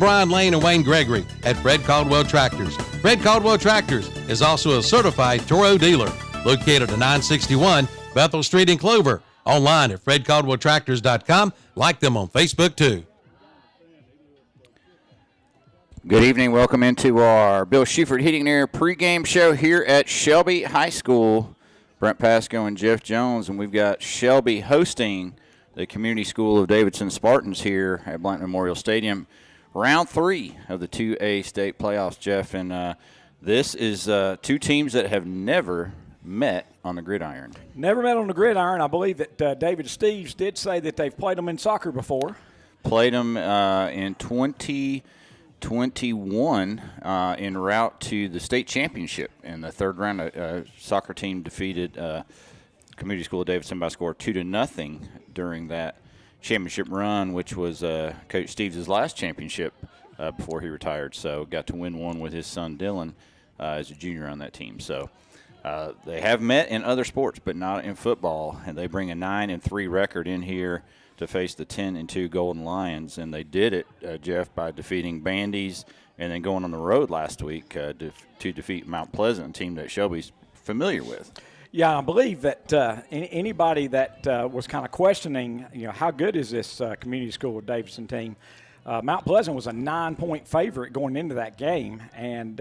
Brian Lane and Wayne Gregory at Fred Caldwell Tractors. Fred Caldwell Tractors is also a certified Toro dealer located at 961 Bethel Street in Clover. Online at fredcaldwelltractors.com. Like them on Facebook too. Good evening. Welcome into our Bill Schufert Heating and Air pregame show here at Shelby High School. Brent Pasco and Jeff Jones, and we've got Shelby hosting the Community School of Davidson Spartans here at Blount Memorial Stadium. Round 3 of the 2A state playoffs, Jeff, and this is two teams that have never met on the gridiron. Never met on the gridiron. I believe that David Steves did say that they've played them in soccer before. Played them in 2021 en route to the state championship. In the third round, a soccer team defeated Community School of Davidson by a score of 2-0 during that championship run, which was Coach Steves' last championship before he retired. So got to win one with his son Dylan as a junior on that team. So they have met in other sports, but not in football, and they bring a 9-3 record in here to face the 10-2 Golden Lions, and they did it, Jeff, by defeating Bandy's and then going on the road last week to defeat Mount Pleasant, a team that Shelby's familiar with. Yeah, I believe that anybody that was kind of questioning, how good is this Community School of Davidson team, Mount Pleasant was a 9-point favorite going into that game, and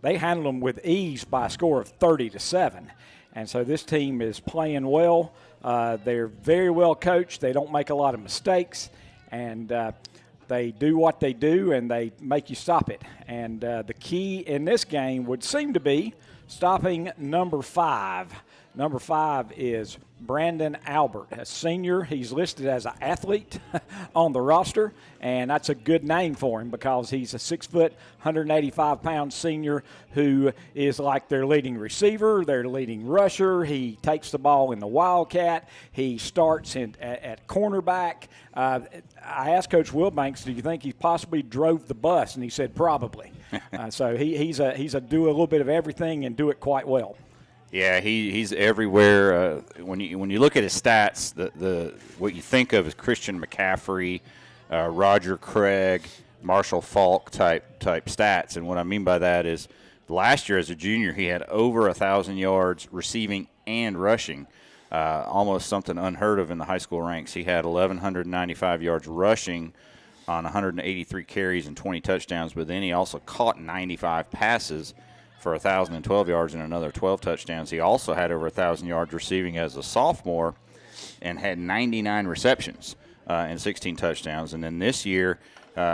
they handled them with ease by a score of 30-7. And so this team is playing well. They're very well coached. They don't make a lot of mistakes, and they do what they do, and they make you stop it. And the key in this game would seem to be stopping number 5. Number 5 is Brandon Albert, a senior. He's listed as an athlete on the roster, and that's a good name for him because he's a 6-foot, 185-pound senior who is like their leading receiver, their leading rusher. He takes the ball in the Wildcat. He starts at cornerback. I asked Coach Wilbanks, do you think he possibly drove the bus? And he said probably. So he's a do a little bit of everything and do it quite well. Yeah, he's everywhere. When you look at his stats, the what you think of is Christian McCaffrey, Roger Craig, Marshall Falk type stats, and what I mean by that is last year as a junior he had over 1,000 yards receiving and rushing, almost something unheard of in the high school ranks. He had 1,195 yards rushing on 183 carries and 20 touchdowns, but then he also caught 95 passes for 1,012 yards and another 12 touchdowns. He also had over 1,000 yards receiving as a sophomore and had 99 receptions and 16 touchdowns. And then this year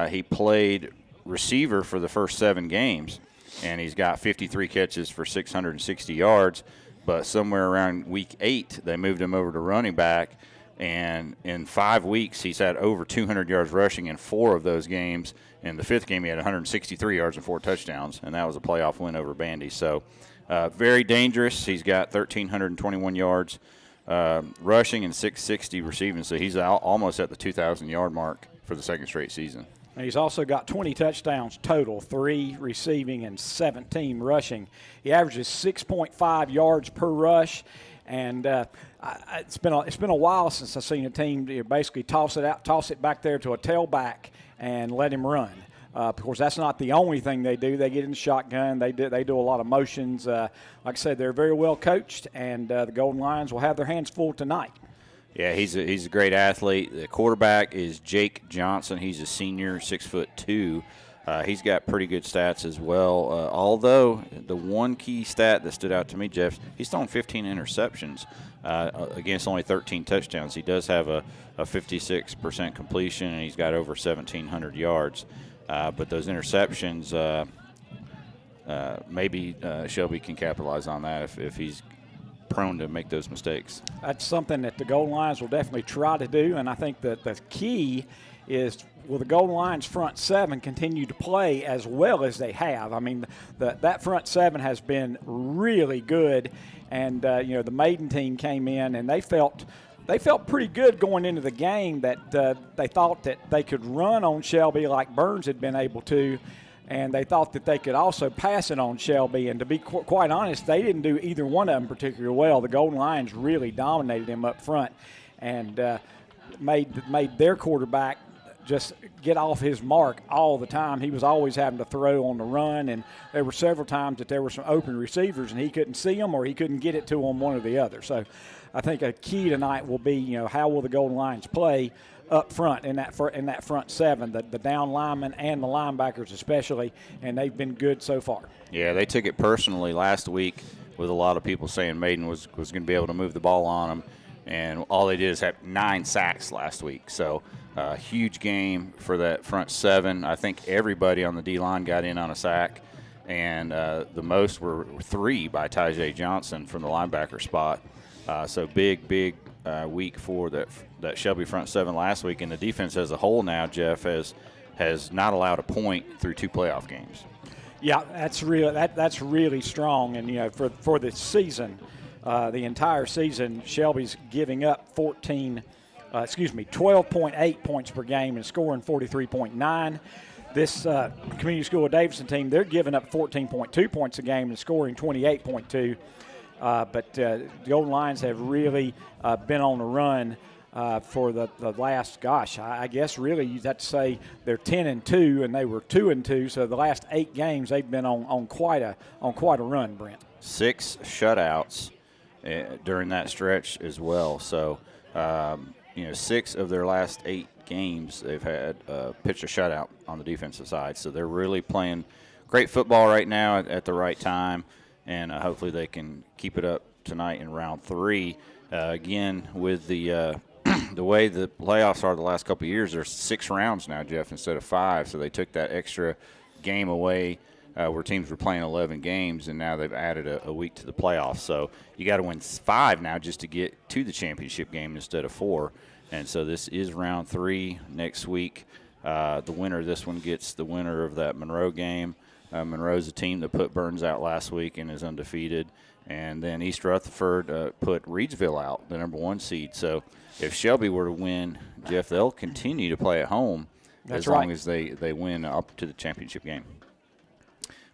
he played receiver for the first 7 games, and he's got 53 catches for 660 yards. But somewhere around week 8, they moved him over to running back, and in 5 weeks he's had over 200 yards rushing in 4 of those games. In the 5th game, he had 163 yards and 4 touchdowns, and that was a playoff win over Bandy. So very dangerous. He's got 1,321 yards rushing and 660 receiving, so he's almost at the 2,000-yard mark for the second straight season. And he's also got 20 touchdowns total, 3 receiving and 17 rushing. He averages 6.5 yards per rush. And it's been a while since I've seen a team basically toss it back there to a tailback and let him run. Of course, that's not the only thing they do. They get in the shotgun. They do a lot of motions. Like I said, they're very well coached, and the Golden Lions will have their hands full tonight. Yeah, he's a great athlete. The quarterback is Jake Johnson. He's a senior, 6'2". He's got pretty good stats as well. Although the one key stat that stood out to me, Jeff, he's thrown 15 interceptions against only 13 touchdowns. He does have a 56% completion, and he's got over 1,700 yards. But those interceptions, maybe Shelby can capitalize on that if he's prone to make those mistakes. That's something that the Golden Lions will definitely try to do, and I think that the key is will the Golden Lions front 7 continue to play as well as they have. I mean, that front 7 has been really good, and the Maiden team came in and they felt pretty good going into the game that they thought that they could run on Shelby like Burns had been able to, and they thought that they could also pass it on Shelby. And to be quite honest, they didn't do either one of them particularly well. The Golden Lions really dominated them up front and made their quarterback just get off his mark all the time. He was always having to throw on the run, and there were several times that there were some open receivers and he couldn't see them or he couldn't get it to them, one or the other. So I think a key tonight will be, how will the Golden Lions play up front in that front seven, the down linemen and the linebackers especially, and they've been good so far. Yeah, they took it personally last week with a lot of people saying Maiden was going to be able to move the ball on them, and all they did is have 9 sacks last week. So huge game for that front seven. I think everybody on the D-line got in on a sack, and the most were 3 by Tajay Johnson from the linebacker spot. So big week for that Shelby front seven last week, and the defense as a whole now, Jeff, has not allowed a point through 2 playoff games. Yeah, that's really strong, and for the season, the entire season, Shelby's giving up 12.8 points per game and scoring 43.9. This Community School of Davidson team, they're giving up 14.2 points a game and scoring 28.2. But the Golden Lions have really been on the run for the last, I guess really you'd have to say they're 10-2, and they were 2-2. So the last 8 games they've been on quite a run, Brent. 6 shutouts during that stretch as well. So 6 of their last 8 games they've had pitch a shutout on the defensive side. So they're really playing great football right now at the right time. And hopefully they can keep it up tonight in round 3. Again, with the way the playoffs are the last couple of years, there's 6 rounds now, Jeff, instead of 5. So they took that extra game away where teams were playing 11 games, and now they've added a week to the playoffs. So you got to win 5 now just to get to the championship game instead of 4. And so this is round 3 next week. The winner of this one gets the winner of that Monroe game. Monroe's a team that put Burns out last week and is undefeated. And then East Rutherford put Reidsville out, the number 1 seed. So if Shelby were to win, Jeff, they'll continue to play at home as long as they win up to the championship game.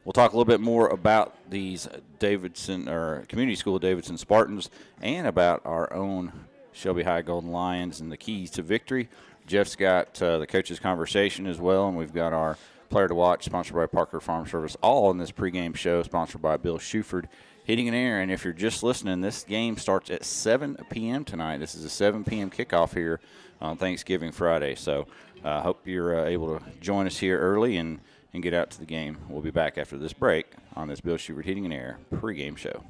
We'll talk a little bit more about these Davidson or Community School of Davidson Spartans and about our own Shelby High Golden Lions and the keys to victory. Jeff's got the coaches' conversation as well, and we've got our Player to Watch, sponsored by Parker Farm Service, all in this pregame show, sponsored by Bill Shuford Heating and Air. And if you're just listening, this game starts at 7 p.m. tonight. This is a 7 p.m. kickoff here on Thanksgiving Friday. So I hope you're able to join us here early and get out to the game. We'll be back after this break on this Bill Shuford Heating and Air pregame show.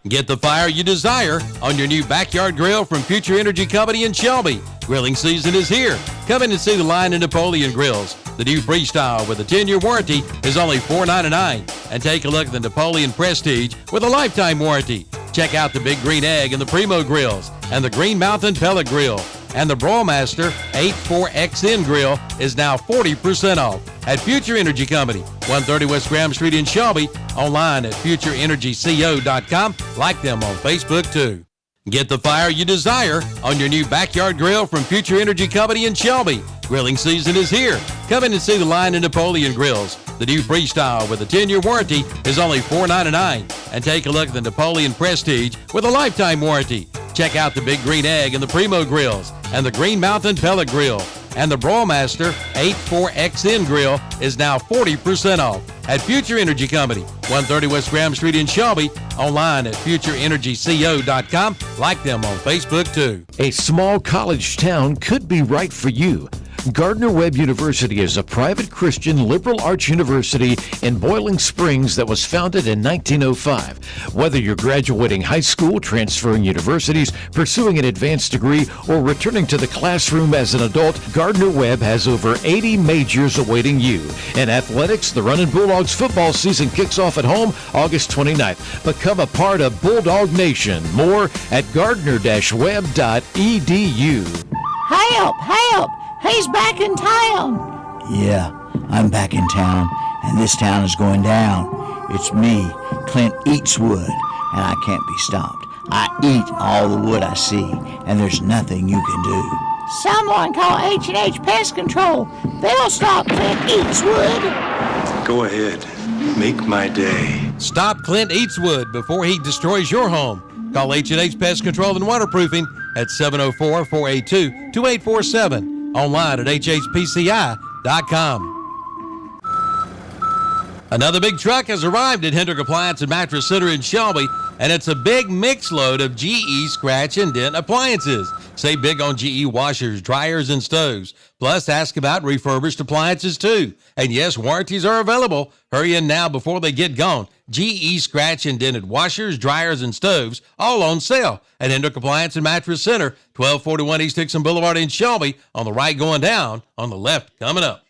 Get the fire you desire on your new backyard grill from Future Energy Company in Shelby. Grilling season is here. Come in and see the line in Napoleon Grills. The new Freestyle with a 10-year warranty is only $4.99. And take a look at the Napoleon Prestige with a lifetime warranty. Check out the Big Green Egg and the Primo Grills and the Green Mountain Pellet Grill. And the Broilmaster 84XN Grill is now 40% off at Future Energy Company, 130 West Graham Street in Shelby, online at futureenergyco.com. Like them on Facebook, too. Get the fire you desire on your new backyard grill from Future Energy Company in Shelby. Grilling season is here. Come in and see the line in Napoleon Grills. The new Freestyle with a 10-year warranty is only $4.99. And take a look at the Napoleon Prestige with a lifetime warranty. Check out the Big Green Egg and the Primo Grills and the Green Mountain Pellet Grill. And the Broilmaster 84XN Grill is now 40% off at Future Energy Company, 130 West Graham Street in Shelby, online at futureenergyco.com. Like them on Facebook, too. A small college town could be right for you. Gardner-Webb University is a private Christian liberal arts university in Boiling Springs that was founded in 1905. Whether you're graduating high school, transferring universities, pursuing an advanced degree, or returning to the classroom as an adult, Gardner-Webb has over 80 majors awaiting you. In athletics, the Runnin' Bulldogs football season kicks off at home August 29th. Become a part of Bulldog Nation. More at gardner-webb.edu. Help! Help! He's back in town. Yeah, I'm back in town, and this town is going down. It's me, Clint Eatswood, and I can't be stopped. I eat all the wood I see, and there's nothing you can do. Someone call H&H Pest Control. They'll stop Clint Eatswood. Go ahead. Make my day. Stop Clint Eatswood before he destroys your home. Call H&H Pest Control and Waterproofing at 704-482-2847. online at hhpci.com. Another big truck has arrived at Hendrick Appliance and Mattress Center in Shelby, and it's a big mix load of GE scratch and dent appliances. Say big on GE washers, dryers, and stoves. Plus, ask about refurbished appliances too. And yes, warranties are available. Hurry in now before they get gone. GE scratch and dented washers, dryers, and stoves, all on sale at Hendrick Appliance and Mattress Center, 1241 East Dixon Boulevard in Shelby. On the right going down, on the left coming up.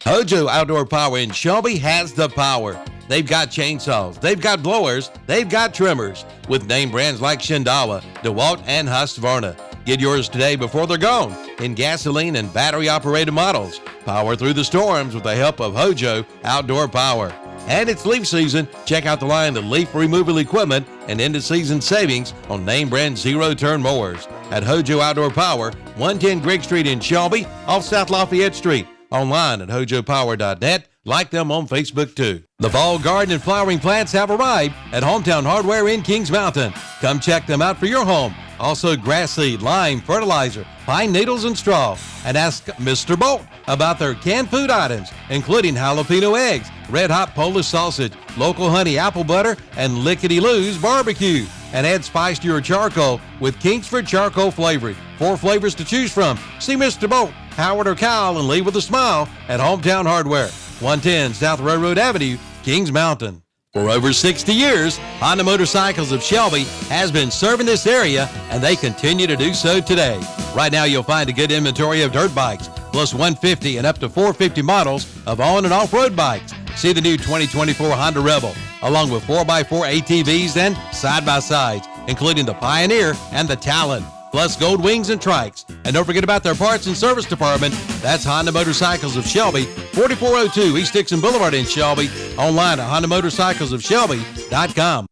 Hojo Outdoor Power in Shelby has the power. They've got chainsaws, they've got blowers, they've got trimmers with name brands like Shindawa, DeWalt, and Husqvarna. Get yours today before they're gone in gasoline and battery-operated models. Power through the storms with the help of Hojo Outdoor Power. And it's leaf season. Check out the line of leaf removal equipment and end-of-season savings on name brand zero-turn mowers at Hojo Outdoor Power, 110 Grigg Street in Shelby, off South Lafayette Street. Online at hojopower.net. Like them on Facebook too. The fall garden and flowering plants have arrived at Hometown Hardware in Kings Mountain. Come check them out for your home. Also grass seed, lime, fertilizer, pine needles, and straw. And ask Mr. Bolt about their canned food items, including jalapeno eggs, red hot Polish sausage, local honey apple butter, and lickety-loos barbecue. And add spice to your charcoal with Kingsford charcoal flavoring. 4 flavors to choose from. See Mr. Bolt, Howard, or Kyle and leave with a smile at Hometown Hardware, 110 South Railroad Avenue, Kings Mountain. For over 60 years, Honda Motorcycles of Shelby has been serving this area, and they continue to do so today. Right now, you'll find a good inventory of dirt bikes, plus 150 and up to 450 models of on- and off-road bikes. See the new 2024 Honda Rebel, along with 4x4 ATVs and side-by-sides, including the Pioneer and the Talon, plus Gold Wings and Trikes. And don't forget about their parts and service department. That's Honda Motorcycles of Shelby, 4402 East Dixon Boulevard in Shelby. Online at HondaMotorcyclesofShelby.com.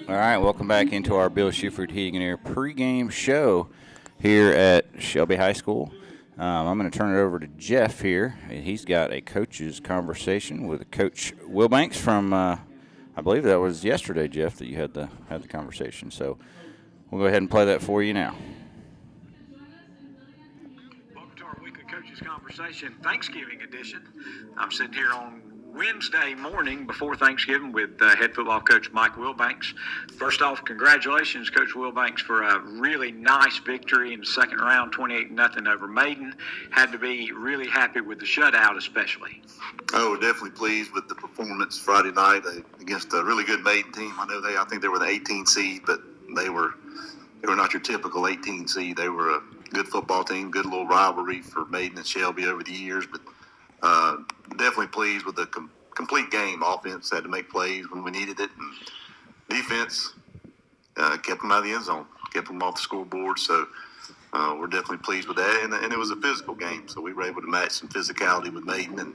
All right, welcome back into our Bill Schuford Heating and Air pregame show here at Shelby High School. I'm going to turn it over to Jeff here. He's got a coach's conversation with Coach Wilbanks from I believe that was yesterday, Jeff, that you had the conversation. So we'll go ahead and play that for you now. Welcome to our weekly coaches conversation, Thanksgiving edition. I'm sitting here on Wednesday morning before Thanksgiving with head football coach Mike Wilbanks. First off, congratulations, Coach Wilbanks, for a really nice victory in the second round, 28-0 over Maiden. Had to be really happy with the shutout, especially. Oh, we're definitely pleased with the performance Friday night against a really good Maiden team. I think they were the 18 seed, but they were not your typical 18 seed. They were a good football team, good little rivalry for Maiden and Shelby over the years, but definitely pleased with the complete game. Offense had to make plays when we needed it, and defense kept them out of the end zone, kept them off the scoreboard. So we're definitely pleased with that, and it was a physical game, so we were able to match some physicality with Maiden, and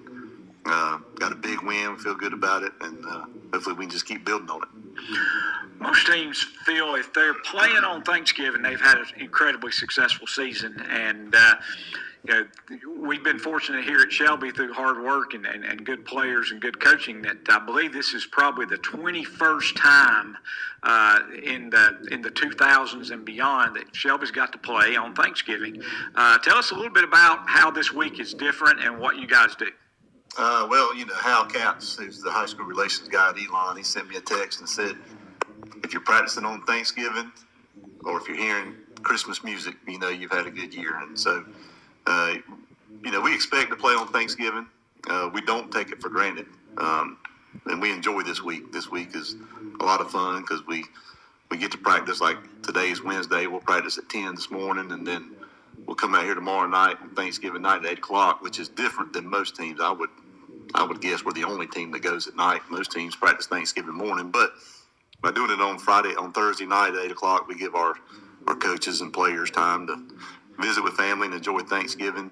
got a big win. We feel good about it, and hopefully we can just keep building on it. Most teams feel if they're playing on Thanksgiving, they've had an incredibly successful season, and we've been fortunate here at Shelby through hard work and good players and good coaching that I believe this is probably the 21st time in the 2000s and beyond that Shelby's got to play on Thanksgiving. Tell us a little bit about how this week is different and what you guys do. Hal Capps, who's the high school relations guy at Elon, he sent me a text and said, if you're practicing on Thanksgiving or if you're hearing Christmas music, you've had a good year. And so, we expect to play on Thanksgiving. We don't take it for granted. And we enjoy this week. This week is a lot of fun because we get to practice. Like today's Wednesday, we'll practice at 10 this morning, and then we'll come out here tomorrow night on Thanksgiving night at 8 o'clock, which is different than most teams. I would guess we're the only team that goes at night. Most teams practice Thanksgiving morning, but by doing it on Thursday night at 8 o'clock, we give our coaches and players time to visit with family and enjoy Thanksgiving.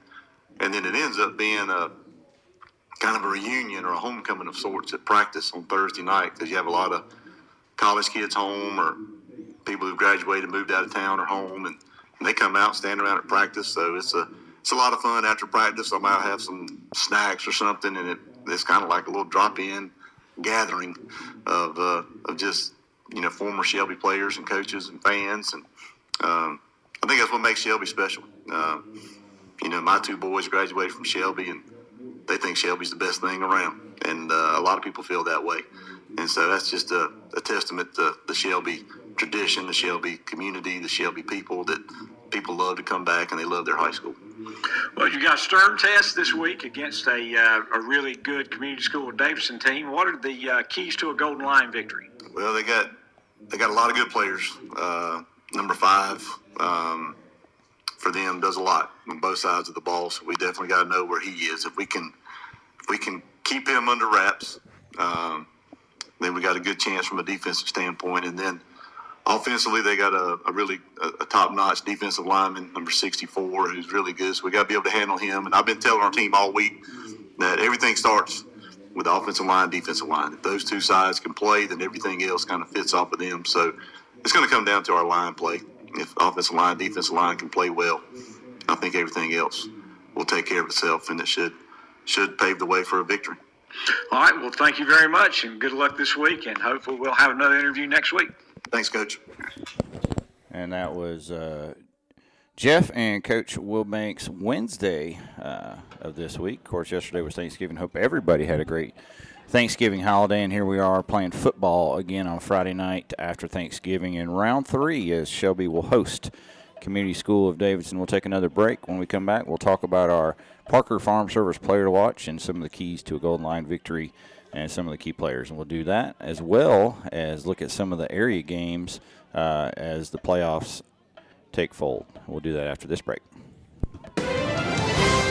And then it ends up being a kind of a reunion or a homecoming of sorts at practice on Thursday night because you have a lot of college kids home or people who graduated, moved out of town or home, and they come out and stand around at practice. So it's a lot of fun after practice. I might have some snacks or something, and it's kind of like a little drop-in gathering of just former Shelby players and coaches and fans, and I think that's what makes Shelby special. My two boys graduated from Shelby, and they think Shelby's the best thing around. And a lot of people feel that way. And so that's just a testament to the Shelby tradition, the Shelby community, the Shelby people, that people love to come back and they love their high school. Well, you got a stern test this week against a really good community school Davidson team. What are the keys to a Golden Lion victory? Well, they got a lot of good players. Number 5 for them does a lot on both sides of the ball. So we definitely got to know where he is. If we can keep him under wraps, then we got a good chance from a defensive standpoint. And then offensively, they got a really top-notch defensive lineman, number 64, who's really good. So we got to be able to handle him. And I've been telling our team all week that everything starts with the offensive line, defensive line. If those two sides can play, then everything else kind of fits off of them. So it's going to come down to our line play. If offensive line, defensive line can play well, I think everything else will take care of itself, and it should pave the way for a victory. All right. Well, thank you very much, and good luck this week, and hopefully we'll have another interview next week. Thanks, Coach. And that was Jeff and Coach Wilbanks Wednesday of this week. Of course, yesterday was Thanksgiving. Hope everybody had a great Thanksgiving holiday, and here we are playing football again on Friday night after Thanksgiving in round 3 as Shelby will host Community School of Davidson. We'll take another break. When we come back, we'll talk about our Parker Farm Service player to watch and some of the keys to a Golden Lion victory and some of the key players. And we'll do that as well as look at some of the area games as the playoffs take fold. We'll do that after this break.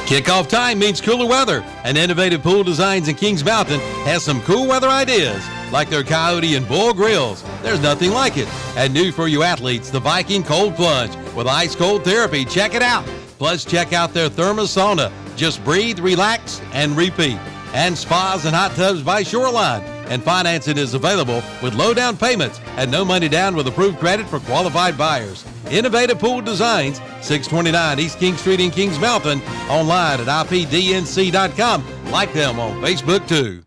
Kickoff time means cooler weather, and Innovative Pool Designs in Kings Mountain has some cool weather ideas, like their Coyote and Bull grills. There's nothing like it. And new for you athletes, the Viking Cold Plunge with ice cold therapy. Check it out. Plus, check out their Thermosauna. Just breathe, relax, and repeat. And spas and hot tubs by Shoreline. And financing is available with low down payments and no money down with approved credit for qualified buyers. Innovative Pool Designs, 629 East King Street in Kings Mountain. Online at ipdnc.com. Like them on Facebook, too.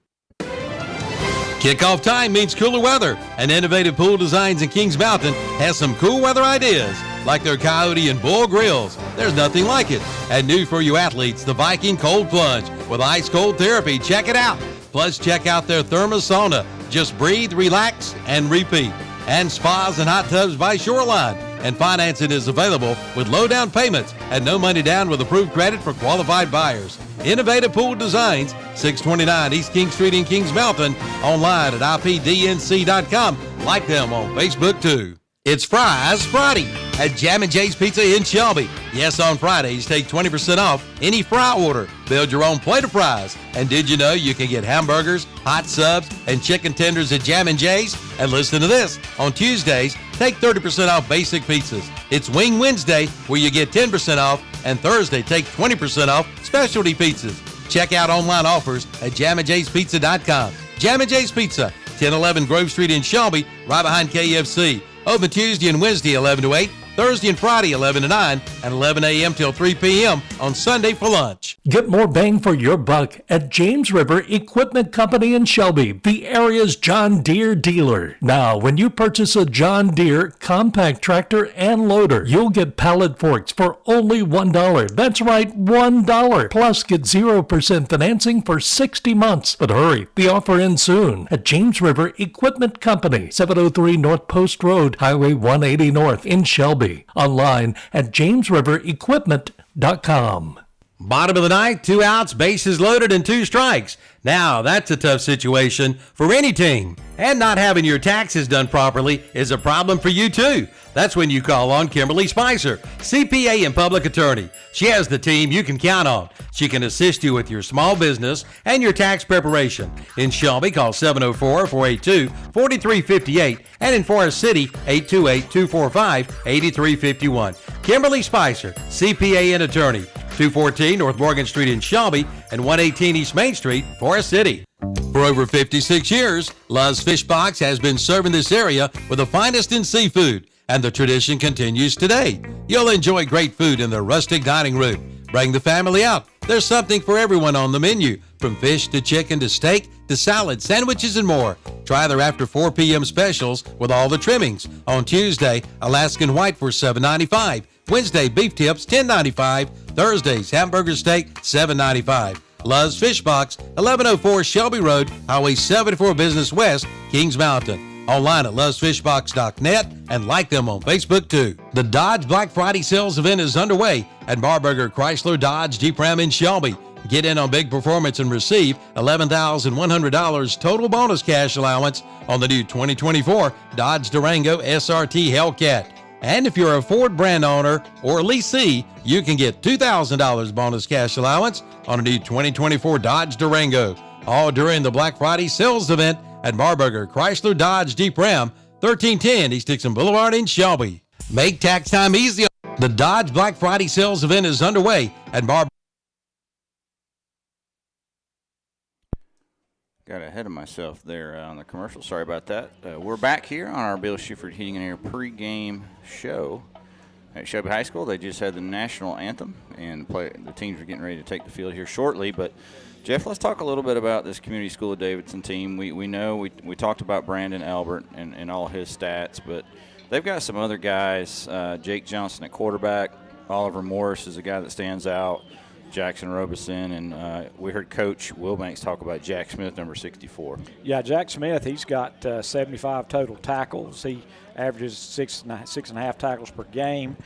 Kickoff time means cooler weather, and Innovative Pool Designs in Kings Mountain has some cool weather ideas, like their Coyote and Bull grills. There's nothing like it. And new for you athletes, the Viking Cold Plunge with ice cold therapy. Check it out. Plus, check out their Thermosauna. Just breathe, relax, and repeat. And spas and hot tubs by Shoreline. And financing is available with low down payments and no money down with approved credit for qualified buyers. Innovative Pool Designs, 629 East King Street in Kings Mountain. Online at ipdnc.com. Like them on Facebook, too. It's Fries Friday at Jammin' Jay's Pizza in Shelby. Yes, on Fridays, take 20% off any fry order. Build your own plate of fries. And did you know you can get hamburgers, hot subs, and chicken tenders at Jammin' Jay's? And listen to this. On Tuesdays, take 30% off basic pizzas. It's Wing Wednesday, where you get 10% off, and Thursday, take 20% off specialty pizzas. Check out online offers at JamminJaysPizza.com. Jammin' Jay's Pizza, 1011 Grove Street in Shelby, right behind KFC. Open Tuesday and Wednesday, 11 to 8. Thursday and Friday, 11 to 9, and 11 a.m. till 3 p.m. on Sunday for lunch. Get more bang for your buck at James River Equipment Company in Shelby, the area's John Deere dealer. Now, when you purchase a John Deere compact tractor and loader, you'll get pallet forks for only $1. That's right, $1. Plus, get 0% financing for 60 months. But hurry, the offer ends soon at James River Equipment Company, 703 North Post Road, Highway 180 North in Shelby. Online at jamesriverequipment.com. Bottom of the ninth, 2 outs, bases loaded, and 2 strikes. Now, that's a tough situation for any team. And not having your taxes done properly is a problem for you, too. That's when you call on Kimberly Spicer, CPA and public attorney. She has the team you can count on. She can assist you with your small business and your tax preparation. In Shelby, call 704-482-4358. And in Forest City, 828-245-8351. Kimberly Spicer, CPA and attorney. 214 North Morgan Street in Shelby and 118 East Main Street, Forest City. For over 56 years, Love's Fish Box has been serving this area with the finest in seafood, and the tradition continues today. You'll enjoy great food in their rustic dining room. Bring the family out. There's something for everyone on the menu, from fish to chicken to steak to salad, sandwiches, and more. Try their after 4 p.m. specials with all the trimmings. On Tuesday, Alaskan White for $7.95. Wednesday, beef tips $10.95. Thursdays, hamburger steak $7.95. Love's Fish Box, 1104 Shelby Road, Highway 74 Business West, Kings Mountain. Online at lovesfishbox.net and like them on Facebook too. The Dodge Black Friday sales event is underway at Barberger Chrysler Dodge Jeep Ram in Shelby. Get in on big performance and receive $11,100 total bonus cash allowance on the new 2024 Dodge Durango SRT Hellcat. And if you're a Ford brand owner or leasee, you can get $2,000 bonus cash allowance on a new 2024 Dodge Durango. All during the Black Friday sales event at Barberger Chrysler Dodge Jeep Ram, 1310 East Dixon Boulevard in Shelby. Make tax time easy. The Dodge Black Friday sales event is underway at Barberger. Got ahead of myself there on the commercial. Sorry about that. We're back here on our Bill Schiffer Heating and Air pregame show at Shelby High School. They just had the national anthem, and the teams are getting ready to take the field here shortly. But, Jeff, let's talk a little bit about this Community School of Davidson team. We know we talked about Brandon Albert and all his stats, but they've got some other guys. Jake Johnson at quarterback. Oliver Morris is a guy that stands out. Jackson Robeson, and we heard Coach Wilbanks talk about Jack Smith, number 64. Yeah, Jack Smith, he's got 75 total tackles. He averages six and a half tackles per game.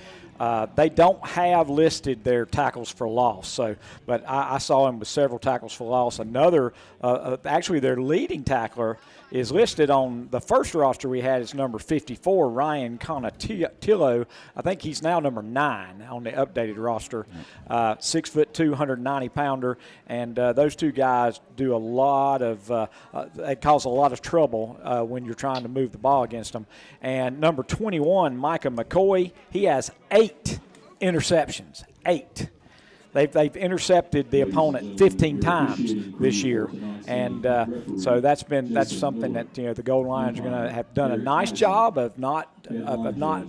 They don't have listed their tackles for loss, but I saw him with several tackles for loss. Another, actually their leading tackler is listed on the first roster we had as number 54, Ryan Conatillo. I think he's now number 9 on the updated roster. 6'2", 190-pounder, and those two guys do a lot of they cause a lot of trouble when you're trying to move the ball against them. And number 21, Micah McCoy, he has 8 interceptions. 8. They've intercepted the opponent 15 times this year, and so that's something that the Golden Lions are going to have done a nice job of not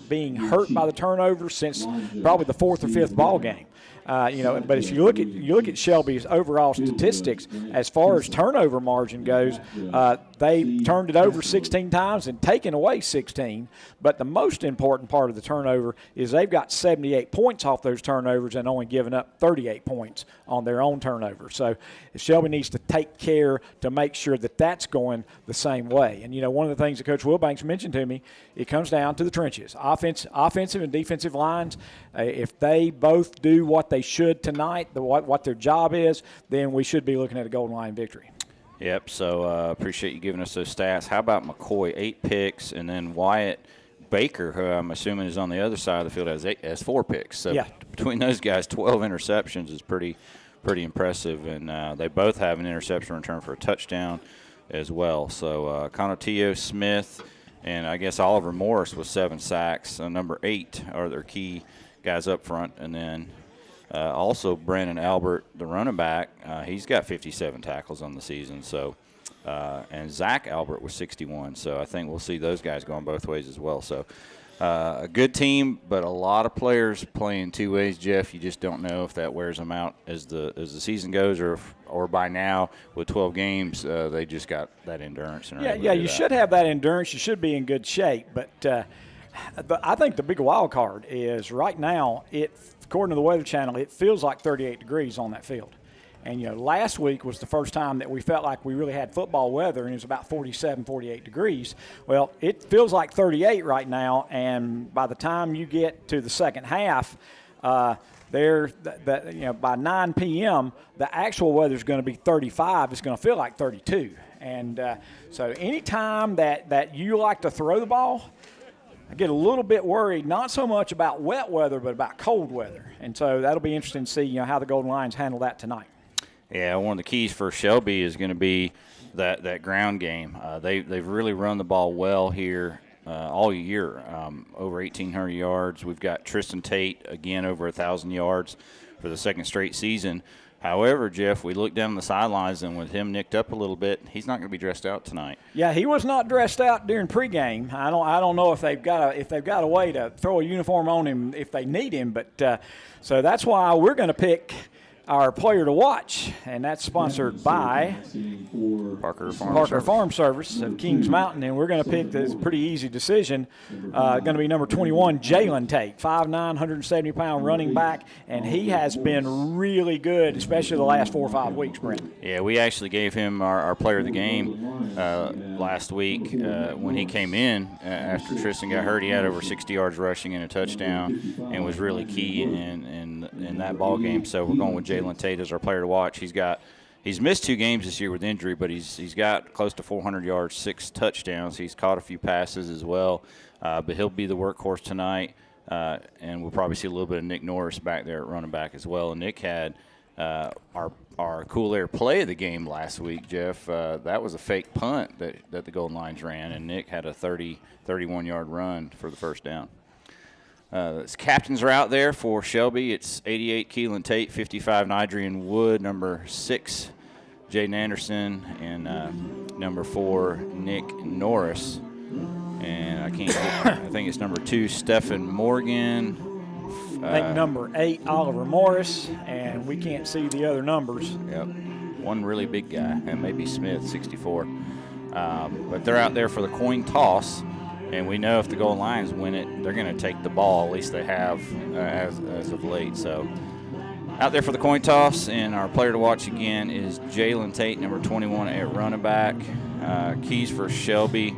being hurt by the turnover since probably the 4th or 5th ball game. But if you look at Shelby's overall statistics as far as turnover margin goes, they turned it over 16 times and taken away 16. But the most important part of the turnover is they've got 78 points off those turnovers and only given up 38 points on their own turnover. So Shelby needs to take care to make sure that that's going the same way. And one of the things that Coach Wilbanks mentioned to me, it comes down to the trenches, offensive and defensive lines. If they both do what they should tonight, what their job is, then we should be looking at a Golden Lion victory. Yep, so appreciate you giving us those stats. How about McCoy, 8 picks, and then Wyatt Baker, who I'm assuming is on the other side of the field, has 4 picks. So yeah, between those guys, 12 interceptions is pretty impressive, and they both have an interception return for a touchdown as well. So Conatillo, Smith, and I guess Oliver Morris with 7 sacks. Number 8 are their key guys up front, and then also Brandon Albert, the running back, he's got 57 tackles on the season. So, and Zach Albert was 61. So I think we'll see those guys going both ways as well. So a good team, but a lot of players playing 2 ways. Jeff, you just don't know if that wears them out as the season goes, or by now with 12 games they just got that endurance. And you should have that endurance. You should be in good shape, but I think the big wild card is right now, according to the Weather Channel, it feels like 38 degrees on that field. And, last week was the first time that we felt like we really had football weather, and it was about 47, 48 degrees. Well, it feels like 38 right now, and by the time you get to the second half, by 9 p.m., the actual weather is going to be 35. It's going to feel like 32. And so anytime that you like to throw the ball, I get a little bit worried, not so much about wet weather, but about cold weather. And so that'll be interesting to see, how the Golden Lions handle that tonight. Yeah, one of the keys for Shelby is going to be that ground game. They've really run the ball well here all year, over 1,800 yards. We've got Tristan Tate, again, over 1,000 yards for the second straight season. However, Jeff, we look down the sidelines, and with him nicked up a little bit, he's not going to be dressed out tonight. Yeah, he was not dressed out during pregame. I don't know if they've got a way to throw a uniform on him if they need him, but so that's why we're going to pick our player to watch, and that's sponsored by Parker Farm Service of Kings Mountain, and we're going to pick this pretty easy decision. Going to be number 21, Jalen Tate, 5'9", 170-pound running back, and he has been really good, especially the last 4 or 5 weeks, Brent. Yeah, we actually gave him our player of the game last week when he came in after Tristan got hurt. He had over 60 yards rushing and a touchdown, and was really key in that ball game. So we're going with Jalen Tate as our player to watch. He's missed 2 games this year with injury, but he's got close to 400 yards, 6 touchdowns. He's caught a few passes as well, but he'll be the workhorse tonight. And we'll probably see a little bit of Nick Norris back there at running back as well. And Nick had our Cool Air play of the game last week, Jeff. That was a fake punt that the Golden Lions ran, and Nick had a 31-yard run for the first down. Captains are out there for Shelby. It's 88, Keelan Tate, 55, Nigerian Wood, number 6, Jaden Anderson, and number 4, Nick Norris. And I think it's number 2, Stephen Morgan. I think number 8, Oliver Morris, and we can't see the other numbers. Yep, one really big guy, and maybe Smith, 64. But they're out there for the coin toss. And we know if the Golden Lions win it, they're going to take the ball. At least they have as of late. So out there for the coin toss, and our player to watch again is Jalen Tate, number 21 at running back. Keys for Shelby,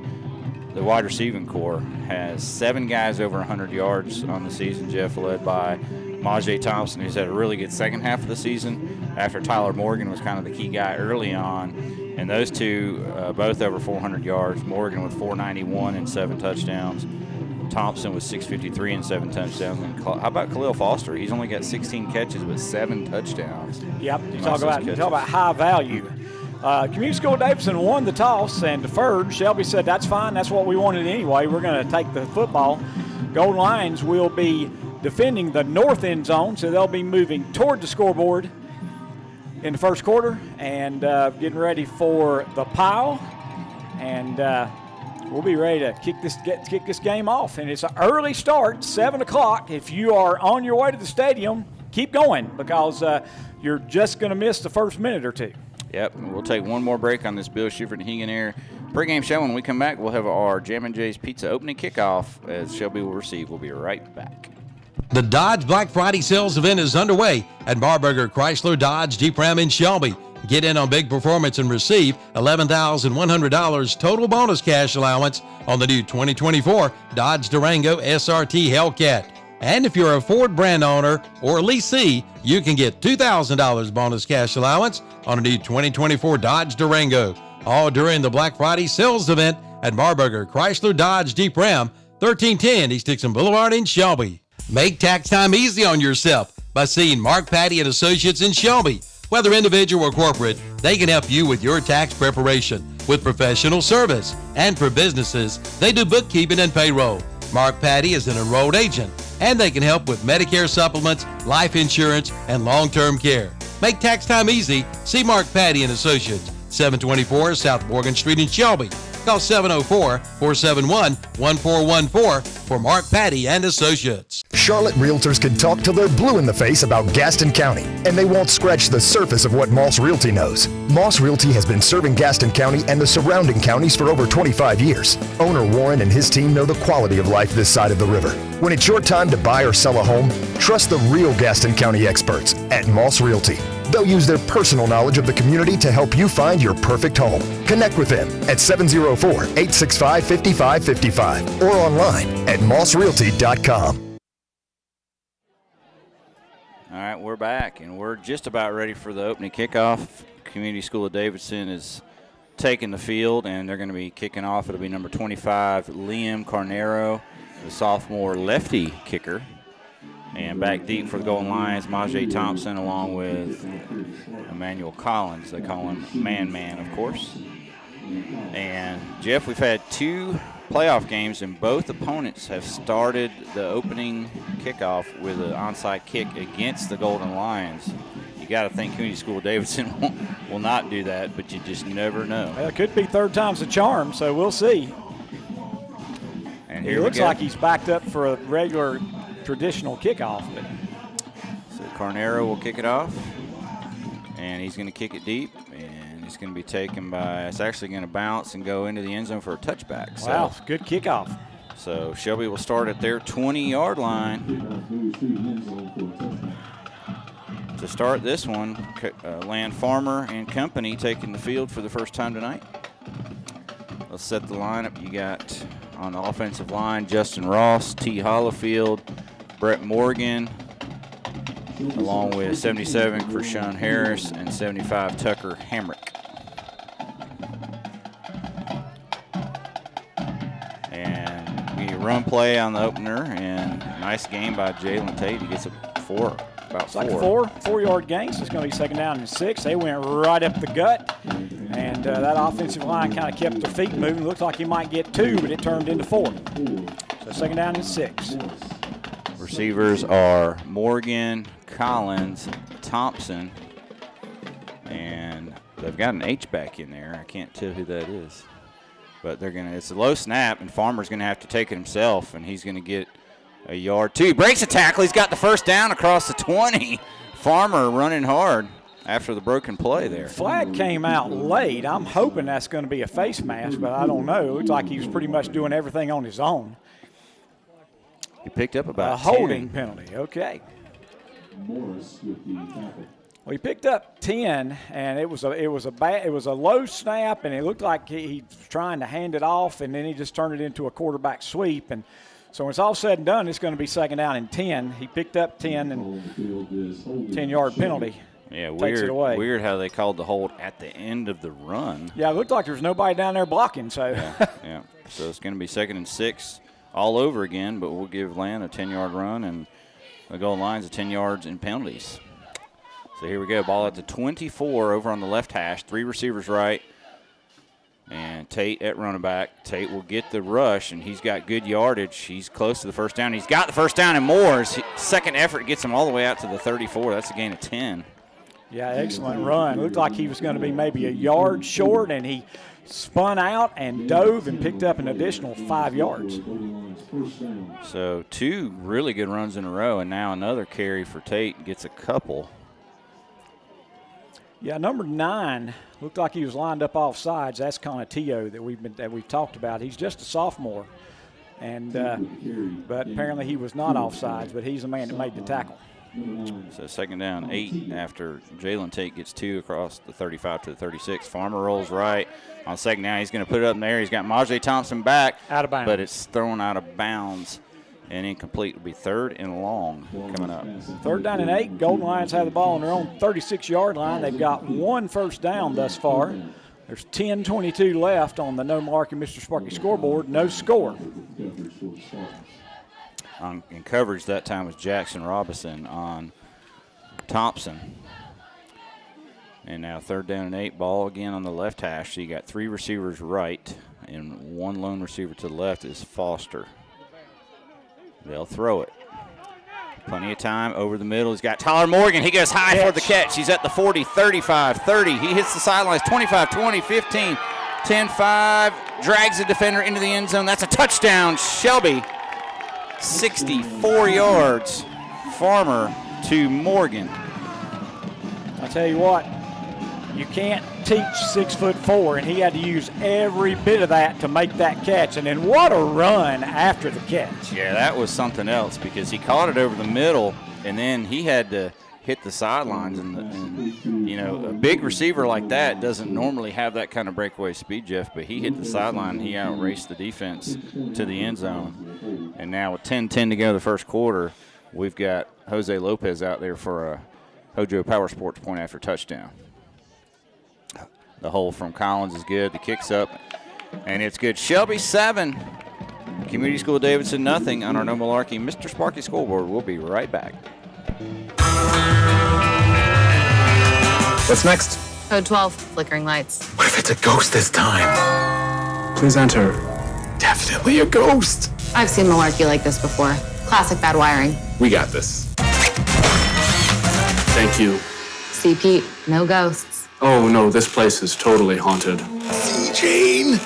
the wide receiving core, has 7 guys over 100 yards on the season, Jeff, led by Majay Thompson, who's had a really good second half of the season after Tyler Morgan was kind of the key guy early on. And those two, both over 400 yards. Morgan with 491 and 7 touchdowns. Thompson with 653 and 7 touchdowns. And how about Khalil Foster? He's only got 16 catches with 7 touchdowns. Yep, you talk about high value. Community School Davidson won the toss and deferred. Shelby said that's fine. That's what we wanted anyway. We're going to take the football. Golden Lions will be defending the north end zone, so they'll be moving toward the scoreboard in the first quarter and getting ready for the pile. And we'll be ready to kick this game off. And it's an early start, 7 o'clock. If you are on your way to the stadium, keep going because you're just going to miss the first minute or 2. Yep, we'll take one more break on this Bill Schiffer and Hegan Air pregame show. When we come back, we'll have our Jam & J's Pizza opening kickoff as Shelby will receive. We'll be right back. The Dodge Black Friday sales event is underway at Marburger Chrysler Dodge Jeep Ram in Shelby. Get in on big performance and receive $11,100 total bonus cash allowance on the new 2024 Dodge Durango SRT Hellcat. And if you're a Ford brand owner or leasee, you can get $2,000 bonus cash allowance on a new 2024 Dodge Durango. All during the Black Friday sales event at Marburger Chrysler Dodge Jeep Ram, 1310 East Dixon Boulevard in Shelby. Make tax time easy on yourself by seeing Mark Patty and Associates in Shelby. Whether individual or corporate, they can help you with your tax preparation with professional service. And for businesses, they do bookkeeping and payroll. Mark Patty is an enrolled agent, and they can help with Medicare supplements, life insurance, and long-term care. Make tax time easy. See Mark Patty and Associates, 724 South Morgan Street in Shelby. Call 704-471-1414 for Mark Patty and Associates. Charlotte Realtors can talk till they're blue in the face about Gaston County, and they won't scratch the surface of what Moss Realty knows. Moss Realty has been serving Gaston County and the surrounding counties for over 25 years. Owner Warren and his team know the quality of life this side of the river. When it's your time to buy or sell a home, trust the real Gaston County experts at Moss Realty. They'll use their personal knowledge of the community to help you find your perfect home. Connect with them at 704-865-5555 or online at mossrealty.com. All right, we're back, and we're just about ready for the opening kickoff. Community School of Davidson is taking the field, and they're going to be kicking off. It'll be number 25, Liam Carnero, the sophomore lefty kicker. And back deep for the Golden Lions, Majay Thompson along with Emmanuel Collins. They call him Man, of course. And, Jeff, we've had 2 playoff games, and both opponents have started the opening kickoff with an onside kick against the Golden Lions. You got to think Community School Davidson will not do that, but you just never know. Well, it could be third time's a charm, so we'll see. And here it looks like he's backed up for a regular traditional kickoff. But. So Carnero will kick it off. And he's going to kick it deep, and he's going to be taken by – it's actually going to bounce and go into the end zone for a touchback. Wow, good kickoff. So Shelby will start at their 20-yard line. To start this one, Land Farmer and company taking the field for the first time tonight. Let's set the lineup. You got on the offensive line Justin Ross, T. Hollifield, Brett Morgan, along with 77 Krishawn Harris and 75 Tucker Hamrick. And we run play on the opener, and nice game by Jalen Tate. He gets a 4. About it's like four-yard gain, so it's going to be 2nd down and 6. They went right up the gut, and that offensive line kind of kept their feet moving. Looked like he might get 2, but it turned into 4. So 2nd down and 6. Receivers are Morgan, Collins, Thompson, and they've got an H-back in there. I can't tell who that is. But it's a low snap, and Farmer's going to have to take it himself, and he's going to get a yard 2. He breaks a tackle. He's got the first down across the 20. Farmer running hard after the broken play there. Flag came out late. I'm hoping that's going to be a face mask, but I don't know. It looks like he was pretty much doing everything on his own. He picked up about a holding penalty. Okay. Well, he picked up 10, and it was a low snap, and it looked like he was trying to hand it off, and then he just turned it into a quarterback sweep. And so when it's all said and done, it's going to be 2nd down and 10. He picked up 10 and 10-yard penalty. Yeah, takes it away. Weird how they called the hold at the end of the run. Yeah, it looked like there was nobody down there blocking. So yeah. So it's going to be 2nd and 6 all over again, but we'll give Land a 10-yard run, and the goal line's 10 yards in penalties. So here we go. Ball at the 24 over on the left hash. 3 receivers right. And Tate at running back. Tate will get the rush, and he's got good yardage. He's close to the first down. He's got the first down and more. His second effort gets him all the way out to the 34. That's a gain of 10. Yeah, excellent run. Looked like he was going to be maybe a yard short, and he spun out and dove and picked up an additional 5 yards. So 2 really good runs in a row, and now another carry for Tate. Gets a couple. Yeah, number 9 looked like he was lined up off sides. That's Conatio that we've talked about. He's just a sophomore, and but apparently he was not off sides, but he's the man that made the tackle. So 2nd down 8 after Jalen Tate gets 2 across the 35 to the 36. Farmer rolls right on 2nd down. He's going to put it up in there. He's got Majay Thompson back, out of bounds, but it's thrown out of bounds and incomplete. Will be 3rd and long coming up. 3rd down and 8. Golden Lions have the ball on their own 36-yard line. They've got 1 first down thus far. There's 10:22 left on the No Mark and Mr. Sparky scoreboard. No score. In coverage that time was Jackson Robinson on Thompson. And now 3rd down and 8. Ball again on the left hash. So you got 3 receivers right, and 1 lone receiver to the left is Foster. They'll throw it. Plenty of time over the middle. He's got Tyler Morgan. He goes high for the catch. He's at the 40, 35, 30. He hits the sidelines, 25, 20, 15, 10, 5. Drags the defender into the end zone. That's a touchdown. Shelby, 64 yards. Farmer to Morgan. I tell you what, you can't teach 6'4", and he had to use every bit of that to make that catch. And then what a run after the catch. Yeah, that was something else because he caught it over the middle, and then he had to hit the sidelines. And you know, a big receiver like that doesn't normally have that kind of breakaway speed, Jeff, but he hit the sideline. He outraced the defense to the end zone. And now with 10-10 to go the first quarter, we've got Jose Lopez out there for a Hojo Power Sports point after touchdown. The hole from Collins is good. The kick's up, and it's good. Shelby 7, Community School Davidson nothing on our No Malarkey Mr. Sparky scoreboard. We'll be right back. What's next? Code 12, flickering lights. What if it's a ghost this time? Please enter. Definitely a ghost. I've seen malarkey like this before. Classic bad wiring. We got this. Thank you. See, Pete, no ghosts. Oh, no, this place is totally haunted. See, Jane?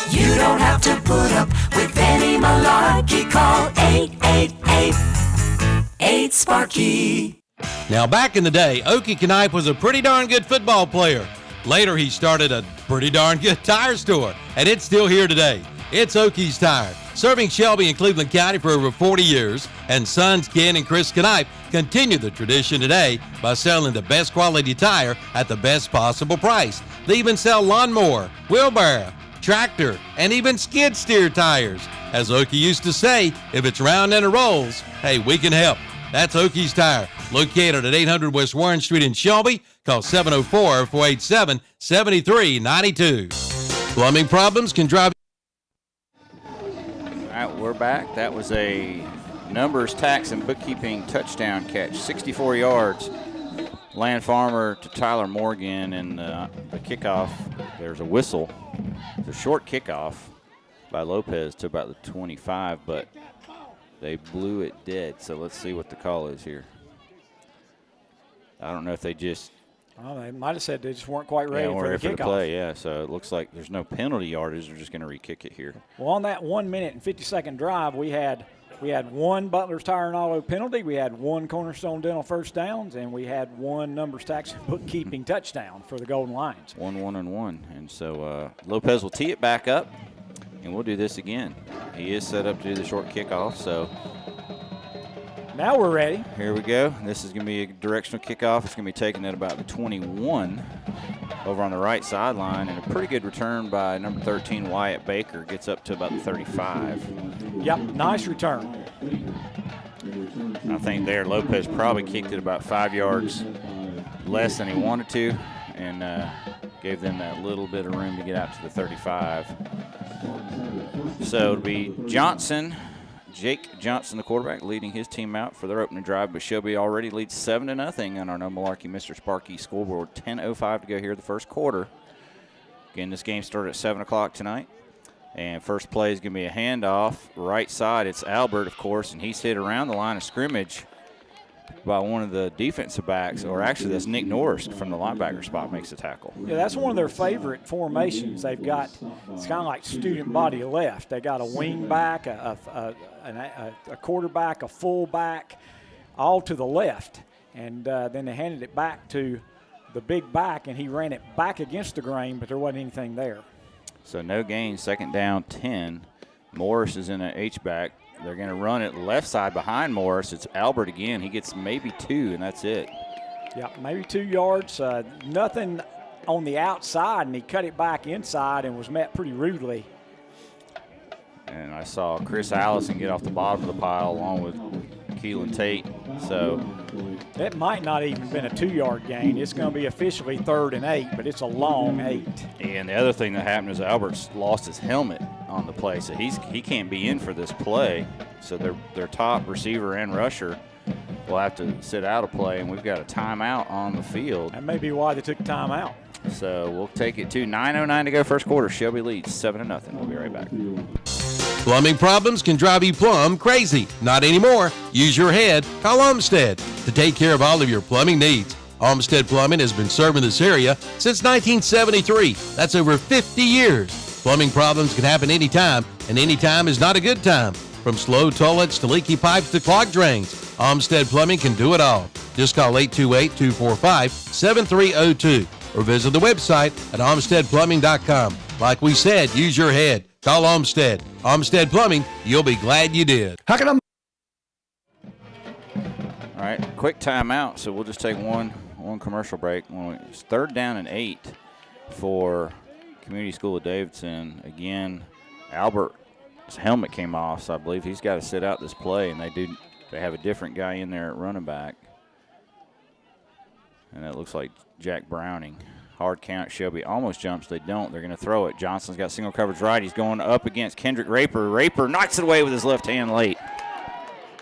You don't have to put up with any malarkey. Call 888-8-SPARKY. Now, back in the day, Okie Knipe was a pretty darn good football player. Later, he started a pretty darn good tire store, and it's still here today. It's Okie's Tire, serving Shelby and Cleveland County for over 40 years, and sons Ken and Chris Knipe continue the tradition today by selling the best quality tire at the best possible price. They even sell lawnmower, wheelbarrow, tractor, and even skid steer tires. As Okie used to say, if it's round and it rolls, hey, we can help. That's Okie's Tire, located at 800 West Warren Street in Shelby. Call 704-487-7392. Plumbing problems can drive. All right, we're back. That was a numbers, tax, and bookkeeping touchdown catch, 64 yards. Land Farmer to Tyler Morgan, and the kickoff, there's a whistle. It's a short kickoff by Lopez to about the 25, but they blew it dead. So let's see what the call is here. I don't know if they just they might have said they just weren't quite ready for the kickoff. Play, yeah. So it looks like there's no penalty yardage. They're just going to re-kick it here. Well, on that 1 minute and 50-second drive, we had one Butler's Tire and Auto penalty, we had one Cornerstone Dental first downs, and we had one numbers, tax, and bookkeeping touchdown for the Golden Lions. 1-1-1. And so Lopez will tee it back up, and we'll do this again. He is set up to do the short kickoff, so now we're ready. Here we go. This is going to be a directional kickoff. It's going to be taken at about the 21 over on the right sideline, and a pretty good return by number 13, Wyatt Baker. Gets up to about the 35. Yep, nice return. I think there Lopez probably kicked it about 5 yards less than he wanted to, and gave them that little bit of room to get out to the 35. So it'll be Johnson, Jake Johnson, the quarterback, leading his team out for their opening drive, but Shelby already leads 7-0 on our No Malarkey Mr. Sparky scoreboard. 10:05 to go here the first quarter. Again, this game started at 7 o'clock tonight. And first play is going to be a handoff. Right side, it's Albert, of course, and he's hit around the line of scrimmage by one of the defensive backs, or actually that's Nick Norris from the linebacker spot makes the tackle. Yeah, that's one of their favorite formations. They've got, it's kind of like student body left. They got a wing back, a quarterback, a fullback, all to the left. And then they handed it back to the big back, and he ran it back against the grain, but there wasn't anything there. So no gain, second down, 10. Morris is in an H-back. They're going to run it left side behind Morris. It's Albert again. He gets maybe 2, and that's it. Yeah, maybe 2 yards. Nothing on the outside, and he cut it back inside and was met pretty rudely. And I saw Chris Allison get off the bottom of the pile along with Keelan Tate. So it might not even been a 2-yard gain. It's going to be officially 3rd and 8, but it's a long 8. And the other thing that happened is Albert's lost his helmet on the play, so he can't be in for this play. So their top receiver and rusher will have to sit out a play, and we've got a timeout on the field. That may be why they took timeout. So we'll take it to 9:09 to go first quarter. Shelby leads 7-0. We'll be right back. Plumbing problems can drive you plumb crazy. Not anymore. Use your head. Call Olmsted to take care of all of your plumbing needs. Olmsted Plumbing has been serving this area since 1973. That's over 50 years. Plumbing problems can happen anytime, and anytime is not a good time. From slow toilets to leaky pipes to clogged drains, Olmsted Plumbing can do it all. Just call 828-245-7302 or visit the website at olmstedplumbing.com. Like we said, use your head. Call Olmsted. Olmsted Plumbing, you'll be glad you did. How can I? All right, quick timeout. So we'll just take one commercial break. It's 3rd down and 8 for Community School of Davidson. Again, Albert's helmet came off, so I believe he's got to sit out this play, and they have a different guy in there at running back. And that looks like Jack Browning. Hard count. Shelby almost jumps. They don't. They're going to throw it. Johnson's got single coverage right. He's going up against Kendrick Raper. Raper knocks it away with his left hand late.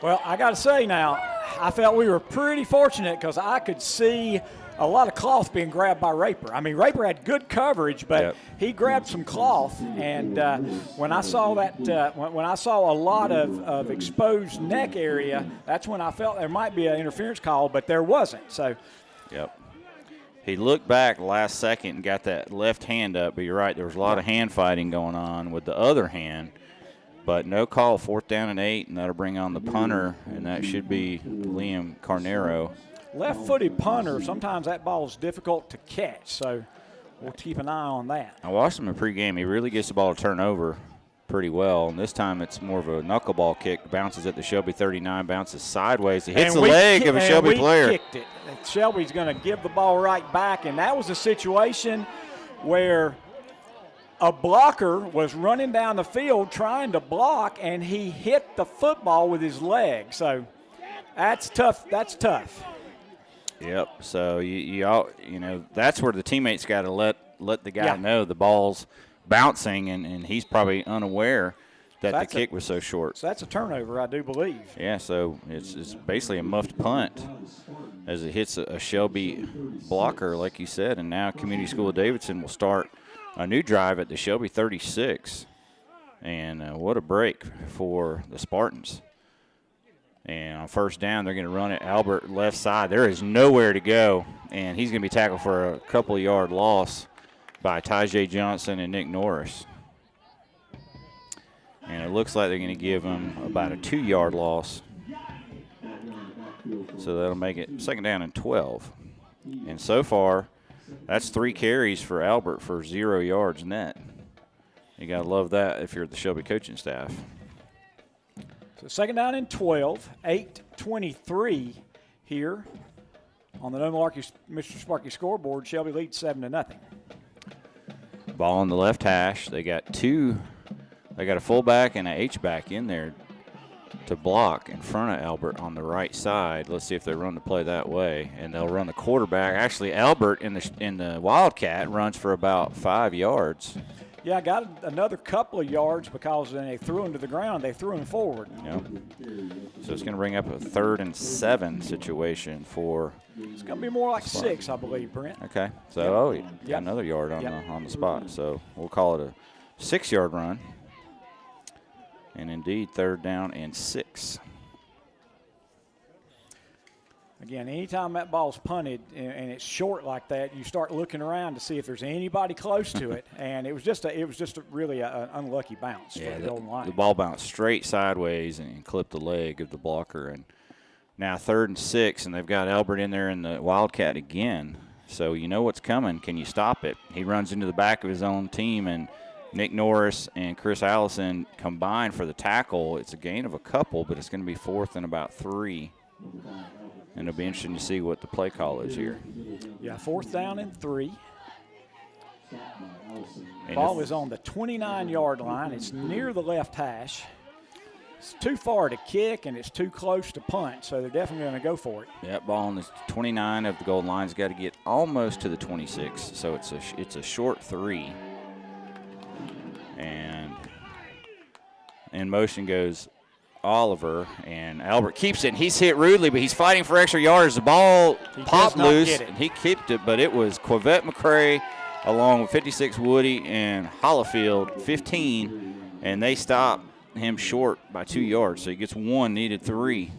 Well, I got to say now, I felt we were pretty fortunate because I could see a lot of cloth being grabbed by Raper. I mean, Raper had good coverage, but he grabbed some cloth. And when I saw that, when I saw a lot of exposed neck area, that's when I felt there might be an interference call, but there wasn't. So. Yep. He looked back last second and got that left hand up, but you're right, there was a lot of hand fighting going on with the other hand. But no call, 4th down and 8, and that'll bring on the punter, and that should be Liam Carnero. left-footed punter, sometimes that ball is difficult to catch. So we'll keep an eye on that. I watched him in pregame. He really gets the ball to turn over pretty well. And this time it's more of a knuckleball kick. Bounces at the Shelby 39, bounces sideways. It hits the leg of a Shelby player. Kicked it. Shelby's going to give the ball right back. And that was a situation where a blocker was running down the field trying to block, and he hit the football with his leg. So that's tough. That's tough. Yep. So you know that's where the teammates got to let the guy know the ball's bouncing, and he's probably unaware that the kick was so short. So that's a turnover, I do believe. Yeah. So it's basically a muffed punt as it hits a Shelby blocker, like you said, and now Community School of Davidson will start a new drive at the Shelby 36, and what a break for the Spartans. And on first down, they're going to run it Albert left side. There is nowhere to go, and he's going to be tackled for a couple-yard loss by Tajay Johnson and Nick Norris. And it looks like they're going to give him about a 2-yard loss. So that'll make it second down and 12. And so far, that's 3 carries for Albert for 0 yards net. You got to love that if you're the Shelby coaching staff. So second down and 12, 8:23 here on the Mr. Sparky scoreboard. Shelby leads 7-0. Ball on the left hash. They got a fullback and an H-back in there to block in front of Albert on the right side. Let's see if they run the play that way, and they'll run the quarterback. Actually, Albert in the Wildcat runs for about 5 yards. Yeah, I got another couple of yards because when they threw him to the ground, they threw him forward. Yep. So it's going to bring up a 3rd and 7 situation for. It's going to be more like 6, I believe, Brent. Okay. So got another yard on the spot. So we'll call it a 6-yard run. And indeed, 3rd down and 6. Again, anytime that ball's punted and it's short like that, you start looking around to see if there's anybody close to it. And it was just really an unlucky bounce for the Golden Lions. The ball bounced straight sideways and clipped the leg of the blocker. And now 3rd and 6, and they've got Albert in there in the Wildcat again. So you know what's coming. Can you stop it? He runs into the back of his own team, and Nick Norris and Chris Allison combine for the tackle. It's a gain of a couple, but it's going to be 4th and about 3. And it'll be interesting to see what the play call is here. Yeah, 4th down and 3. Ball is on the 29-yard line. It's near the left hash. It's too far to kick, and it's too close to punt, so they're definitely going to go for it. Yeah, ball on the 29 of the Golden Lions. Got to get almost to the 26, so it's a short 3. And in motion goes Oliver, and Albert keeps it, and he's hit rudely, but he's fighting for extra yards. The ball popped loose, and he kept it, but it was Quivette McCray along with 56 Woody and Hollifield, 15, and they stopped him short by 2 yards, so he gets 1, needed 3.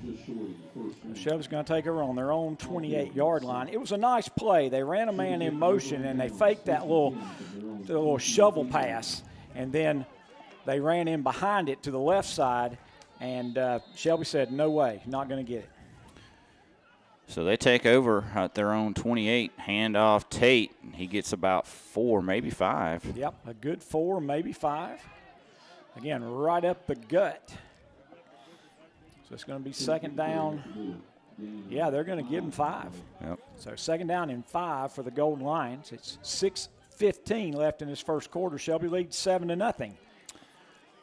Shelby's going to take over on their own 28-yard line. It was a nice play. They ran a man in motion, and they faked that little shovel pass, and then they ran in behind it to the left side, and Shelby said, no way, not going to get it. So they take over at their own 28, hand off Tate. He gets about 4, maybe 5. Yep, a good 4, maybe 5. Again, right up the gut. So it's going to be second down. Yeah, they're going to give him 5. Yep. So second down and 5 for the Golden Lions. It's 6:15 left in this first quarter. Shelby leads 7-0.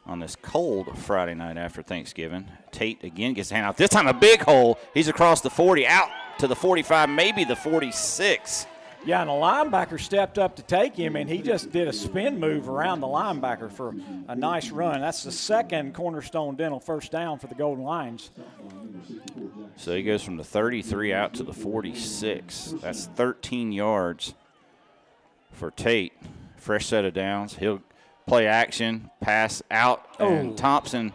On this cold Friday night after Thanksgiving, Tate again gets the handoff. This time a big hole. He's across the 40, out to the 45, maybe the 46. Yeah, and a linebacker stepped up to take him, and he just did a spin move around the linebacker for a nice run. That's the second Cornerstone Dental first down for the Golden Lions. So he goes from the 33 out to the 46. That's 13 yards for Tate. Fresh set of downs. He'll play action, pass out, and Thompson.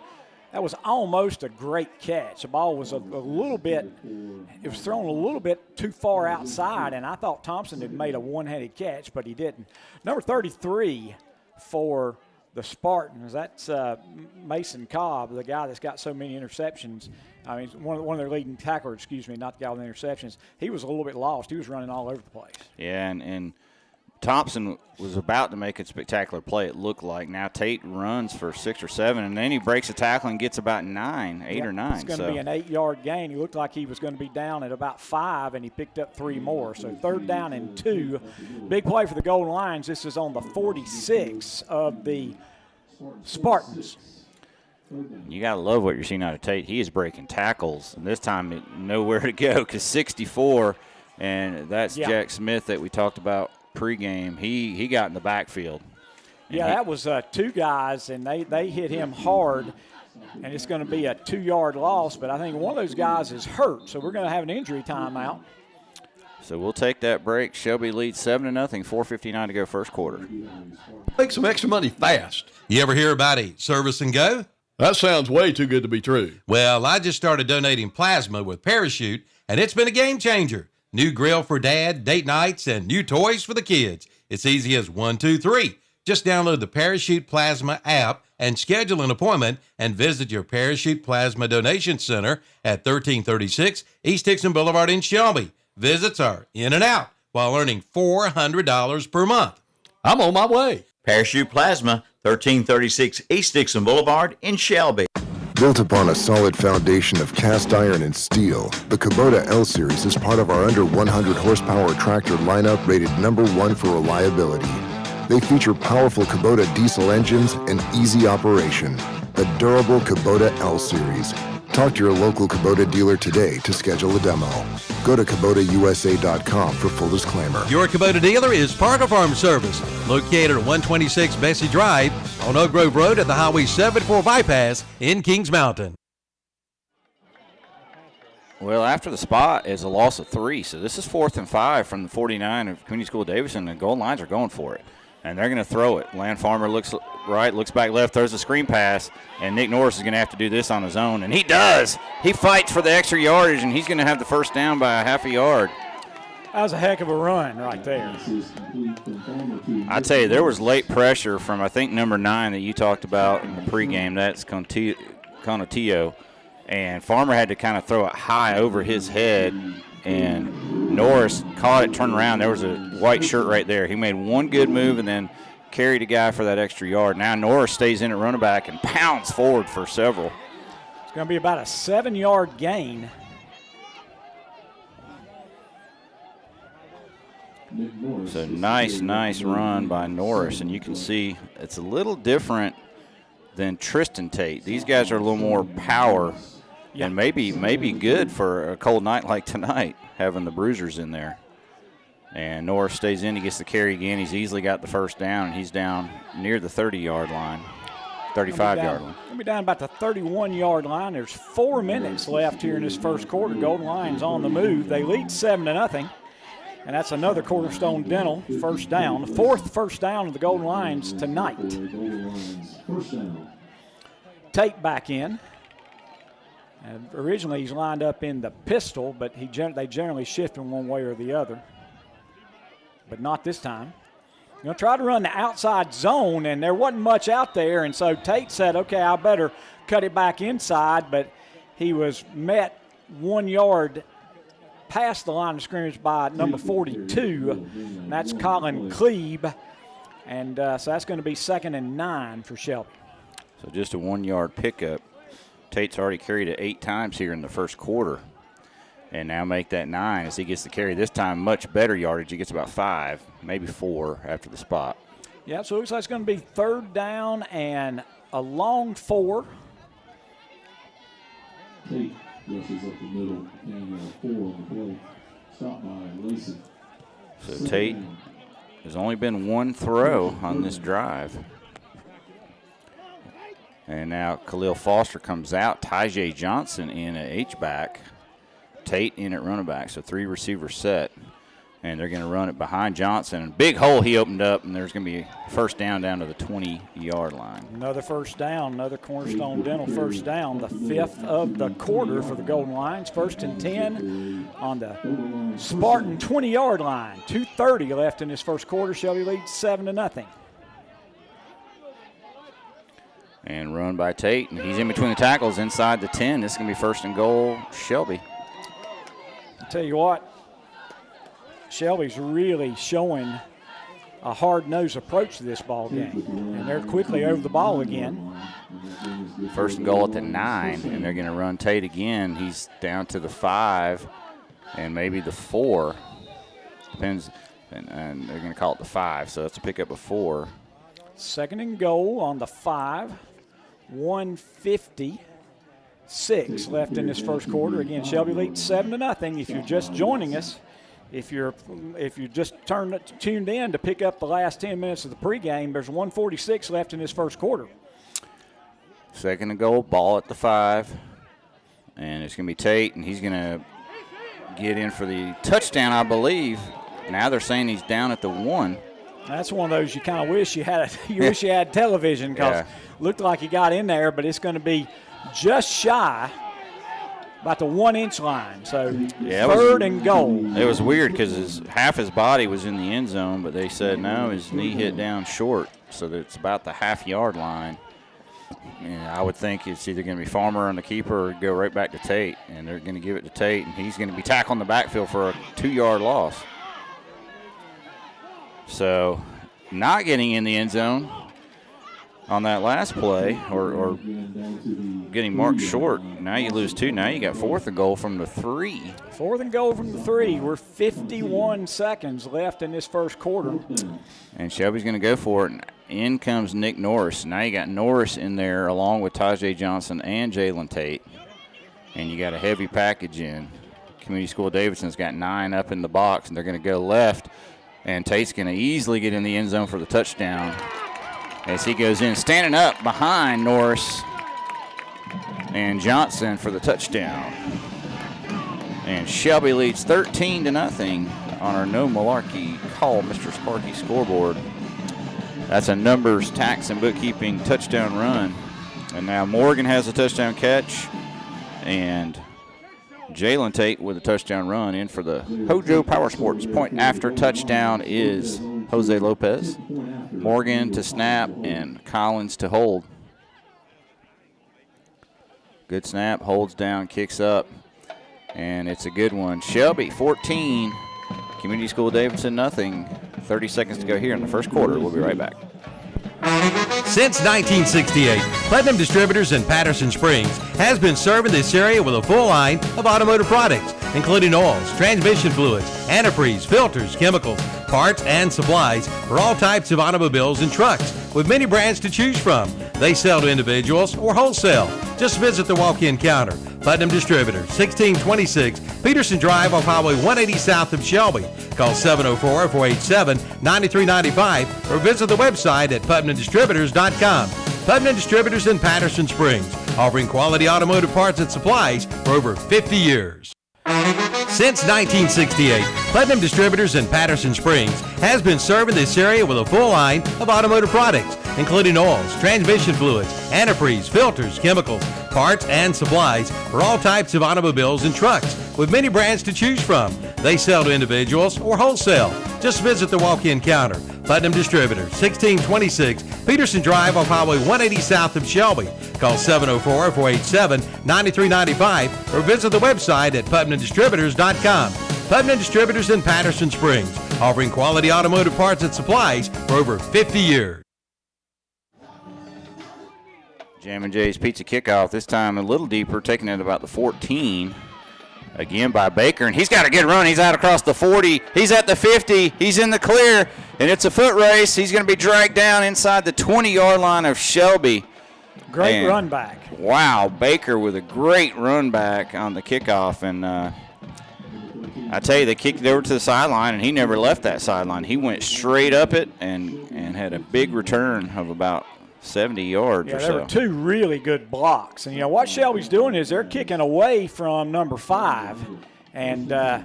That was almost a great catch. The ball was a little bit, it was thrown a little bit too far outside, and I thought Thompson had made a one-handed catch, but he didn't. Number 33 for the Spartans. That's Mason Cobb, the guy that's got so many interceptions. I mean, one of their leading tacklers, not the guy with the interceptions. He was a little bit lost. He was running all over the place. Yeah, and Thompson was about to make a spectacular play, it looked like. Now Tate runs for 6 or 7, and then he breaks a tackle and gets about 8 or 9. It's going to be an 8-yard gain. He looked like he was going to be down at about 5, and he picked up 3 more. So 3rd down and 2. Big play for the Golden Lions. This is on the 46 of the Spartans. You got to love what you're seeing out of Tate. He is breaking tackles, and this time nowhere to go because 64, and that's Jack Smith that we talked about pregame. He got in the backfield. Yeah, that was 2 guys, and they hit him hard, and it's going to be a 2-yard loss, but I think one of those guys is hurt, so we're going to have an injury timeout. So we'll take that break. Shelby leads 7-0, 4:59 to go first quarter. Make some extra money fast. You ever hear about a service and go? That sounds way too good to be true. Well, I just started donating plasma with Parachute, and it's been a game changer. New grill for dad, date nights, and new toys for the kids. It's easy as 1, 2, 3. Just download the Parachute Plasma app and schedule an appointment and visit your Parachute Plasma Donation Center at 1336 East Dixon Boulevard in Shelby. Visits are in and out while earning $400 per month. I'm on my way. Parachute Plasma, 1336 East Dixon Boulevard in Shelby. Built upon a solid foundation of cast iron and steel, the Kubota L-Series is part of our under 100 horsepower tractor lineup rated #1 for reliability. They feature powerful Kubota diesel engines and easy operation. The durable Kubota L-Series. Talk to your local Kubota dealer today to schedule a demo. Go to KubotaUSA.com for full disclaimer. Your Kubota dealer is Parker Farm Service, located at 126 Bessie Drive on Oak Grove Road at the Highway 74 bypass in Kings Mountain. Well, after the spot is a loss of 3, so this is 4th and 5 from the 49 of Community School Davidson. The Golden Lions are going for it, and they're going to throw it. Land Farmer looks right, looks back left, throws a screen pass, and Nick Norris is going to have to do this on his own, and he does. He fights for the extra yardage, and he's going to have the first down by a half a yard. That was a heck of a run right there. I'd tell you, there was late pressure from, I think, number 9 that you talked about in the pregame. That's Conatillo. And Farmer had to kind of throw it high over his head, and Norris caught it, turned around. There was a white shirt right there. He made one good move and then carried a guy for that extra yard. Now Norris stays in at running back and pounds forward for several. It's going to be about a 7-yard gain. So nice run by Norris, and you can see it's a little different than Tristan Tate. These guys are a little more power, and maybe good for a cold night like tonight, having the bruisers in there. And Norris stays in, he gets the carry again. He's easily got the first down, and he's down near the 30-yard line, 35-yard line. He'll be down about the 31-yard line. There's 4 minutes left here in this first quarter. Golden Lions on the move. They lead 7-0. And that's another Cornerstone Dental first down. The 4th first down of the Golden Lions tonight. Tate back in. And originally he's lined up in the pistol, but they generally shift him one way or the other. But not this time. Going to try to run the outside zone, and there wasn't much out there. And so Tate said, okay, I better cut it back inside. But he was met 1 yard past the line of scrimmage by number 42, and that's Colin Klebe. And so that's going to be 2nd and 9 for Shelby. So just a 1 yard pickup. Tate's already carried it 8 times here in the first quarter, and now make that 9 as he gets the carry. This time much better yardage. He gets about 5, maybe 4 after the spot. Yeah, so it looks like it's going to be 3rd down and a long 4. Tate rushes up the middle, and 4 on the play. Stopped by Lacey. So Tate has only been 1 throw on this drive. And now Khalil Foster comes out. Tyjae Johnson in at H-back. Tate in at running back. So 3 receivers set. And they're going to run it behind Johnson. Big hole he opened up, and there's going to be a first down to the 20-yard line. Another first down, another Cornerstone Dental first down. The 5th of the quarter for the Golden Lions. 1st and 10 on the Spartan 20-yard line. 2:30 left in this first quarter. Shelby leads 7-0. And run by Tate, and he's in between the tackles inside the 10. This is going to be 1st and goal, Shelby. I'll tell you what, Shelby's really showing a hard-nosed approach to this ball game, and they're quickly over the ball again. 1st and goal at the 9, and they're going to run Tate again. He's down to the 5 and maybe the 4. Depends, and they're going to call it the 5, so that's a pickup of 4. 2nd and goal on the 5. 1:56 left in this first quarter. Again, Shelby leads 7-0. If you're just joining us, if you just tuned in to pick up the last 10 minutes of the pregame, there's 1:46 left in this first quarter. 2nd and goal, ball at the 5, and it's going to be Tate, and he's going to get in for the touchdown, I believe. Now they're saying he's down at the 1. That's one of those you kind of wish you had. You wish you had television, because looked like he got in there, but it's going to be just shy, about the 1-inch line. So 3rd and goal. It was weird because half his body was in the end zone, but they said no, his knee hit down short, so that it's about the half-yard line. And I would think it's either going to be Farmer on the keeper or go right back to Tate, and they're going to give it to Tate, and he's going to be tackled in the backfield for a 2-yard loss. So not getting in the end zone on that last play, or getting marked short. Now you lose 2. Now you got 4th and goal from the 3. 4th and goal from the 3. We're 51 seconds left in this first quarter. And Shelby's going to go for it. And in comes Nick Norris. Now you got Norris in there along with Tajay Johnson and Jalen Tate. And you got a heavy package in. Community School Davidson's got 9 up in the box, and they're going to go left. And Tate's going to easily get in the end zone for the touchdown as he goes in, standing up behind Norris and Johnson for the touchdown. And Shelby leads 13-0 on our No Malarkey Call Mr. Sparky scoreboard. That's a numbers, tax, and bookkeeping touchdown run. And now Morgan has a touchdown catch, and Jalen Tate with a touchdown run in for the Hojo Power Sports. Point after touchdown is Jose Lopez. Morgan to snap and Collins to hold. Good snap, holds down, kicks up, and it's a good one. Shelby 14, Community School Davidson nothing. 30 seconds to go here in the first quarter. We'll be right back. Since 1968, Platinum Distributors in Patterson Springs has been serving this area with a full line of automotive products, including oils, transmission fluids, antifreeze, filters, chemicals, parts, and supplies for all types of automobiles and trucks, with many brands to choose from. They sell to individuals or wholesale. Just visit the walk-in counter. Platinum Distributors, 1626 Peterson Drive off Highway 180 south of Shelby. Call 704-487-9395 or visit the website at PutnamDistributors.com. Putnam Distributors in Patterson Springs, offering quality automotive parts and supplies for over 50 years. Since 1968, Platinum Distributors in Patterson Springs has been serving this area with a full line of automotive products, including oils, transmission fluids, antifreeze, filters, chemicals, parts, and supplies for all types of automobiles and trucks, with many brands to choose from. They sell to individuals or wholesale. Just visit the walk-in counter. Platinum Distributors, 1626 Peterson Drive off Highway 180 south of Shelby. Call 704-487-9395 or visit the website at PutnamDistributors.com. Putnam Distributors in Patterson Springs, offering quality automotive parts and supplies for over 50 years. Jammin' Jay's Pizza kickoff, this time a little deeper, taking it about the 14. Again by Baker, and he's got a good run. He's out across the 40. He's at the 50. He's in the clear, and it's a foot race. He's going to be dragged down inside the 20-yard line of Shelby. Great run back. Wow, Baker with a great run back on the kickoff. And I tell you, they kicked it over to the sideline, and he never left that sideline. He went straight up it and had a big return of about 70 yards or so. There were 2 really good blocks. And, what Shelby's doing is they're kicking away from number 5. And that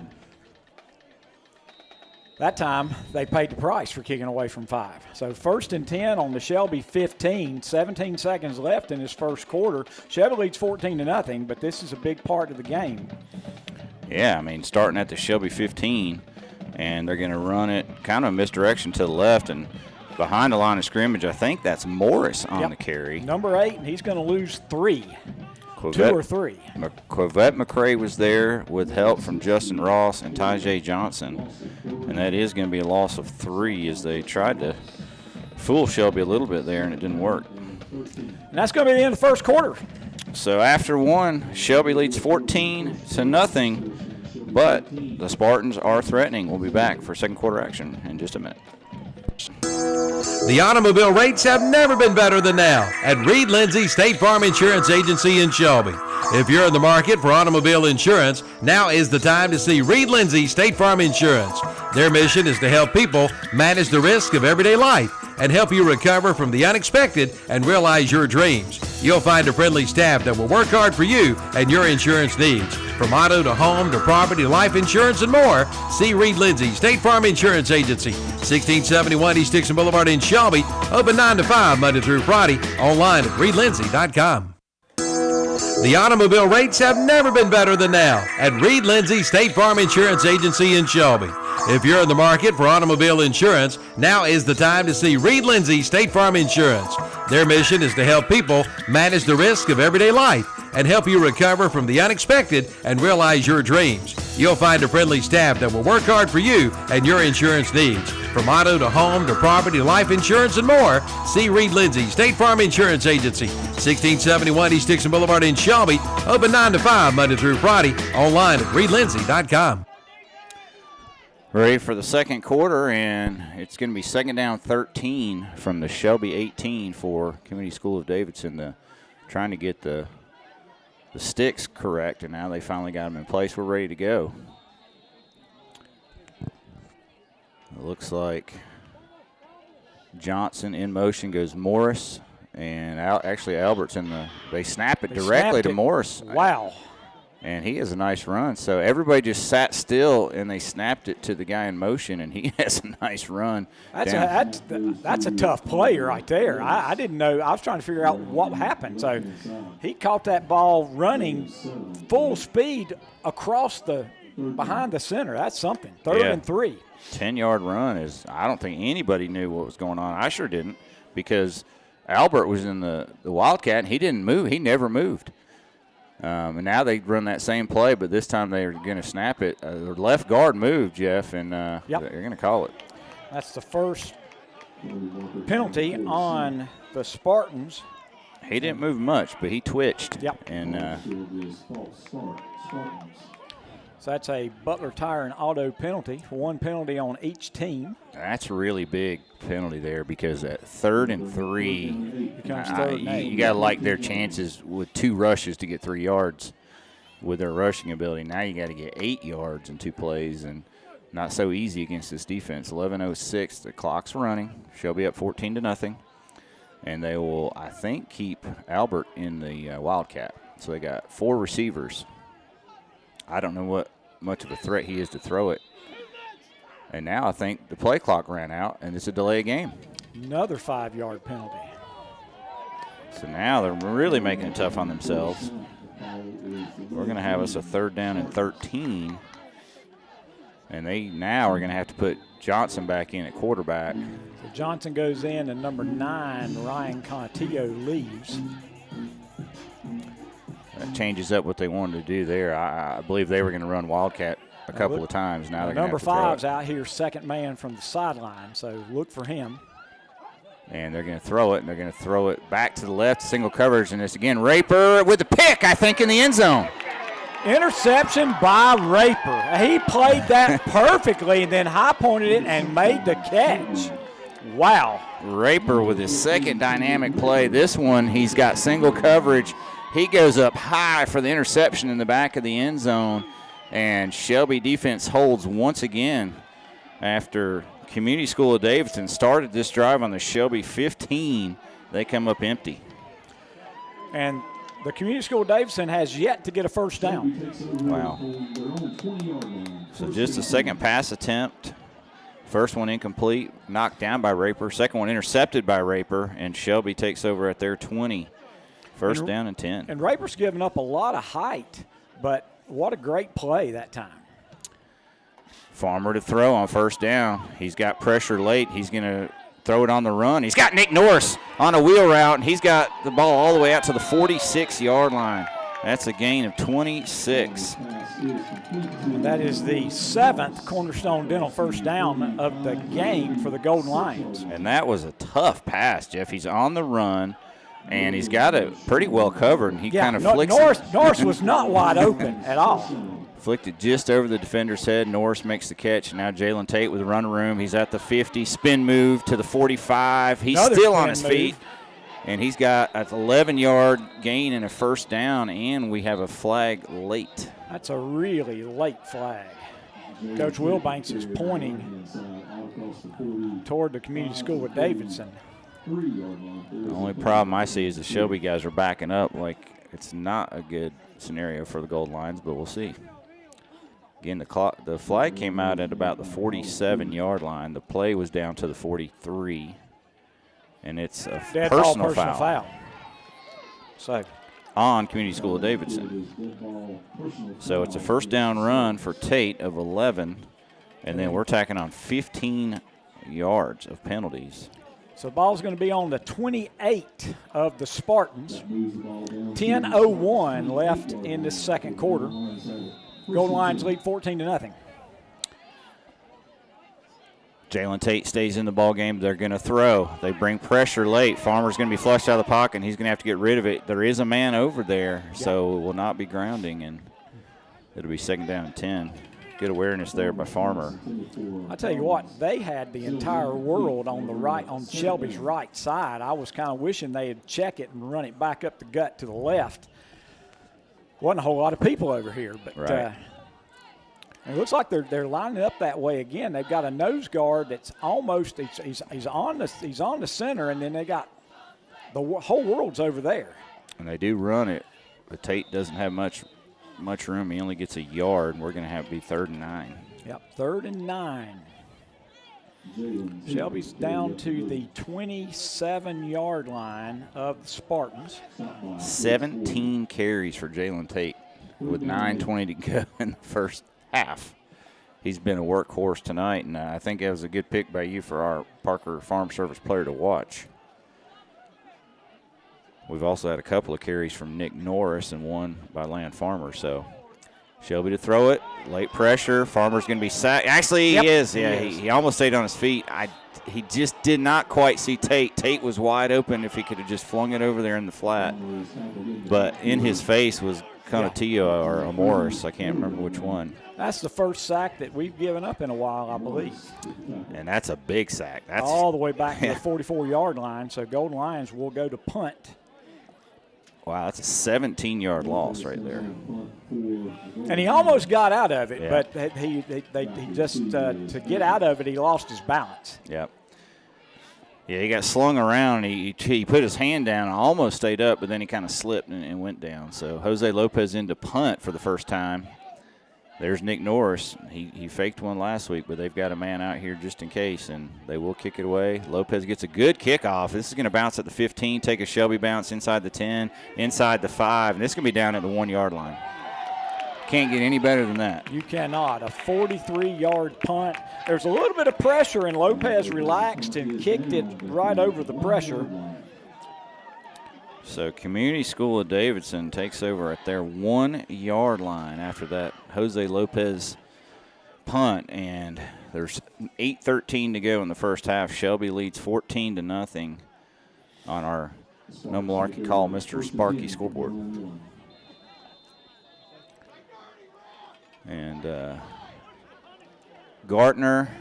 time they paid the price for kicking away from 5. So 1st and 10 on the Shelby 15, 17 seconds left in this first quarter. Shelby leads 14-0, but this is a big part of the game. Yeah, starting at the Shelby 15, and they're going to run it kind of a misdirection to the left, and behind the line of scrimmage. I think that's Morris on the carry. Number 8, and he's going to lose 3. Quivette, 2 or 3. Quivette McCray was there with help from Justin Ross and Tajay Johnson. And that is going to be a loss of 3 as they tried to fool Shelby a little bit there, and it didn't work. And that's going to be the end of the first quarter. So after 1, Shelby leads 14-0, but the Spartans are threatening. We'll be back for second quarter action in just a minute. The automobile rates have never been better than now at Reed Lindsay State Farm Insurance Agency in Shelby. If you're in the market for automobile insurance, now is the time to see Reed Lindsay State Farm Insurance. Their mission is to help people manage the risk of everyday life and help you recover from the unexpected and realize your dreams. You'll find a friendly staff that will work hard for you and your insurance needs. From auto to home to property, life insurance, and more, see Reed Lindsay State Farm Insurance Agency, 1671 East Dixon Boulevard in Shelby, open 9 to 5 Monday through Friday, online at reedlindsay.com. The automobile rates have never been better than now at Reed Lindsay State Farm Insurance Agency in Shelby. If you're in the market for automobile insurance, now is the time to see Reed Lindsay State Farm Insurance. Their mission is to help people manage the risk of everyday life and help you recover from the unexpected and realize your dreams. You'll find a friendly staff that will work hard for you and your insurance needs. From auto to home to property, life insurance, and more, see Reed Lindsay State Farm Insurance Agency, 1671 East Dixon Boulevard in Shelby, open 9 to 5 Monday through Friday, online at reedlindsay.com. Ready for the second quarter, and it's going to be second down 13 from the Shelby 18 for Community School of Davidson. Trying to get the sticks correct, and now they finally got them in place. We're ready to go. It looks like Johnson in motion goes Morris, and actually Albert's in the – they snap it directly to Morris. Wow. And he has a nice run. So everybody just sat still, and they snapped it to the guy in motion, and he has a nice run. That's a tough play right there. I didn't know. I was trying to figure out what happened. So he caught that ball running full speed across behind the center. That's something. Third and 3. 10-yard run is – I don't think anybody knew what was going on. I sure didn't, because Albert was in the Wildcat, and he didn't move. He never moved. And now they run that same play, but this time they're going to snap it. The left guard moved, Jeff, and they're going to call it. That's the first penalty on the Spartans. He didn't move much, but he twitched. Yep. And so that's a Butler Tire and Auto penalty. 1 penalty on each team. That's a really big penalty there, because at 3rd and 3, you got to like their chances with 2 rushes to get 3 yards with their rushing ability. Now you got to get 8 yards in 2 plays, and not so easy against this defense. 11:06, the clock's running. Shelby up 14-0, and they will, I think, keep Albert in the Wildcat. So they got 4 receivers. I don't know what much of a threat he is to throw it. And now I think the play clock ran out, and it's a delay game. Another 5-yard penalty. So now they're really making it tough on themselves. We're going to have us a 3rd down and 13. And they now are going to have to put Johnson back in at quarterback. So Johnson goes in, and number 9, Ryan Contillo, leaves. That changes up what they wanted to do there. I believe they were going to run Wildcat a couple of times. Now they're going to have to throw it. Number 5's out here, second man from the sideline, so look for him. And they're going to throw it, and they're going to throw it back to the left, single coverage, and it's again Raper with the pick, I think, in the end zone. Interception by Raper. He played that perfectly and then high-pointed it and made the catch. Wow. Raper with his second dynamic play. This one, he's got single coverage. He goes up high for the interception in the back of the end zone, and Shelby defense holds once again after Community School of Davidson started this drive on the Shelby 15. They come up empty. And the Community School of Davidson has yet to get a first down. Wow. So just a second pass attempt. First one incomplete, knocked down by Raper. Second one intercepted by Raper, and Shelby takes over at their 20. First down and 10. And Raper's given up a lot of height, but what a great play that time. Farmer to throw on first down. He's got pressure late. He's going to throw it on the run. He's got Nick Norris on a wheel route, and he's got the ball all the way out to the 46-yard line. That's a gain of 26. And that is the 7th Cornerstone Dental first down of the game for the Golden Lions. And that was a tough pass, Jeff. He's on the run, and he's got it pretty well covered, and he kind of flicks it. Norris was not wide open at all. Flicked it just over the defender's head. Norris makes the catch, and now Jalen Tate with run room. He's at the 50, spin move to the 45. He's still on his feet, and he's got an 11-yard gain and a first down, and we have a flag late. That's a really late flag. Coach Wilbanks is pointing toward the community school at Davidson. The only problem I see is the Shelby guys are backing up. Like, it's not a good scenario for the Gold Lions, but we'll see. Again, the flag came out at about the 47-yard line. The play was down to the 43, and it's a personal foul. So on Community School of Davidson. So it's a first down run for Tate of 11, and then we're tacking on 15 yards of penalties. So the ball's going to be on the 28 of the Spartans. 10:01 left in the second quarter. Golden Lions lead 14-0. Jalen Tate stays in the ball game. They're going to throw. They bring pressure late. Farmer's going to be flushed out of the pocket, and he's going to have to get rid of it. There is a man over there, so it will not be grounding, and it'll be second down and 10. Good awareness there by Farmer. I tell you what, they had the entire world on the right, on Shelby's right side. I was kind of wishing they'd check it and run it back up the gut to the left. Wasn't a whole lot of people over here, but right. It looks like they're lining up that way again. They've got a nose guard that's almost he's on the center, and then they got the whole world's over there. And they do run it, but Tate doesn't have much room. He only gets a yard, and we're going to have to be 3rd and 9. Yep, 3rd and 9. Shelby's down to the 27-yard line of the Spartans. 17 carries for Jalen Tate with 9:20 to go in the first half. He's been a workhorse tonight, and I think that was a good pick by you for our Parker Farm Service player to watch. We've also had a couple of carries from Nick Norris and one by Land Farmer. So Shelby to throw it. Late pressure. Farmer's going to be sacked. Actually, yep. He is. Yeah, he almost stayed on his feet. He just did not quite see Tate. Tate was wide open if he could have just flung it over there in the flat. But in his face was Conatillo or Morris. I can't remember which one. That's the first sack that we've given up in a while, I believe. And that's a big sack. That's all the way back to the 44-yard line. So Golden Lions will go to punt. Wow, that's a 17-yard loss right there. And he almost got out of it, but he just to get out of it, he lost his balance. Yep. Yeah, he got slung around. He put his hand down and almost stayed up, but then he kind of slipped and went down. So Jose Lopez into punt for the first time. There's Nick Norris. He faked one last week, but they've got a man out here just in case, and they will kick it away. Lopez gets a good kickoff. This is going to bounce at the 15, take a Shelby bounce inside the 10, inside the 5, and this is going to be down at the 1-yard line. Can't get any better than that. You cannot. A 43-yard punt. There's a little bit of pressure, and Lopez relaxed and kicked it right over the pressure. So Community School of Davidson takes over at their 1-yard line after that Jose Lopez punt, and there's 8:13 to go in the first half. Shelby leads 14-0 on our No Malarkey Call Mr. Sparky scoreboard. And Gartner,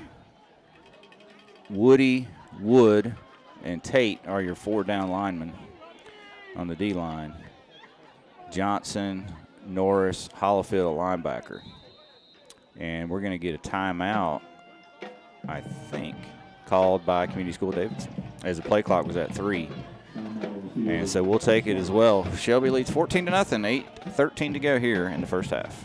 Woody, Wood, and Tate are your 4 down linemen on the D-line. Johnson, Norris, Hollifield, linebacker. And we're going to get a timeout, I think, called by Community School Davidson, as the play clock was at 3. And so we'll take it as well. Shelby leads 14-0, 8:13 to go here in the first half.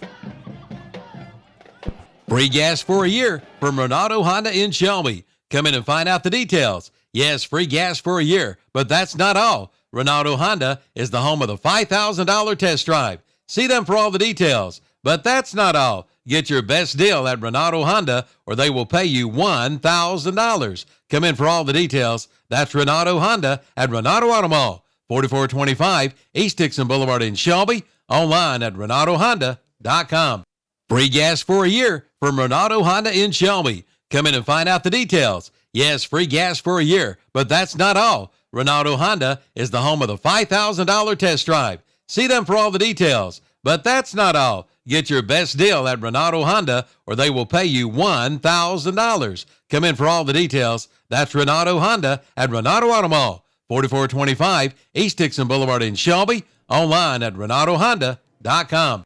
Free gas for a year from Renato Honda in Shelby. Come in and find out the details. Yes, free gas for a year, but that's not all. Renato Honda is the home of the $5,000 test drive. See them for all the details. But that's not all. Get your best deal at Renato Honda, or they will pay you $1,000. Come in for all the details. That's Renato Honda at Renato Auto Mall, 4425 East Dixon Boulevard in Shelby. Online at RenatoHonda.com. Free gas for a year from Renato Honda in Shelby. Come in and find out the details. Yes, free gas for a year, but that's not all. Renato Honda is the home of the $5,000 test drive. See them for all the details. But that's not all. Get your best deal at Renato Honda, or they will pay you $1,000. Come in for all the details. That's Renato Honda at Renato Auto Mall, 4425 East Dixon Boulevard in Shelby. Online at RenatoHonda.com.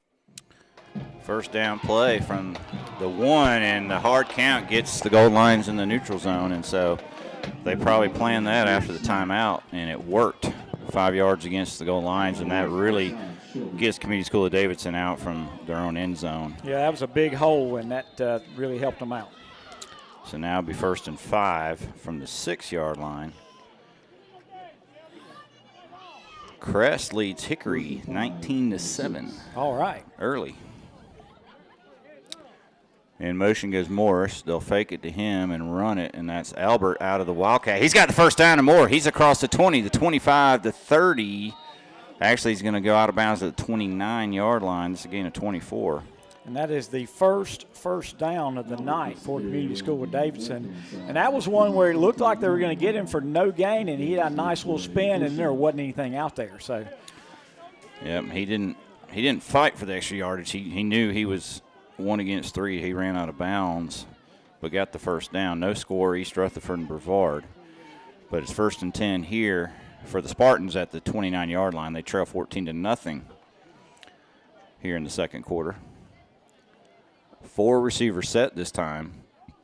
First down play from the 1, and the hard count gets the goal lines in the neutral zone, and so they probably planned that after the timeout, and it worked. 5 yards against the goal lines, and that really gets Community School of Davidson out from their own end zone. Yeah, that was a big hole, and that really helped them out. So now it'll be 1st and 5 from the 6-yard line. Crest leads Hickory 19-7. All right. Early. In motion goes Morris. They'll fake it to him and run it, and that's Albert out of the Wildcat. He's got the first down and more. He's across the 20, the 25, the 30. Actually, he's going to go out of bounds at the 29-yard line. This is a gain of 24. And that is the first down of the night for Community School of Davidson. And that was one where it looked like they were going to get him for no gain, and he had a nice little spin, and there wasn't anything out there. So, yep, he didn't fight for the extra yardage. He knew he was 1 against 3. He ran out of bounds, but got the first down. No score, East Rutherford and Brevard. But it's 1st and 10 here for the Spartans at the 29-yard line. They trail 14-0 here in the second quarter. 4 receivers set this time,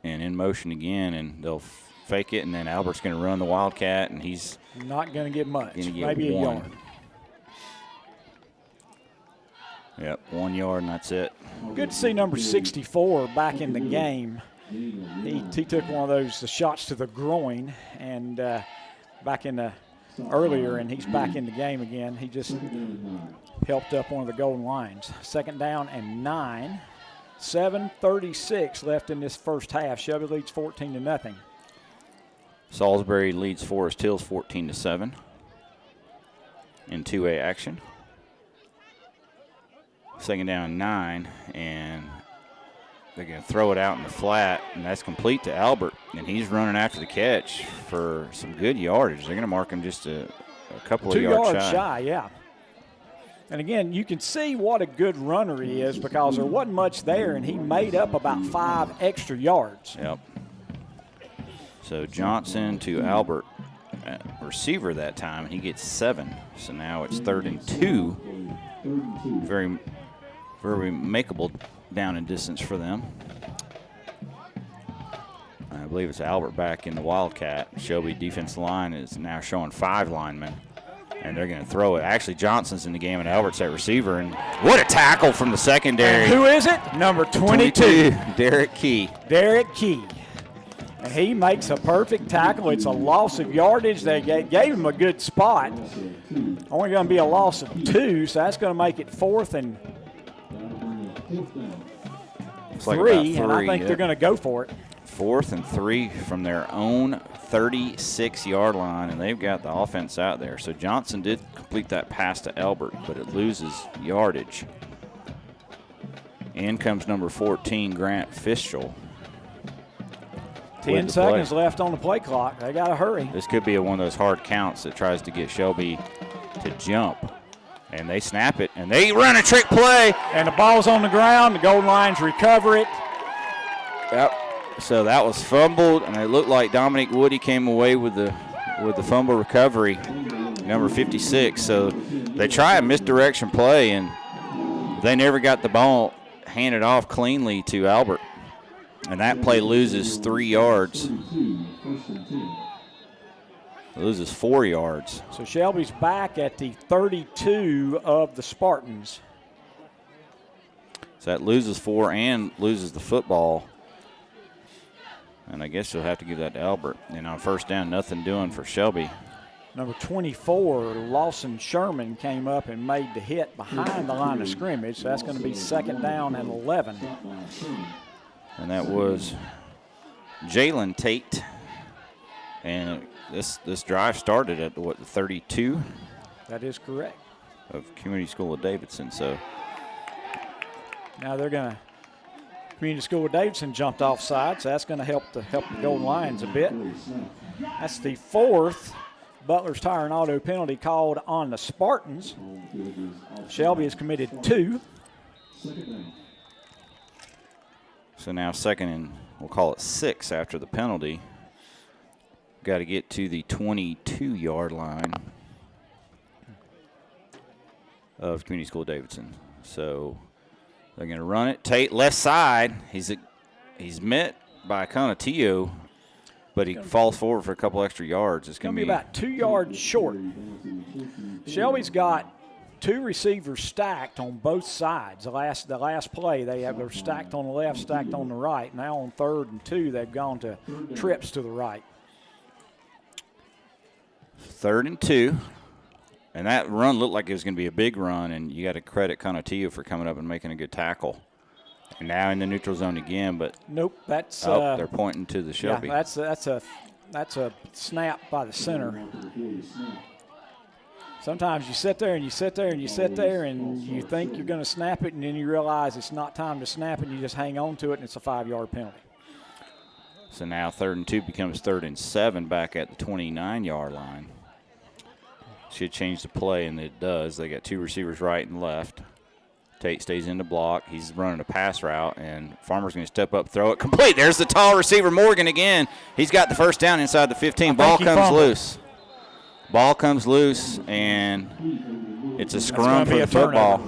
and in motion again, and they'll fake it, and then Albert's going to run the Wildcat, and he's not going to get much, maybe 1 yard. Yep, 1 yard, and that's it. Good to see number 64 back in the game. He took one of those shots to the groin, and back in the earlier, and he's back in the game again. He just helped up one of the golden lines. 2nd down and 9. 7:36 left in this first half. Shelby leads 14-0. Salisbury leads Forest Hills 14-7 in 2A action. 2nd down 9, and they're going to throw it out in the flat, and that's complete to Albert, and he's running after the catch for some good yardage. They're going to mark him just a couple of yards shy. 2 yards shy, yeah. And again, you can see what a good runner he is because there wasn't much there, and he made up about 5 extra yards. Yep. So Johnson to Albert, receiver that time, and he gets 7. So now it's 3rd and 2. Very, very makeable down and distance for them. I believe it's Albert back in the Wildcat. Shelby defensive line is now showing 5 linemen. And they're going to throw it. Actually, Johnson's in the game, and Albert's at receiver. And what a tackle from the secondary. And who is it? Number 22. Derek Key. Derek Key. And he makes a perfect tackle. It's a loss of yardage. They gave him a good spot. Only going to be a loss of 2, so that's going to make it 4th and 3. And I think they're going to go for it. 4th and 3 from their own 36-yard line, and they've got the offense out there. So Johnson did complete that pass to Albert, but it loses yardage. In comes number 14, Grant Fischel. 10 seconds left on the play clock. They got to hurry. This could be one of those hard counts that tries to get Shelby to jump. And they snap it, and they run a trick play. And the ball's on the ground. The goal lines recover it. Yep. So that was fumbled, and it looked like Dominic Woody came away with the fumble recovery, number 56. So they try a misdirection play, and they never got the ball handed off cleanly to Albert. And that play loses 3 yards. It loses 4 yards. So Shelby's back at the 32 of the Spartans. So that loses 4 and loses the football. And I guess you'll have to give that to Albert. And on 1st down, nothing doing for Shelby. Number 24, Lawson Sherman, came up and made the hit behind the line of scrimmage. So that's going to be 2nd down and 11. And that was Jalen Tate. And this drive started at, what, the 32? That is correct. Of Community School of Davidson. So now they're going to – Community School of Davidson jumped offside, so that's going to help the Golden Lions a bit. That's the 4th Butler's Tire and Auto penalty called on the Spartans. Shelby has committed 2. So now 2nd and we'll call it 6 after the penalty. Got to get to the 22-yard line of Community School of Davidson. So they're going to run it. Tate left side. He's met by Conatillo, but he falls forward for a couple extra yards. It's going to be about 2 yards short. Shelby's got 2 receivers stacked on both sides. The last play, they're stacked on the left, stacked on the right. Now on 3rd and 2, they've gone to trips to the right. 3rd and 2. And that run looked like it was going to be a big run, and you got to credit Conatillo for coming up and making a good tackle. And now in the neutral zone again, but nope, that's they're pointing to the Shelby. Yeah, that's a snap by the center. Sometimes you sit there and you sit there and you sit there and you think you're going to snap it, and then you realize it's not time to snap it, and you just hang on to it, and it's a 5-yard penalty. So now 3rd and 2 becomes 3rd and 7 back at the 29-yard line. Should change the play, and it does. They got 2 receivers right and left. Tate stays in the block. He's running a pass route, and Farmer's going to step up, throw it complete. There's the tall receiver, Morgan, again. He's got the 1st down inside the 15. Ball comes loose. Ball comes loose, and it's a scrum for the football.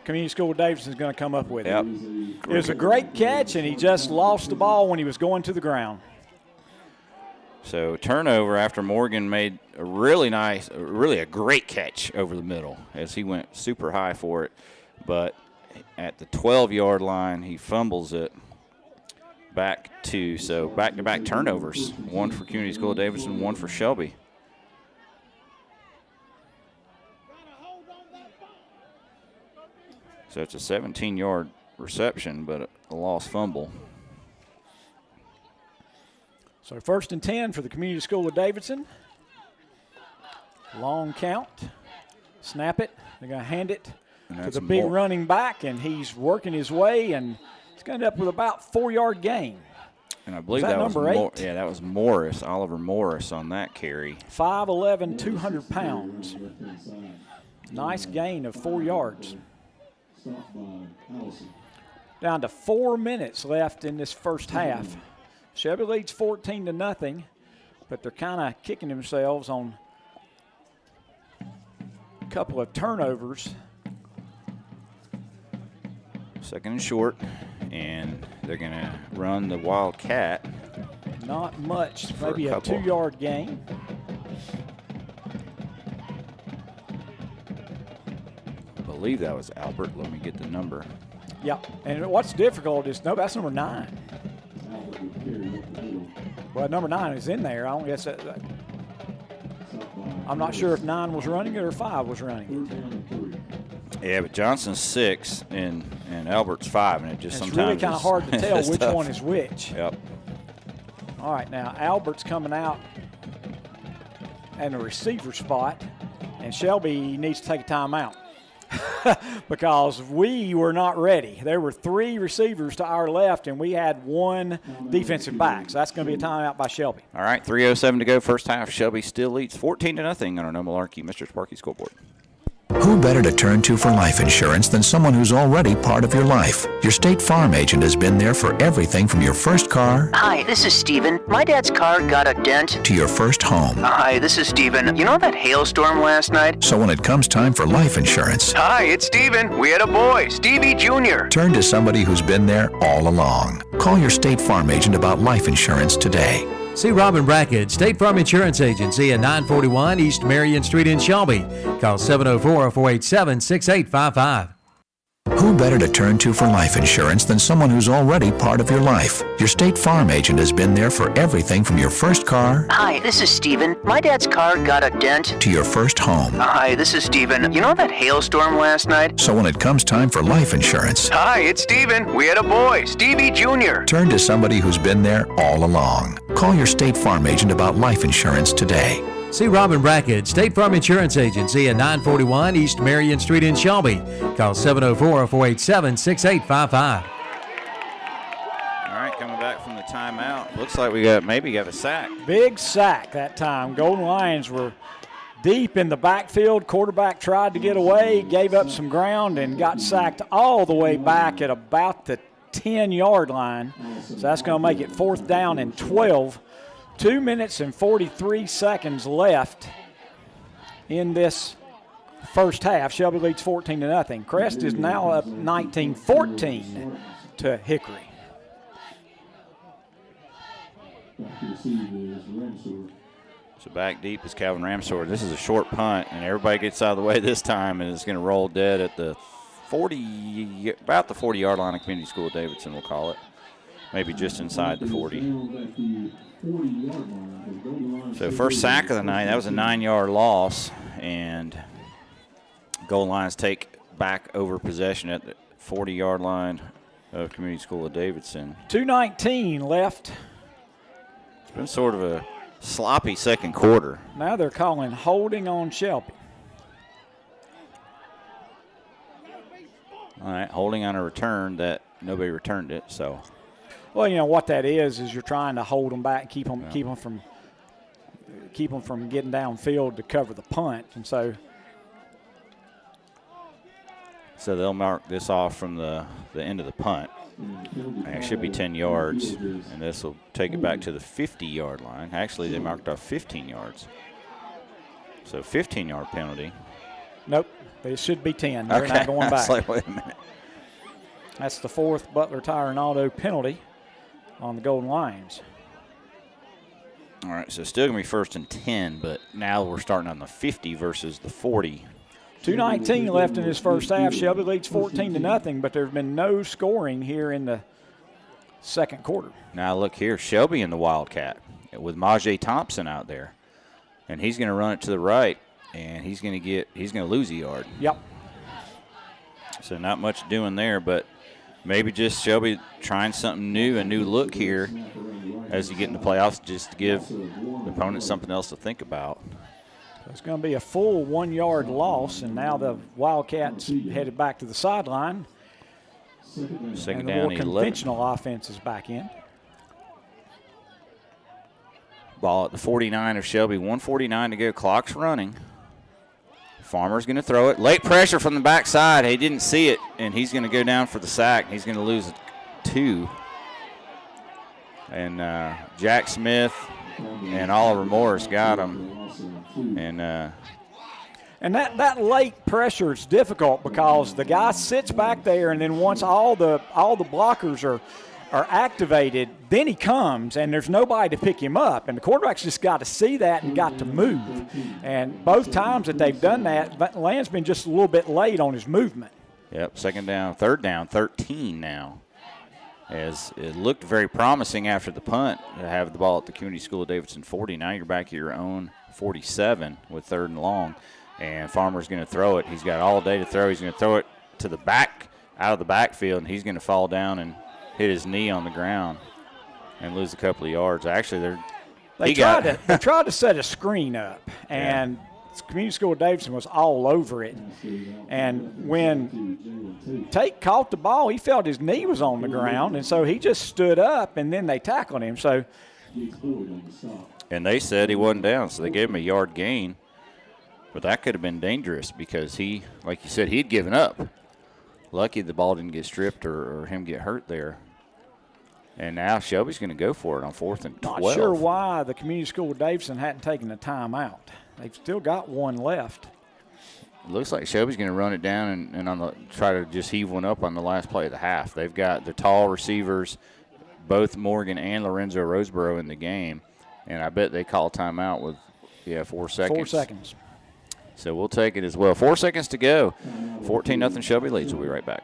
Community School of Davidson is going to come up with it. It was a great catch, and he just lost the ball when he was going to the ground. So turnover after Morgan made a really a great catch over the middle as he went super high for it. But at the 12-yard line, he fumbles it so back-to-back turnovers. 1 for Community School of Davidson, 1 for Shelby. So it's a 17-yard reception, but a lost fumble. So 1st and 10 for the Community School of Davidson. Long count. Snap it. They're going to hand it to the big running back, and he's working his way, and he's going to end up with about 4-yard gain. And I believe that was number 8. Yeah, that was Morris, Oliver Morris on that carry. 5'11", 200 pounds. Nice gain of 4 yards. Down to 4 minutes left in this first half. Shelby leads 14-0, but they're kind of kicking themselves on a couple of turnovers. 2nd and short, and they're going to run the Wildcat. Not much, maybe a 2-yard gain. I believe that was Albert. Let me get the number. Yeah, and what's difficult is, no, that's number 9. Well, number 9 is in there. I don't guess that. I'm not sure if 9 was running it or 5 was running it. Yeah, but Johnson's 6 and Albert's 5, and it just it's sometimes really kind of hard to tell which tough. one is which. Yep. All right, now Albert's coming out in the receiver spot, and Shelby needs to take a timeout. Because we were not ready. There were 3 receivers to our left, and we had 1 defensive back. So that's going to be a timeout by Shelby. All right, 3:07 to go first half. Shelby still leads 14-0 on our No Malarkey Mr. Sparky scoreboard. Who better to turn to for life insurance than someone who's already part of your life? Your State Farm agent has been there for everything from your first car. Hi, this is Steven. My dad's car got a dent. To your first home. Hi, this is Steven. You know that hailstorm last night? So when it comes time for life insurance. Hi, it's Steven. We had a boy, Stevie Jr. Turn to somebody who's been there all along. Call your State Farm agent about life insurance today. See Robin Brackett, State Farm Insurance Agency at 941 East Marion Street in Shelby. Call 704-487-6855. Who better to turn to for life insurance than someone who's already part of your life? Your State Farm agent has been there for everything from your first car. Hi, this is Steven. My dad's car got a dent. To your first home. Hi, this is Steven. You know that hailstorm last night? So when it comes time for life insurance, Hi, it's Steven. We had a boy, Stevie Jr. turn to somebody who's been there all along. Call your State Farm agent about life insurance today. See Robin Brackett, State Farm Insurance Agency at 941 East Marion Street in Shelby. Call 704-487-6855. All right, coming back from the timeout. Looks like we got a sack. Big sack that time. Golden Lions were deep in the backfield. Quarterback tried to get away, gave up some ground, and got sacked all the way back at about the 10-yard line. So that's going to make it 4th down and 12. 2 minutes and 43 seconds left in this first half. Shelby leads 14-0. Crest is now up 19-14 to Hickory. So back deep is Calvin Ramsor. This is a short punt, and everybody gets out of the way this time, and it's going to roll dead at the 40, about the 40-yard line of Community School of Davidson, we'll call it. Maybe just inside the 40. So first sack of the night, that was a 9-yard loss, and Golden Lions take back over possession at the 40-yard line of Community School of Davidson. 2:19 left. It's been sort of a sloppy second quarter. Now they're calling holding on Shelby. All right, holding on a return that nobody returned it, so. Well, you know what that is you're trying to hold them back, keep them from getting downfield to cover the punt, and so they'll mark this off from the end of the punt. And it should be 10 yards, and this will take it back to the 50-yard line. Actually, they marked off 15 yards. So 15-yard penalty. Nope, it should be 10. They're not going back. Like, wait a minute. That's the 4th Butler Tire and Auto penalty on the Golden Lions. All right, so still going to be 1st and 10, but now we're starting on the 50 versus the 40. 2:19 left in this first half. Shelby leads 14-0, but there's been no scoring here in the second quarter. Now look here, Shelby in the Wildcat with Majay Thompson out there, and he's going to run it to the right, and he's going to lose a yard. Yep. So not much doing there, but maybe just Shelby trying something new, a new look here as you get in the playoffs, just to give the opponent something else to think about. It's going to be a full 1-yard loss, and now the Wildcats headed back to the sideline. Second and down, the more conventional offense is back in. Ball at the 49 of Shelby, 1:49 to go, clock's running. Farmer's going to throw it. Late pressure from the backside. He didn't see it, and he's going to go down for the sack. He's going to lose 2. And Jack Smith and Oliver Morris got him. And that late pressure is difficult because the guy sits back there, and then once all the blockers are activated, then he comes, and there's nobody to pick him up. And the quarterback's just got to see that and got to move. And both times that they've done that, Land's been just a little bit late on his movement. Yep, second down, third down, 13 now. As it looked very promising after the punt to have the ball at the Community School of Davidson 40. Now you're back at your own 47 with 3rd and long. And Farmer's going to throw it. He's got all day to throw. He's going to throw it to the back, out of the backfield, and he's going to fall down and hit his knee on the ground and lose a couple of yards. Actually, they tried to set a screen up, and Community School of Davidson was all over it. And when Tate caught the ball, he felt his knee was on the ground, and so he just stood up, and then they tackled him. And they said he wasn't down, so they gave him a yard gain. But that could have been dangerous because he, like you said, he'd given up. Lucky the ball didn't get stripped or him get hurt there. And now Shelby's going to go for it on 4th and 12. Not sure why the Community School of Davidson hadn't taken the timeout. They've still got one left. It looks like Shelby's going to run it down and try to just heave one up on the last play of the half. They've got the tall receivers, both Morgan and Lorenzo Roseboro in the game. And I bet they call timeout with, 4 seconds. 4 seconds. So we'll take it as well. 4 seconds to go. 14-0 Shelby leads. We'll be right back.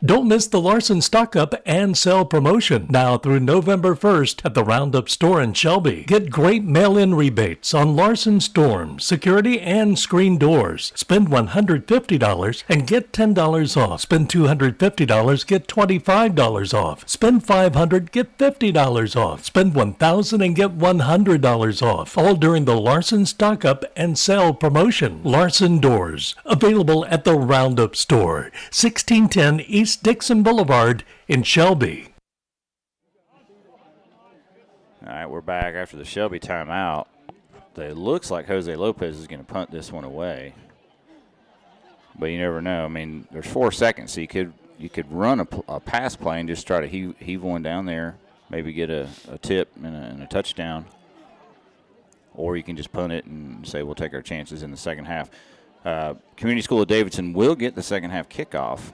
Don't miss the Larson Stock Up and Sell promotion now through November 1st at the Roundup store in Shelby. Get great mail-in rebates on Larson Storm, security, and screen doors. Spend $150 and get $10 off. Spend $250, get $25 off. Spend $500, get $50 off. Spend $1,000 and get $100 off. All during the Larson Stock Up and Sell promotion. Larson Doors, available at the Roundup store, 1610 East Dixon Boulevard in Shelby. All right, we're back after the Shelby timeout. It looks like Jose Lopez is going to punt this one away, but you never know. I mean, there's 4 seconds, so you could run a pass play and just try to heave one down there, maybe get a tip and a touchdown, or you can just punt it and say we'll take our chances in the second half. Community School of Davidson will get the second half kickoff.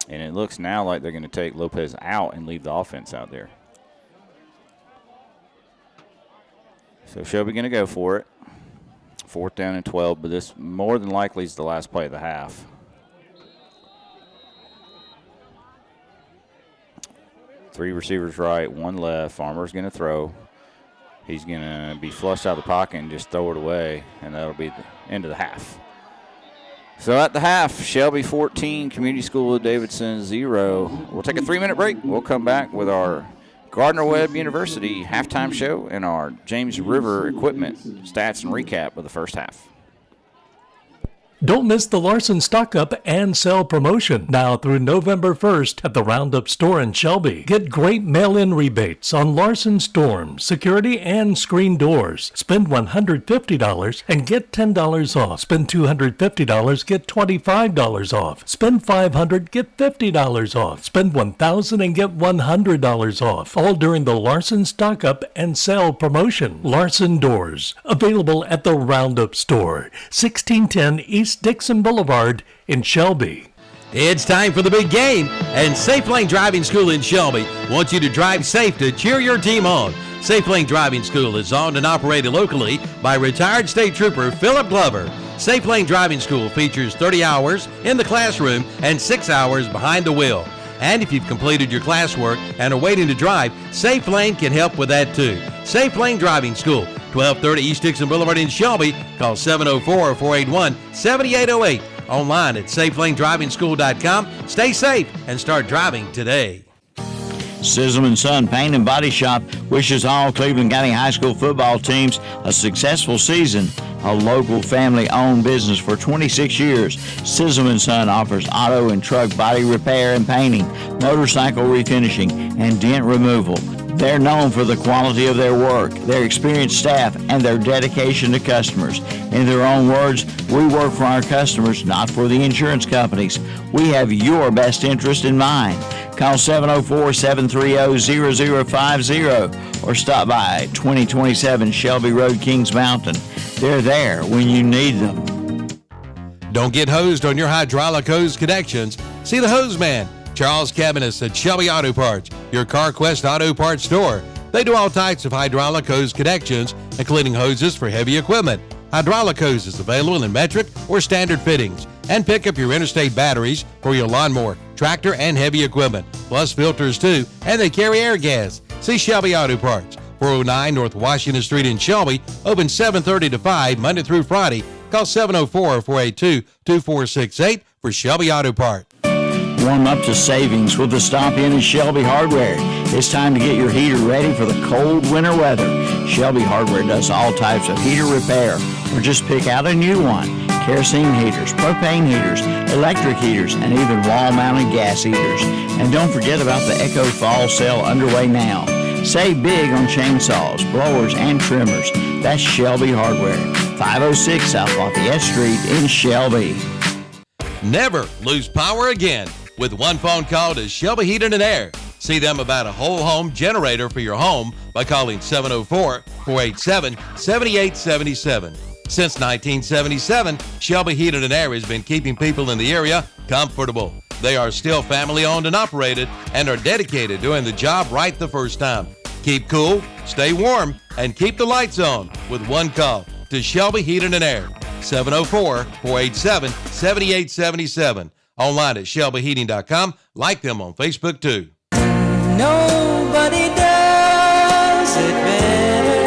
And it looks now like they're going to take Lopez out and leave the offense out there. So Shelby going to go for it. 4th down and 12, but this more than likely is the last play of the half. Three receivers right, one left. Farmer's going to throw. He's going to be flushed out of the pocket and just throw it away, and that'll be the end of the half. So at the half, Shelby 14, Community School of Davidson 0. We'll take a 3-minute break. We'll come back with our Gardner-Webb University halftime show and our James River equipment stats and recap of the first half. Don't miss the Larson Stock Up and Sell promotion now through November 1st at the Roundup store in Shelby. Get great mail-in rebates on Larson Storm, security, and screen doors. Spend $150 and get $10 off. Spend $250, get $25 off. Spend $500, get $50 off. Spend $1,000 and get $100 off. All during the Larson Stock Up and Sell promotion. Larson Doors, available at the Roundup store, 1610 East Dixon Boulevard in Shelby. It's time for the big game, and Safe Lane Driving School in Shelby wants you to drive safe to cheer your team on. Safe Lane Driving School is owned and operated locally by retired state trooper Philip Glover. Safe Lane Driving School features 30 hours in the classroom and 6 hours behind the wheel. And if you've completed your classwork and are waiting to drive, Safe Lane can help with that too. Safe Lane Driving School, 1230 East Dixon Boulevard in Shelby. Call 704-481-7808. Online at safelanedrivingschool.com. Stay safe and start driving today. Sizzle & Son Paint and Body Shop wishes all Cleveland County High School football teams a successful season. A local family-owned business for 26 years, Sizzle & Son offers auto and truck body repair and painting, motorcycle refinishing, and dent removal. They're known for the quality of their work, their experienced staff, and their dedication to customers. In their own words, we work for our customers, not for the insurance companies. We have your best interest in mind. Call 704-730-0050 or stop by 2027 Shelby Road, Kings Mountain. They're there when you need them. Don't get hosed on your hydraulic hose connections. See the hose man, Charles Cabinets at Shelby Auto Parts, your CarQuest Auto Parts store. They do all types of hydraulic hose connections, including hoses for heavy equipment. Hydraulic hoses available in metric or standard fittings. And pick up your interstate batteries for your lawnmower, tractor, and heavy equipment, plus filters too, and they carry air gas. See Shelby Auto Parts, 409 North Washington Street in Shelby, open 7:30 to 5, Monday through Friday. Call 704-482-2468 for Shelby Auto Parts. Warm up to savings with the Stop In at Shelby Hardware. It's time to get your heater ready for the cold winter weather. Shelby Hardware does all types of heater repair, or just pick out a new one. Kerosene heaters, propane heaters, electric heaters, and even wall-mounted gas heaters. And don't forget about the Echo Fall sale underway now. Save big on chainsaws, blowers, and trimmers. That's Shelby Hardware, 506 South Lafayette Street in Shelby. Never lose power again with one phone call to Shelby Heating and Air. See them about a whole home generator for your home by calling 704-487-7877. Since 1977, Shelby Heating and Air has been keeping people in the area comfortable. They are still family owned and operated and are dedicated to doing the job right the first time. Keep cool, stay warm, and keep the lights on with one call to Shelby Heating and Air, 704-487-7877. Online at ShelbyHeating.com. Like them on Facebook too. Nobody does it better.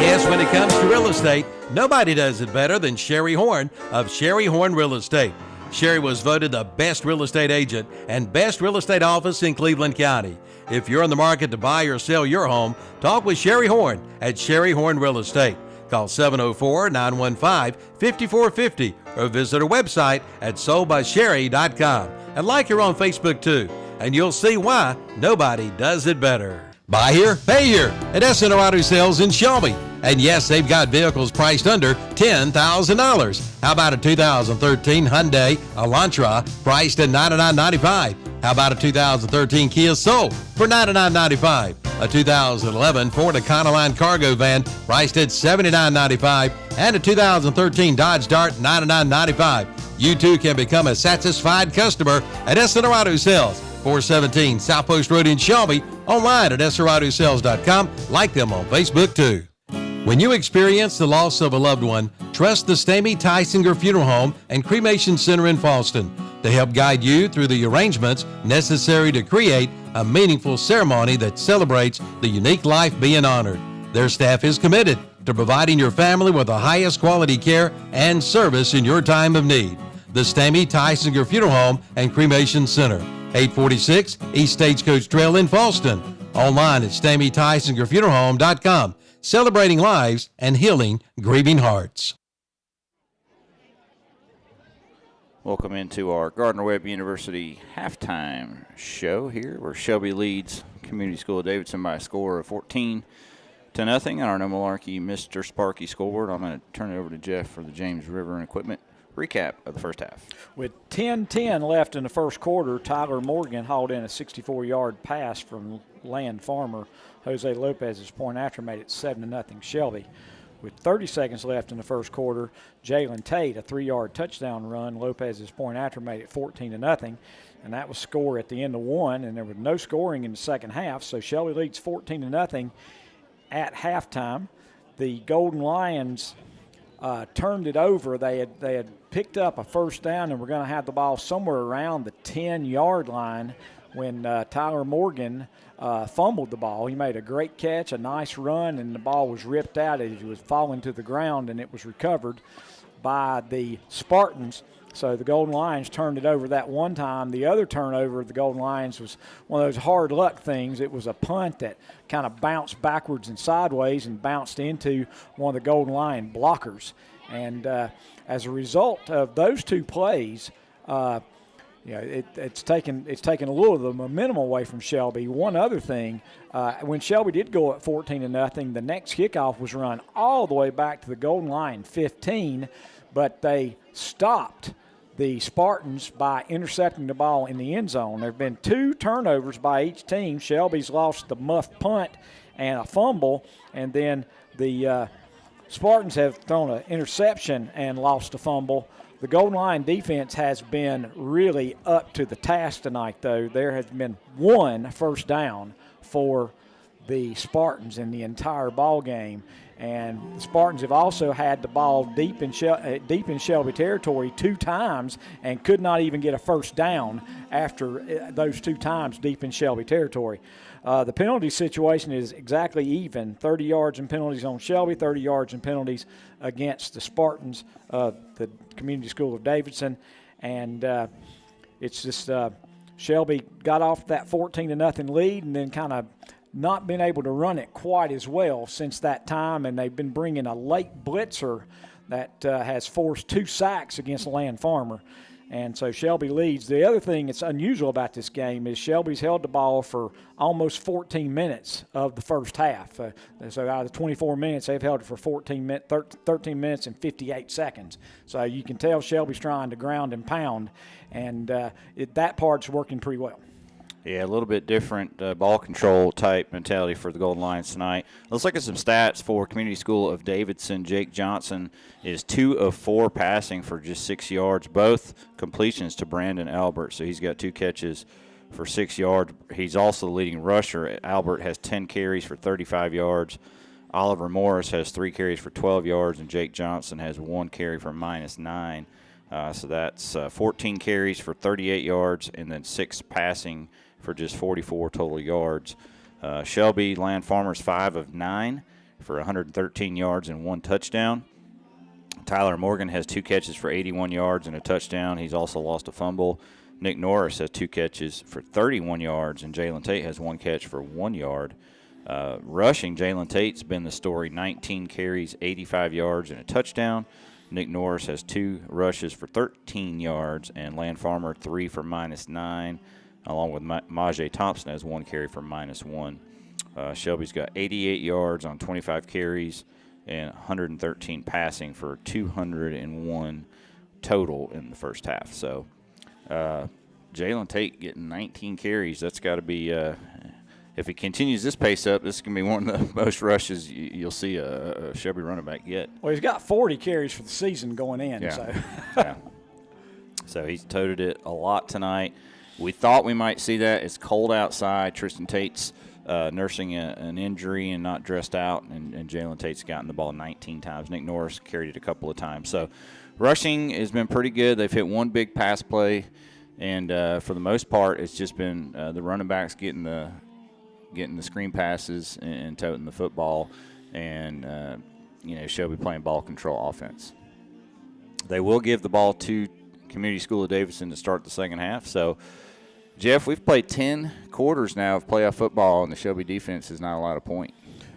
Yes, when it comes to real estate, nobody does it better than Sherry Horn of Sherry Horn Real Estate. Sherry was voted the best real estate agent and best real estate office in Cleveland County. If you're in the market to buy or sell your home, talk with Sherry Horn at Sherry Horn Real Estate. Call 704-915-5450 or visit her website at soldbysherry.com. And like her on Facebook too, and you'll see why nobody does it better. Buy here, pay here at SNO Auto Sales in Shelby. And yes, they've got vehicles priced under $10,000. How about a 2013 Hyundai Elantra priced at $99.95? How about a 2013 Kia Soul for $99.95? A 2011 Ford Econoline cargo van priced at $79.95, and a 2013 Dodge Dart $99.95. You too can become a satisfied customer at SNO Auto Sales, 417 South Post Road in Shelby. Online at SRAutoSales.com. Like them on Facebook too. When you experience the loss of a loved one, trust the Stamey Tysinger Funeral Home and Cremation Center in Falston to help guide you through the arrangements necessary to create a meaningful ceremony that celebrates the unique life being honored. Their staff is committed to providing your family with the highest quality care and service in your time of need. The Stamey Tysinger Funeral Home and Cremation Center, 846 East Stagecoach Trail in Falston. Online at StameyTysingerFuneralHome.com. Celebrating lives and healing grieving hearts. Welcome into our Gardner-Webb University halftime show here, where Shelby leads Community School of Davidson by a score of 14-0 on our No Malarkey Mr. Sparky scoreboard. I'm going to turn it over to Jeff for the James River and Equipment recap of the first half. With 10:10 left in the first quarter, Tyler Morgan hauled in a 64-yard pass from Land Farmer. Jose Lopez's point after made it 7-0 Shelby. With 30 seconds left in the first quarter, Jalen Tate, a 3-yard touchdown run. Lopez's point after made it 14-0, and that was score at the end of one, and there was no scoring in the second half, so Shelby leads 14-0 at halftime. The Golden Lions turned it over. They had picked up a first down and were going to have the ball somewhere around the 10-yard line when Tyler Morgan fumbled the ball. He made a great catch, a nice run, and the ball was ripped out as he was falling to the ground, and it was recovered by the Spartans. So the Golden Lions turned it over that one time. The other turnover of the Golden Lions was one of those hard luck things. It was a punt that kind of bounced backwards and sideways and bounced into one of the Golden Lion blockers. And as a result of those two plays, it's taken a little of the momentum away from Shelby. One other thing, when Shelby did go at 14-0, the next kickoff was run all the way back to the Golden Lion 15, but they stopped the Spartans by intercepting the ball in the end zone. There have been 2 turnovers by each team. Shelby's lost the muff punt and a fumble, and then the Spartans have thrown an interception and lost a fumble. The Golden Lion defense has been really up to the task tonight, though. There has been 1 first down for the Spartans in the entire ball game. And the Spartans have also had the ball deep in Shelby territory 2 times and could not even get a first down after those 2 times deep in Shelby territory. The penalty situation is exactly even, 30 yards in penalties on Shelby, 30 yards in penalties against the Spartans, the Community School of Davidson. And it's just Shelby got off that 14-0 lead and then kind of not been able to run it quite as well since that time, and they've been bringing a late blitzer that has forced 2 sacks against Land Farmer. And so Shelby leads. The other thing that's unusual about this game is Shelby's held the ball for almost 14 minutes of the first half. So out of the 24 minutes, they've held it for 13 minutes and 58 seconds. So you can tell Shelby's trying to ground and pound, and that part's working pretty well. Yeah, a little bit different ball control type mentality for the Golden Lions tonight. Let's look at some stats for Community School of Davidson. Jake Johnson is 2 of 4 passing for just 6 yards, both completions to Brandon Albert. So he's got 2 catches for 6 yards. He's also the leading rusher. Albert has 10 carries for 35 yards. Oliver Morris has 3 carries for 12 yards, and Jake Johnson has 1 carry for -9. So that's 14 carries for 38 yards and then 6 passing for just 44 total yards. Shelby Land Farmers 5 of 9 for 113 yards and 1 touchdown. Tyler Morgan has 2 catches for 81 yards and a touchdown. He's also lost a fumble. Nick Norris has 2 catches for 31 yards, and Jalen Tate has 1 catch for 1 yard. Rushing, Jalen Tate's been the story, 19 carries, 85 yards, and a touchdown. Nick Norris has 2 rushes for 13 yards, and Land Farmer 3 for -9, along with Majay Thompson has 1 carry for -1. Shelby's got 88 yards on 25 carries and 113 passing for 201 total in the first half. So Jalen Tate getting 19 carries. That's got to be if he continues this pace up, this is going to be one of the most rushes you'll see a Shelby running back get. Well, he's got 40 carries for the season going in. Yeah. So. Yeah. So he's toted it a lot tonight. We thought we might see that. It's cold outside. Tristan Tate's nursing an injury and not dressed out, and Jalen Tate's gotten the ball 19 times. Nick Norris carried it a couple of times. So rushing has been pretty good. They've hit 1 big pass play, and for the most part, it's just been the running backs getting the screen passes and toting the football, and Shelby playing ball control offense. They will give the ball to Community School of Davidson to start the second half. So, Jeff, we've played 10 quarters now of playoff football, and the Shelby defense is not allowed a point.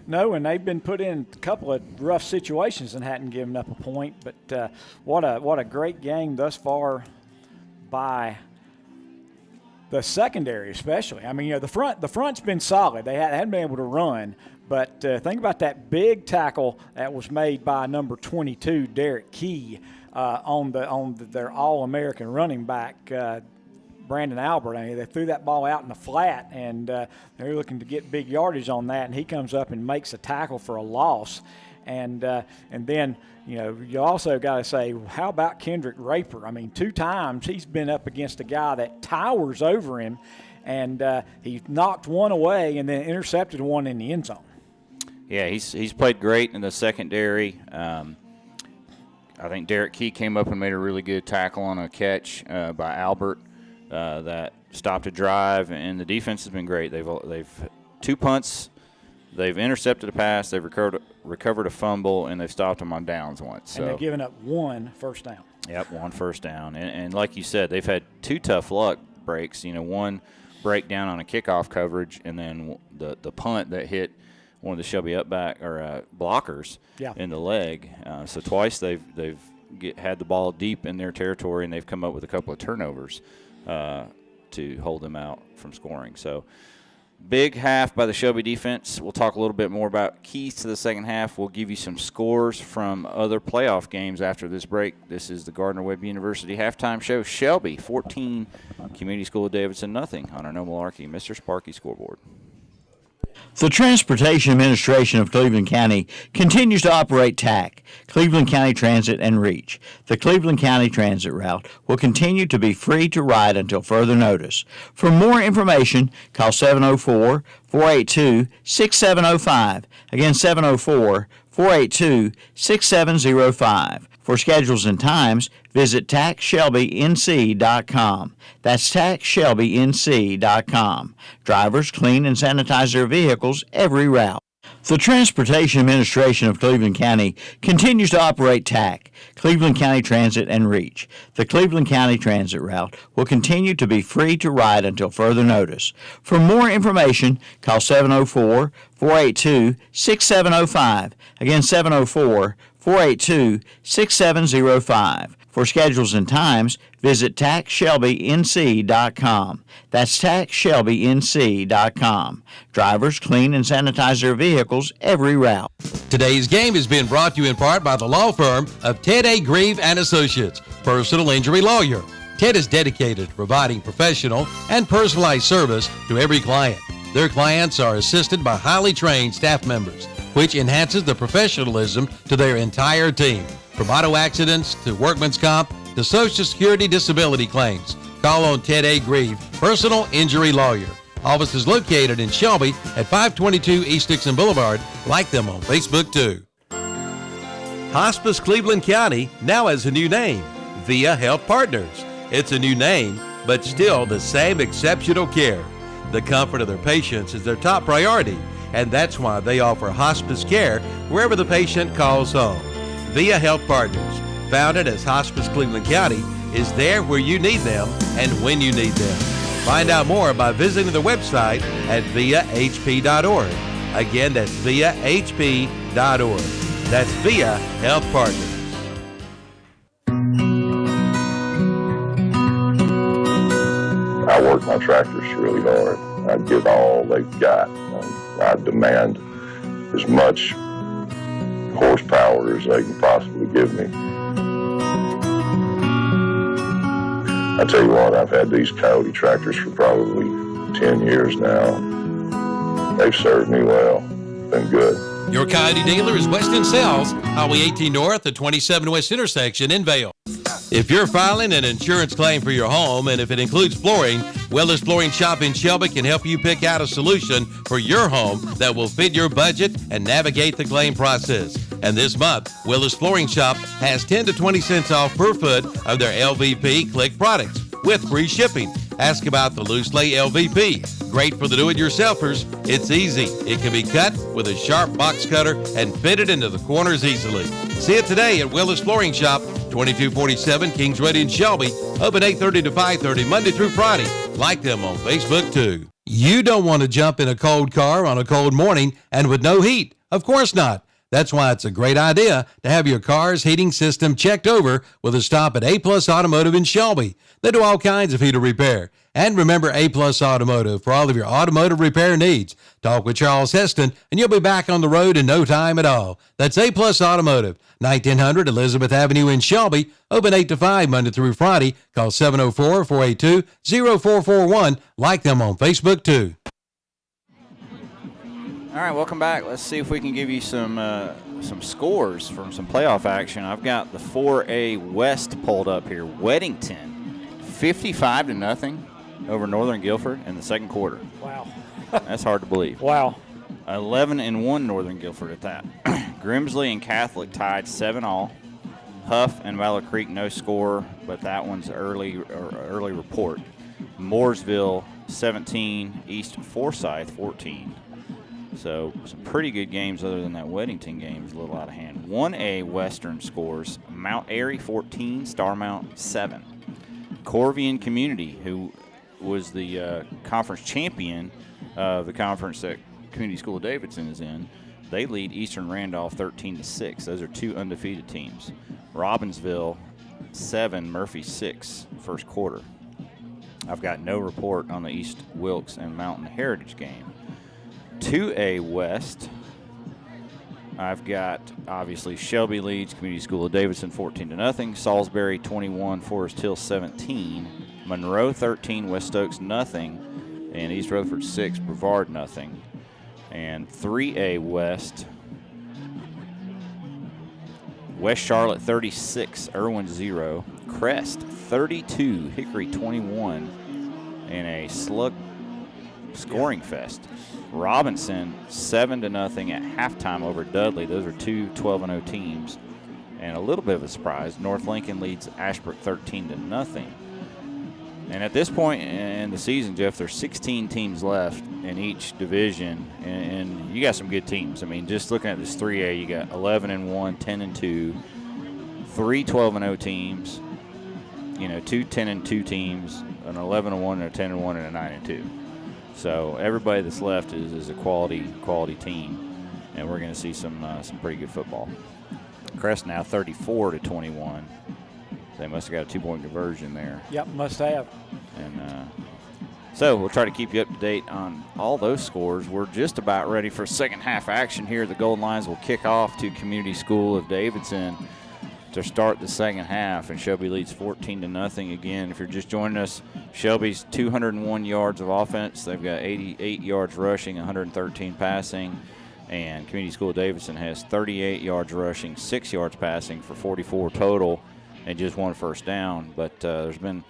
No, and they've been put in a couple of rough situations and hadn't given up a point. But what a great game thus far by the secondary, especially. I mean, the front's been solid. They hadn't been able to run. But think about that big tackle that was made by number 22, Derek Key, on their All-American running back, Brandon Albert. I mean, they threw that ball out in the flat, and they're looking to get big yardage on that, and he comes up and makes a tackle for a loss. And then, you also got to say, how about Kendrick Raper? I mean, 2 times he's been up against a guy that towers over him, and he knocked one away and then intercepted one in the end zone. Yeah, he's played great in the secondary. I think Derek Key came up and made a really good tackle on a catch by Albert that stopped a drive, and the defense has been great. They've 2 punts, they've intercepted a pass, they've recovered a fumble, and they've stopped them on downs once. And they've given up 1 first down. Yep, 1 first down. And like you said, they've had 2 tough luck breaks. One breakdown on a kickoff coverage, and then the punt that hit one of the Shelby blockers in the leg. So twice they've had the ball deep in their territory, and they've come up with a couple of turnovers to hold them out from scoring. So big half by the Shelby defense. We'll talk a little bit more about keys to the second half. We'll give you some scores from other playoff games after this break. This is the Gardner-Webb University halftime show. Shelby 14, Community School of Davidson nothing on our No Malarkey Mr. Sparky scoreboard. The Transportation Administration of Cleveland County continues to operate TAC, Cleveland County Transit, and REACH. The Cleveland County Transit route will continue to be free to ride until further notice. For more information, call 704-482-6705. Again, 704-482-6705. For schedules and times, visit tacshelbync.com. That's tacshelbync.com. Drivers clean and sanitize their vehicles every route. The Transportation Administration of Cleveland County continues to operate TAC, Cleveland County Transit, and REACH. The Cleveland County Transit route will continue to be free to ride until further notice. For more information, call 704-482-6705. Again, 704-482-6705. For schedules and times, visit tacshelbync.com. That's tacshelbync.com. Drivers clean and sanitize their vehicles every route. Today's game has been brought to you in part by the law firm of Ted A. Grieve and Associates, personal injury lawyer. Ted is dedicated to providing professional and personalized service to every client. Their clients are assisted by highly trained staff members, which enhances the professionalism to their entire team. From auto accidents to workman's comp to Social Security disability claims. Call on Ted A. Grieve, personal injury lawyer. Office is located in Shelby at 522 East Dixon Boulevard. Like them on Facebook too. Hospice Cleveland County now has a new name. VIA Health Partners. It's a new name, but still the same exceptional care. The comfort of their patients is their top priority, and that's why they offer hospice care wherever the patient calls home. VIA Health Partners, founded as Hospice Cleveland County, is there where you need them and when you need them. Find out more by visiting the website at viahp.org. Again, that's viahp.org. That's VIA Health Partners. I work my tractors really hard. I give all they've got. I demand as much horsepower as they can possibly give me. I tell you what, I've had these Coyote tractors for probably 10 years now. They've served me well. Been good. Your Coyote dealer is Weston Sales, Highway 18 North, the 27 West intersection in Vail. If you're filing an insurance claim for your home, and if it includes flooring, Willis Flooring Shop in Shelby can help you pick out a solution for your home that will fit your budget and navigate the claim process. And this month, Willis Flooring Shop has 10 to 20 cents off per foot of their LVP Click products with free shipping. Ask about the Loose Lay LVP. Great for the do-it-yourselfers. It's easy. It can be cut with a sharp box cutter and fitted into the corners easily. See it today at Willis Flooring Shop, 2247 Kings Road in Shelby. Open 8:30 to 5:30 Monday through Friday. Like them on Facebook too. You don't want to jump in a cold car on a cold morning and with no heat. Of course not. That's why it's a great idea to have your car's heating system checked over with a stop at A-Plus Automotive in Shelby. They do all kinds of heater repair. And remember A-Plus Automotive for all of your automotive repair needs. Talk with Charles Heston and you'll be back on the road in no time at all. That's A-Plus Automotive, 1900 Elizabeth Avenue in Shelby. Open 8 to 5 Monday through Friday. Call 704-482-0441. Like them on Facebook too. All right, welcome back. Let's see if we can give you some scores from some playoff action. I've got the 4A West pulled up here. Weddington, 55-0 over Northern Guilford in the second quarter. Wow. That's hard to believe. Wow. 11-1 Northern Guilford at that. Grimsley and Catholic tied 7-all. Huff and Valor Creek no score, but that one's early report. Mooresville 17, East Forsyth 14. So some pretty good games other than that Weddington game is a little out of hand. 1A Western scores, Mount Airy 14, Starmount 7. Corvian Community, who was the conference champion of the conference that Community School of Davidson is in, they lead Eastern Randolph 13-6. Those are two undefeated teams. Robbinsville 7, Murphy 6, first quarter. I've got no report on the East Wilkes and Mountain Heritage game. 2A West, I've got obviously Shelby leads Community School of Davidson 14-0, Salisbury 21, Forest Hill 17, Monroe 13, West Oaks 0, and East Rutherford 6, Brevard 0. And 3A West, West Charlotte 36, Irwin 0, Crest 32, Hickory 21, and a slug scoring fest. Robinson 7-0 at halftime over Dudley. Those are two 12-0 teams. And a little bit of a surprise, North Lincoln leads Ashbrook 13-0. And at this point in the season, Jeff, there's 16 teams left in each division, and you got some good teams. I mean, just looking at this 3A, you got 11-1, 10-2, three 12-0 teams, two 10-2 teams, an 11-1, and a 10-1, and a 9-2. So everybody that's left is a quality team, and we're going to see some pretty good football. Crest now 34-21. They must have got a 2-point conversion there. Yep, must have. And so we'll try to keep you up to date on all those scores. We're just about ready for second half action here. The Golden Lions will kick off to Community School of Davidson to start the second half, and Shelby leads 14-0. Again, if you're just joining us, Shelby's 201 yards of offense. They've got 88 yards rushing, 113 passing, and Community School of Davidson has 38 yards rushing, 6 yards passing for 44 total, and just one first down. But there's been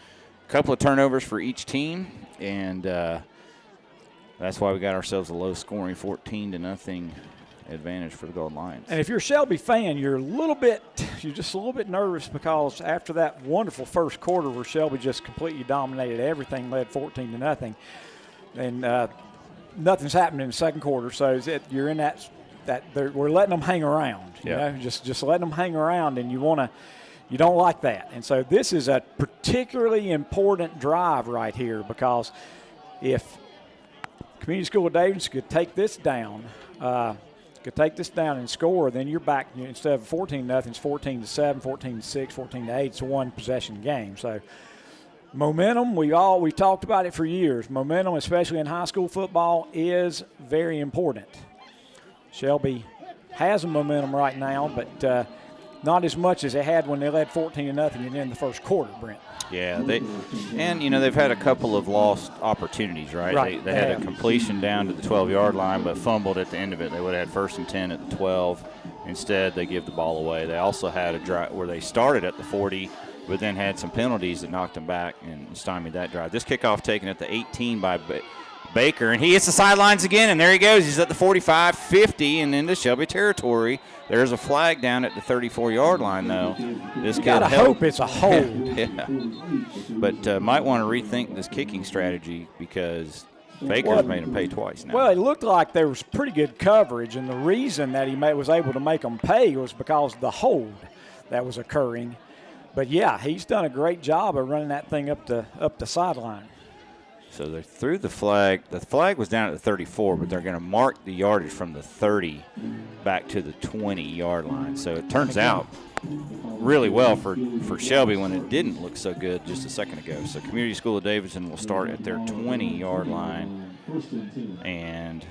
a couple of turnovers for each team, and that's why we got ourselves a low-scoring 14-0 advantage for the Golden Lions. And if you're a Shelby fan, you're just a little bit nervous because after that wonderful first quarter where Shelby just completely dominated everything, led 14-0, and nothing's happened in the second quarter. So you're in that we're letting them hang around. You know, just letting them hang around, and you don't like that. And so this is a particularly important drive right here because if Community School of Davidson could take this down, and score, then you're back. Instead of 14-0, it's 14-7, 14-6, 14-8. It's a one-possession game. So momentum, we talked about it for years. Momentum, especially in high school football, is very important. Shelby has a momentum right now, but not as much as they had when they led 14-0 in the first quarter, Brent. Yeah, they've had a couple of lost opportunities, right? Right. They had a completion down to the 12-yard line, but fumbled at the end of it. They would have had 1st and 10 at the 12. Instead, they give the ball away. They also had a drive where they started at the 40, but then had some penalties that knocked them back and stymied that drive. This kickoff taken at the 18 by Baker, and he hits the sidelines again, and there he goes. He's at the 45, 50, and into Shelby territory. There's a flag down at the 34-yard line, though. This gotta hope it's a hold. Yeah. But might want to rethink this kicking strategy because Baker's made him pay twice now. Well, it looked like there was pretty good coverage, and the reason that he was able to make them pay was because of the hold that was occurring. But, yeah, he's done a great job of running that thing up the sideline. So they threw the flag. The flag was down at the 34, but they're going to mark the yardage from the 30 back to the 20-yard line. So it turns out really well for Shelby when it didn't look so good just a second ago. So Community School of Davidson will start at their 20-yard line, and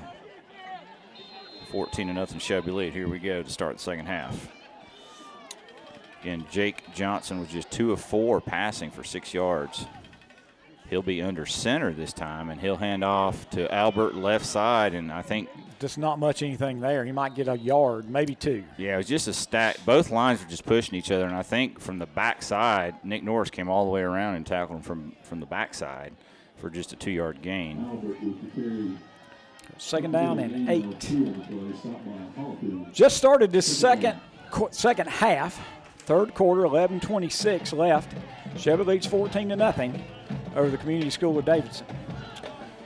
14-0 Shelby lead. Here we go to start the second half. Again, Jake Johnson was just 2 of 4 passing for 6 yards. He'll be under center this time, and he'll hand off to Albert left side, and I think just not much anything there. He might get a yard, maybe 2. Yeah, it was just a stack. Both lines were just pushing each other, and I think from the backside, Nick Norris came all the way around and tackled him from the backside for just a 2-yard gain. Second down and 8. Just started this second half. Third quarter, 11:26 left. Shelby leads 14-0 over the Community School of Davidson.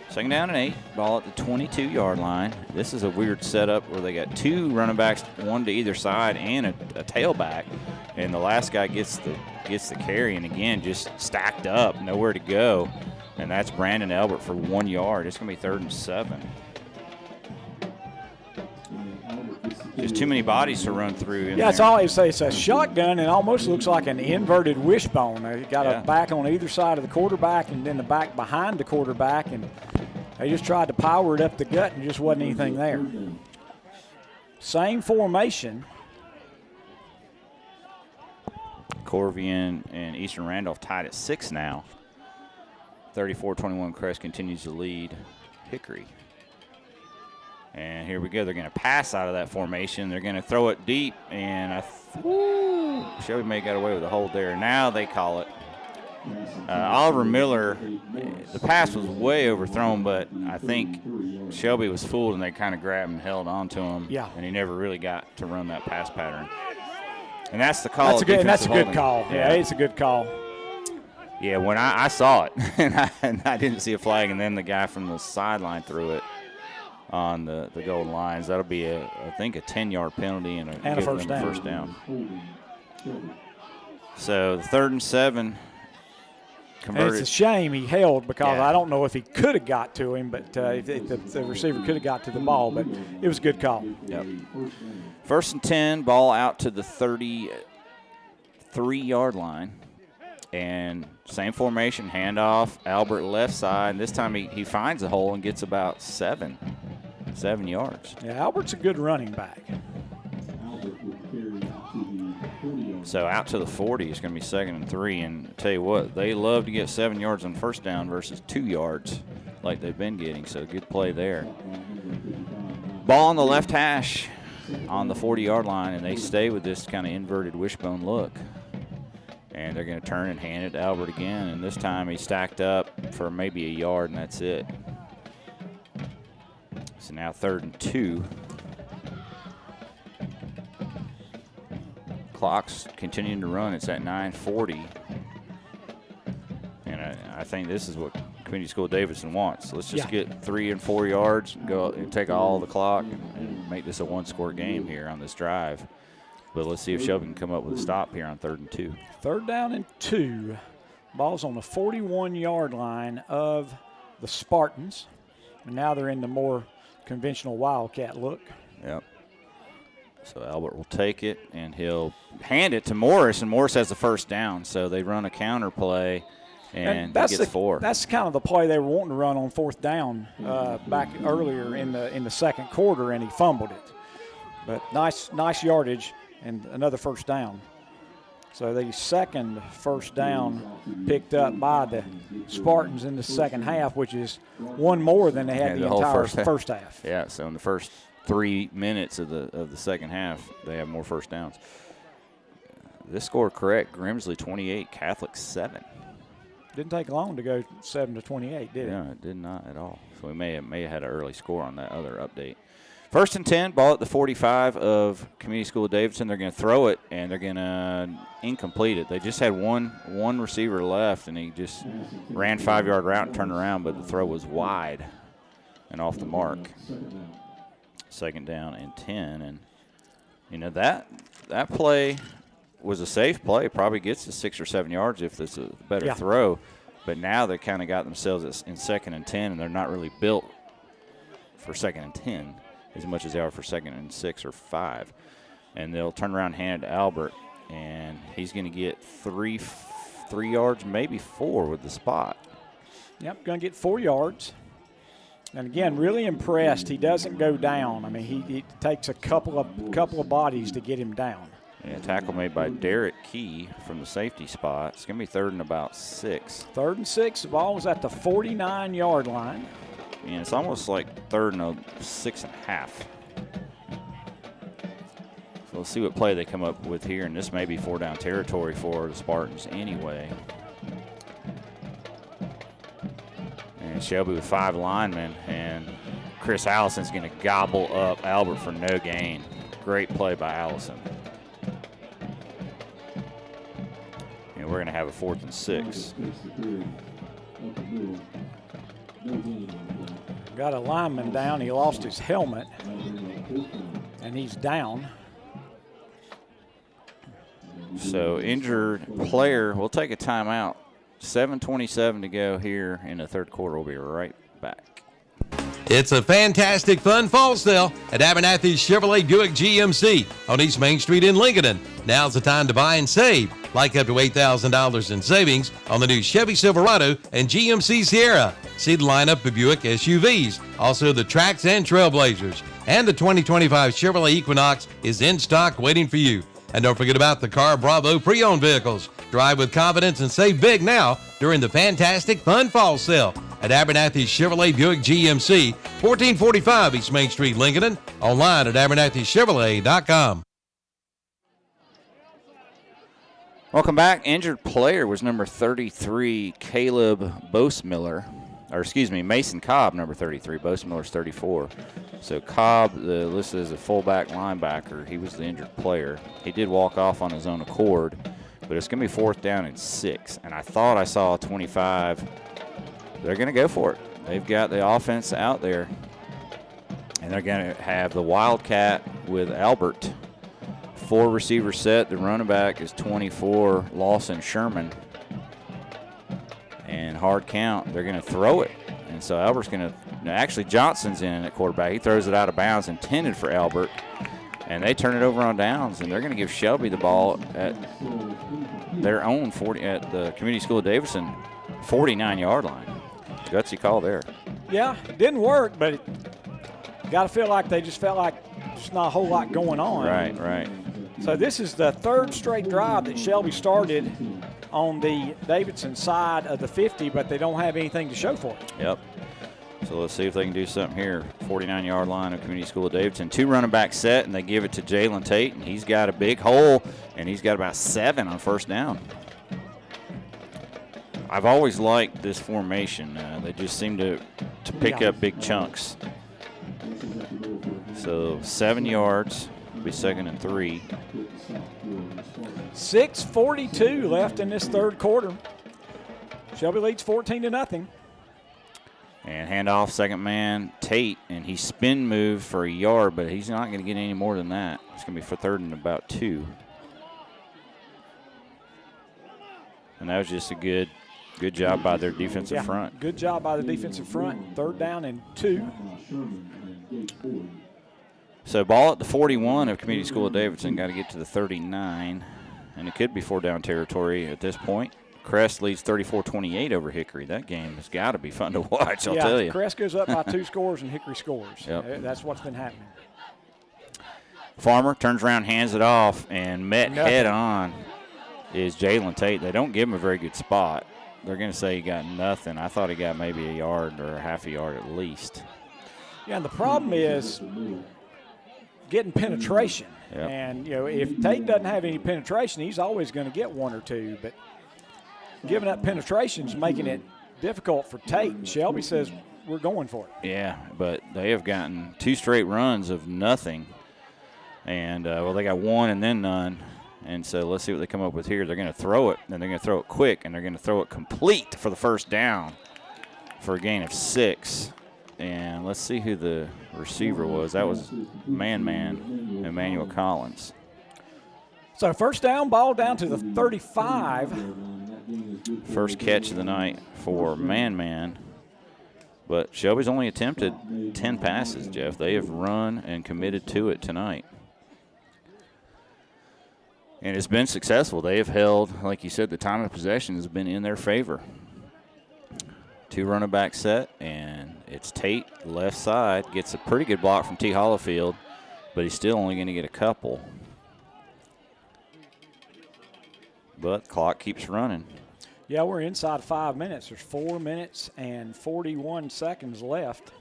Second down and 8, ball at the 22-yard line. This is a weird setup where they got 2 running backs, 1 to either side, and a tailback. And the last guy gets the carry, and again, just stacked up, nowhere to go. And that's Brandon Albert for 1 yard. It's going to be 3rd and 7. Just too many bodies to run through. Yeah, it's a shotgun. It almost looks like an inverted wishbone. You got a back on either side of the quarterback and then the back behind the quarterback, and they just tried to power it up the gut and just wasn't anything there. Same formation. Corvian and Eastern Randolph tied at 6 now. 34-21, Crest continues to lead Hickory. And here we go. They're going to pass out of that formation. They're going to throw it deep, and Shelby may have got away with a hold there. Now they call it. Oliver Miller, the pass was way overthrown, but I think Shelby was fooled, and they kind of grabbed and held on to him. Yeah. And he never really got to run that pass pattern. And that's the call. That's a good call. Yeah, it's a good call. Yeah, when I saw it, and I didn't see a flag, and then the guy from the sideline threw it on the Golden Lions. That'll be, I think, a 10-yard penalty and a first down. So the 3rd and 7 converted. And it's a shame he held because I don't know if he could have got to him, but if the receiver could have got to the ball, but it was a good call. Yep. 1st and 10, ball out to the 33-yard line. And same formation, handoff, Albert left side. This time he finds a hole and gets about 7 yards. Yeah, Albert's a good running back. So out to the 40 is going to be 2nd and 3. And I tell you what, they love to get 7 yards on first down versus 2 yards like they've been getting. So good play there. Ball on the left hash on the 40-yard line, and they stay with this kind of inverted wishbone look. And they're going to turn and hand it to Albert again. And this time he stacked up for maybe a yard, and that's it. So now 3rd and 2. clock's continuing to run. It's at 9:40. And I think this is what Community School Davidson wants. Let's just get 3 and 4 yards, go and take all the clock, and make this a one-score game here on this drive. But let's see if Shelby can come up with a stop here on 3rd and 2. 3rd down and 2. Ball's on the 41-yard line of the Spartans. And now they're in the more conventional Wildcat look. Yep. So Albert will take it, and he'll hand it to Morris, and Morris has the first down. So they run a counter play, and he gets 4. That's kind of the play they were wanting to run on 4th down back earlier in the second quarter, and he fumbled it. But nice yardage and another first down. So the second first down picked up by the Spartans in the second half, which is one more than they had the entire first half. Yeah, so in the first 3 minutes of the second half, they have more first downs. This score correct, Grimsley 28, Catholic 7. Didn't take long to go 7-28, did it? Yeah, it did not at all. So we may have had an early score on that other update. 1st and 10, ball at the 45 of Community School of Davidson. They're going to throw it, and they're going to incomplete it. They just had one receiver left, and he just ran 5-yard route and turned around, but the throw was wide and off the mark. 2nd down and 10. And, you know, that play was a safe play. Probably gets to 6 or 7 yards if it's a better throw. But now they kind of got themselves in 2nd and 10, and they're not really built for 2nd and 10 as much as they are for 2nd and 6 or 5. And they'll turn around and hand it to Albert, and he's going to get 3 yards, maybe 4 with the spot. Yep, going to get 4 yards. And again, really impressed. He doesn't go down. I mean, he takes a couple of bodies to get him down. Yeah, tackle made by Derek Key from the safety spot. It's going to be 3rd and about 6. 3rd and 6. The ball was at the 49-yard line. Yeah, it's almost like 3rd and 6.5. So let's see what play they come up with here, and this may be 4-down territory for the Spartans anyway. And Shelby with 5 linemen, and Chris Allison's going to gobble up Albert for no gain. Great play by Allison. And we're going to have a 4th and 6. Got a lineman down. He lost his helmet, and he's down. So injured player, we'll take a timeout. 7:27 to go here in the 3rd quarter. We'll be right back. It's a fantastic fun fall sale at Abernathy Chevrolet Buick GMC on East Main Street in Lincoln. Now's the time to buy and save, like up to $8,000 in savings on the new Chevy Silverado and GMC Sierra. See the lineup of Buick SUVs, also the Trax and Trailblazers. And the 2025 Chevrolet Equinox is in stock waiting for you. And don't forget about the Car Bravo pre-owned vehicles. Drive with confidence and save big now during the fantastic fun fall sale at Abernathy Chevrolet Buick GMC, 1445 East Main Street, Lincoln. Online at abernathychevrolet.com. Welcome back. Injured player was number 33, Caleb Bosemiller. Or excuse me, Mason Cobb, number 33. Bosemiller's 34. So Cobb, listed as a fullback linebacker, he was the injured player. He did walk off on his own accord, but it's going to be 4th down and 6. And I thought I saw 25. They're going to go for it. They've got the offense out there. And they're going to have the Wildcat with Albert. 4 receiver set. The running back is 24, Lawson Sherman. And hard count. They're going to throw it. And so Albert's going to, actually Johnson's in at quarterback. He throws it out of bounds, intended for Albert. And they turn it over on downs, and they're going to give Shelby the ball at their own 40, at the Community School of Davidson 49-yard line. Gutsy call there. Yeah, it didn't work, but it got to feel like they just felt like there's not a whole lot going on. Right. So this is the 3rd straight drive that Shelby started on the Davidson side of the 50, but they don't have anything to show for it. Yep. So let's see if they can do something here. 49-yard line of Community School of Davidson. 2 running back set, and they give it to Jalen Tate, and he's got a big hole, and he's got about 7 on 1st down. I've always liked this formation. They just seem to pick up big chunks. So 7 yards. It'll be 2nd and 3. 6:42 left in this third quarter. Shelby leads 14-0. And handoff, second man, Tate, and he spin moved for a yard, but he's not going to get any more than that. It's going to be for 3rd and about 2. And that was just a good job by their defensive front. Good job by the defensive front. 3rd down and 2. So ball at the 41 of Community School of Davidson. Got to get to the 39, and it could be 4-down territory at this point. Crest leads 34-28 over Hickory. That game has got to be fun to watch, I'll tell you. Crest goes up by 2 scores and Hickory scores. Yep. That's what's been happening. Farmer turns around, hands it off, and met head on is Jalen Tate. They don't give him a very good spot. They're going to say he got nothing. I thought he got maybe a yard or a half a yard at least. Yeah, and the problem is getting penetration. Yep. And, if Tate doesn't have any penetration, he's always going to get 1 or 2. But giving up penetration is making it difficult for Tate. And Shelby says we're going for it. Yeah, but they have gotten 2 straight runs of nothing. And, they got 1 and then none. And so let's see what they come up with here. They're going to throw it, and they're going to throw it quick, and they're going to throw it complete for the first down for a gain of 6. And let's see who the receiver was. That was man, Emmanuel Collins. So first down, ball down to the 35. First catch of the night for man. But Shelby's only attempted 10 passes, Jeff. They have run and committed to it tonight. And it's been successful. They have held, like you said, the time of possession has been in their favor. 2 running back set, and it's Tate, left side, gets a pretty good block from T. Hollifield, but he's still only going to get a couple. But the clock keeps running. Yeah, we're inside 5 minutes. There's 4 minutes and 41 seconds left.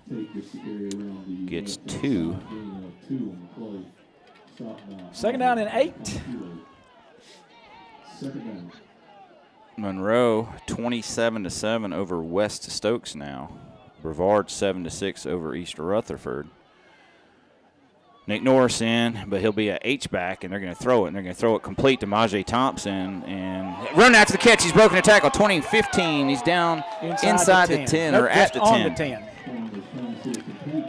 Gets 2. 2nd down and 8. Monroe 27-7 over West Stokes now. Brevard 7-6 over East Rutherford. Nick Norris in, but he'll be a H-back, and they're going to throw it, and they're going to throw it complete to Majay Thompson. And run after the catch. He's broken a tackle. 20-15. He's down inside the 10 or at the 10. On the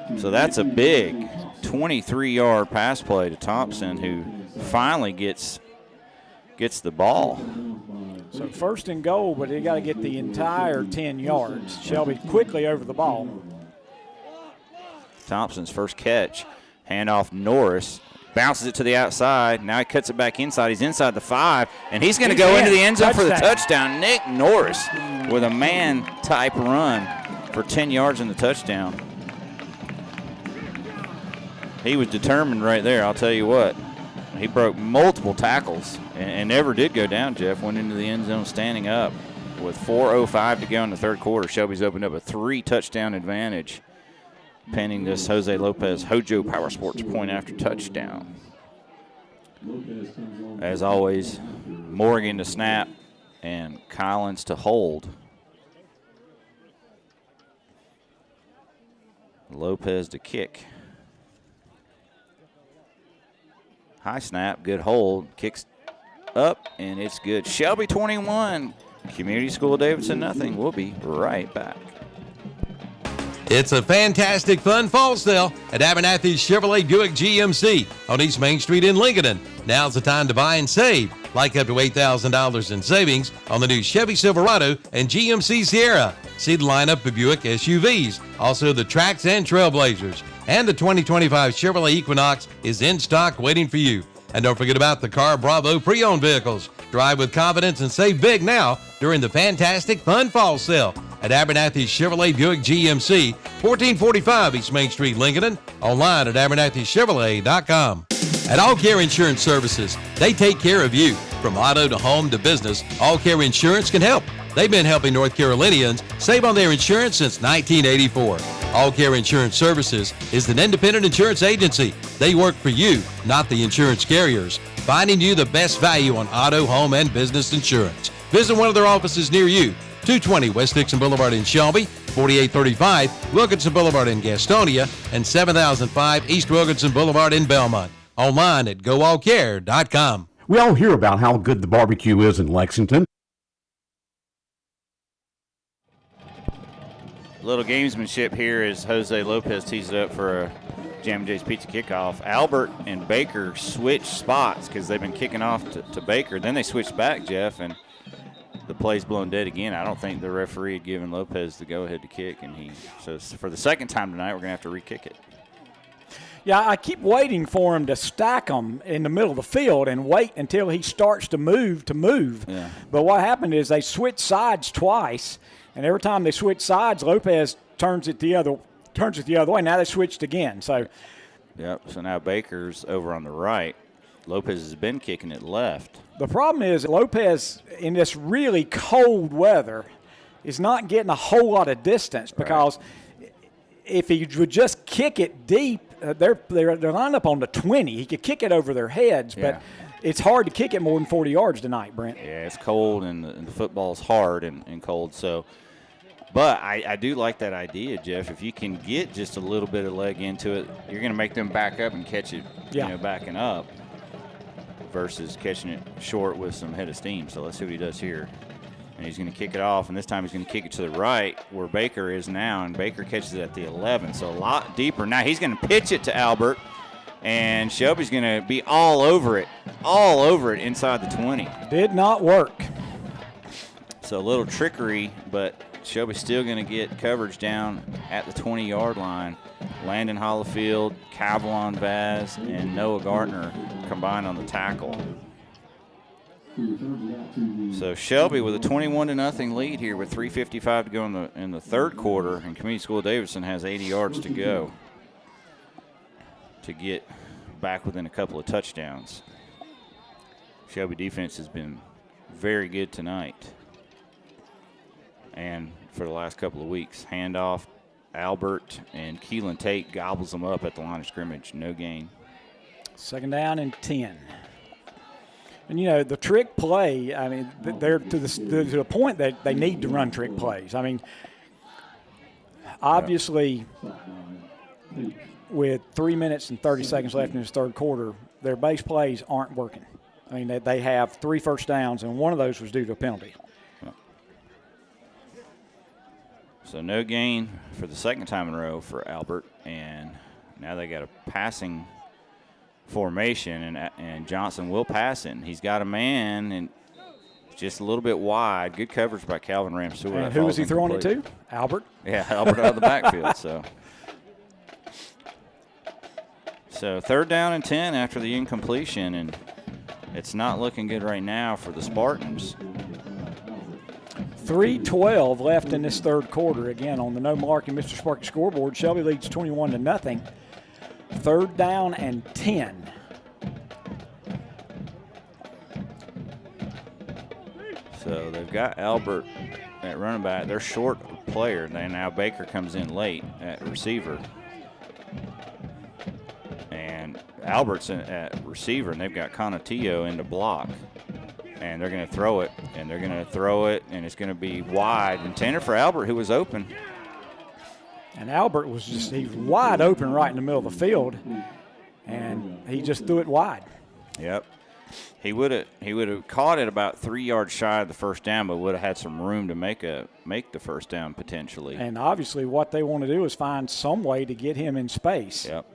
10. So that's a big 23-yard pass play to Thompson, who finally gets the ball. So 1st and goal, but they got to get the entire 10 yards. Shelby quickly over the ball. Thompson's first catch. Handoff Norris. Bounces it to the outside. Now he cuts it back inside. He's inside the 5, and he's going to go into the end zone for the touchdown. Nick Norris with a man-type run for 10 yards in the touchdown. He was determined right there, I'll tell you what. He broke multiple tackles and never did go down, Jeff. Went into the end zone standing up with 4:05 to go in the third quarter. Shelby's opened up a 3-touchdown advantage pending this Jose Lopez Hojo Power Sports point after touchdown. As always, Morgan to snap and Collins to hold. Lopez to kick. High snap, good hold, kicks up, and it's good. Shelby 21, Community School of Davidson nothing. We'll be right back. It's a fantastic fun fall sale at Abernathy's Chevrolet Buick GMC on East Main Street in Lincoln. Now's the time to buy and save, like up to $8,000 in savings on the new Chevy Silverado and GMC Sierra. See the lineup of Buick SUVs, also the Trax and Trailblazers. And the 2025 Chevrolet Equinox is in stock waiting for you. And don't forget about the Car Bravo pre-owned vehicles. Drive with confidence and save big now during the fantastic fun fall sale at Abernathy's Chevrolet Buick GMC, 1445 East Main Street, Lincoln. Online at AbernathyChevrolet.com. At All Care Insurance Services, they take care of you. From auto to home to business, All Care Insurance can help. They've been helping North Carolinians save on their insurance since 1984. All Care Insurance Services is an independent insurance agency. They work for you, not the insurance carriers, finding you the best value on auto, home, and business insurance. Visit one of their offices near you, 220 West Dixon Boulevard in Shelby, 4835 Wilkinson Boulevard in Gastonia, and 7005 East Wilkinson Boulevard in Belmont. Online at goallcare.com. We all hear about how good the barbecue is in Lexington. A little gamesmanship here as Jose Lopez tees it up for a Jam J's Pizza kickoff. Albert and Baker switch spots because they've been kicking off to Baker. Then they switched back, Jeff, and the play's blown dead again. I don't think the referee had given Lopez the go-ahead to kick, and so for the second time tonight, we're going to have to re-kick it. Yeah, I keep waiting for him to stack them in the middle of the field and wait until he starts to move. Yeah. But what happened is they switched sides twice, and every time they switch sides, Lopez turns it the other way. Now they switched again. So, yep. So now Baker's over on the right. Lopez has been kicking it left. The problem is Lopez in this really cold weather is not getting a whole lot of distance because if he would just kick it deep, they're lined up on the 20. He could kick it over their heads, but it's hard to kick it more than 40 yards tonight, Brent. Yeah, it's cold, and the football's hard and cold. So, but I do like that idea, Jeff. If you can get just a little bit of leg into it, you're going to make them back up and catch it, backing up versus catching it short with some head of steam. So let's see what he does here. And he's going to kick it off, and this time he's going to kick it to the right where Baker is now, and Baker catches it at the 11, so a lot deeper. Now he's going to pitch it to Albert, and Shelby's going to be all over it inside the 20. Did not work. So a little trickery, but Shelby's still going to get coverage down at the 20-yard line. Landon Hollifield, Cavalon Vaz, and Noah Gardner combined on the tackle. So Shelby with a 21-0 lead here with 3:55 to go in the third quarter, and Community School Davidson has 80 yards to go to get back within a couple of touchdowns. Shelby defense has been very good tonight and for the last couple of weeks. Handoff, Albert and Keelan Tate gobbles them up at the line of scrimmage. No gain. 2nd down and 10. And, the trick play, I mean, they're to the point that they need to run trick plays. I mean, obviously, with 3 minutes and 30 seconds left in this third quarter, their base plays aren't working. I mean, they have 3 first downs, and one of those was due to a penalty. So no gain for the second time in a row for Albert, and now they got a passing formation, and Johnson will pass it. He's got a man and just a little bit wide. Good coverage by Calvin Ramseur. And who was he throwing it to? Albert? Yeah, Albert out of the backfield. So 3rd down and 10 after the incompletion, and it's not looking good right now for the Spartans. 3:12 left in this third quarter. Again, on the no mark in Mr. Sparky scoreboard, Shelby leads 21-0. 3rd down and 10. So they've got Albert at running back. They're short player. Now Baker comes in late at receiver. And Albert's at receiver, and they've got Conatillo in the block. And they're going to throw it, and it's going to be wide. Intended for Albert, who was open. And Albert he's wide open right in the middle of the field, and he just threw it wide. Yep. He would have caught it about 3 yards shy of the first down, but would have had some room to make the first down potentially. And obviously what they want to do is find some way to get him in space. Yep.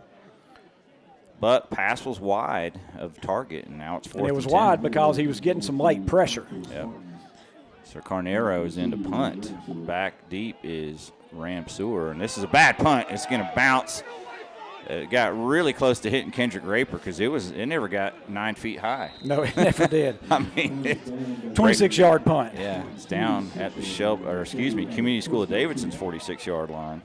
But pass was wide of target, and now it's 4th and 10. It was wide because he was getting some late pressure. Yep. So Carnero is in to punt. Back deep is Ramseur, and this is a bad punt. It's going to bounce. It got really close to hitting Kendrick Raper because it never got 9 feet high. No, it never did. I mean, 26-yard punt. Yeah, it's down at the Community School of Davidson's 46-yard line.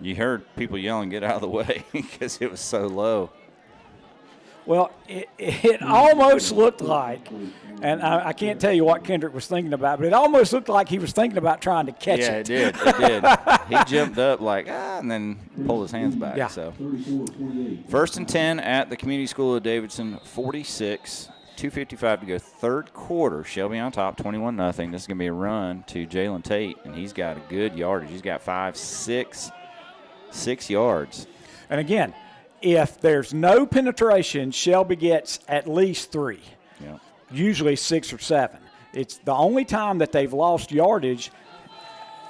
You heard people yelling, "Get out of the way," because it was so low. Well, it almost looked like, and I can't tell you what Kendrick was thinking about, but it almost looked like he was thinking about trying to catch it. Yeah, it did. He jumped up and then pulled his hands back. Yeah. So 1st and 10 at the Community School of Davidson, 46, 2:55 to go, third quarter. Shelby on top, 21-0. This is going to be a run to Jalen Tate, and he's got a good yardage. He's got 6 yards. And again, if there's no penetration, Shelby gets at least 3, usually 6 or 7. It's the only time that they've lost yardage,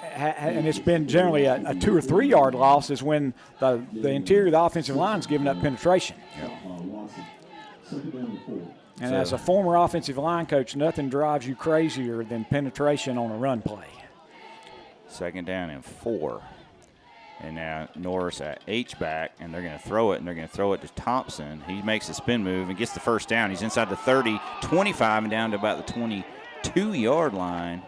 and it's been generally a 2 or 3 yard loss, is when the interior of the offensive line's giving up penetration. And as a former offensive line coach, nothing drives you crazier than penetration on a run play. 2nd down and 4. And now Norris at H-back, and they're going to throw it, and they're going to throw it to Thompson. He makes a spin move and gets the first down. He's inside the 30, 25, and down to about the 22-yard line.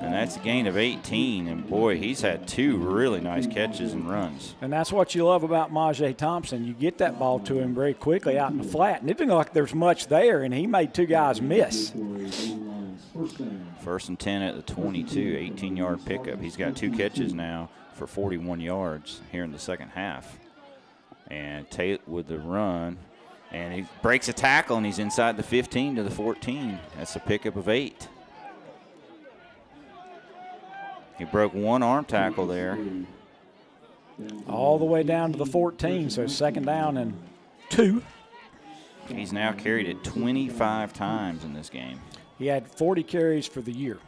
And that's a gain of 18. And, boy, he's had 2 really nice catches and runs. And that's what you love about Majay Thompson. You get that ball to him very quickly out in the flat. And it didn't look like there's much there, and he made 2 guys miss. 1st and 10 at the 22, 18-yard pickup. He's got 2 catches now for 41 yards here in the second half. And Tate with the run. And he breaks a tackle, and he's inside the 15 to the 14. That's a pickup of 8. He broke 1 arm tackle there. All the way down to the 14, so 2nd down and 2. He's now carried it 25 times in this game. He had 40 carries for the year.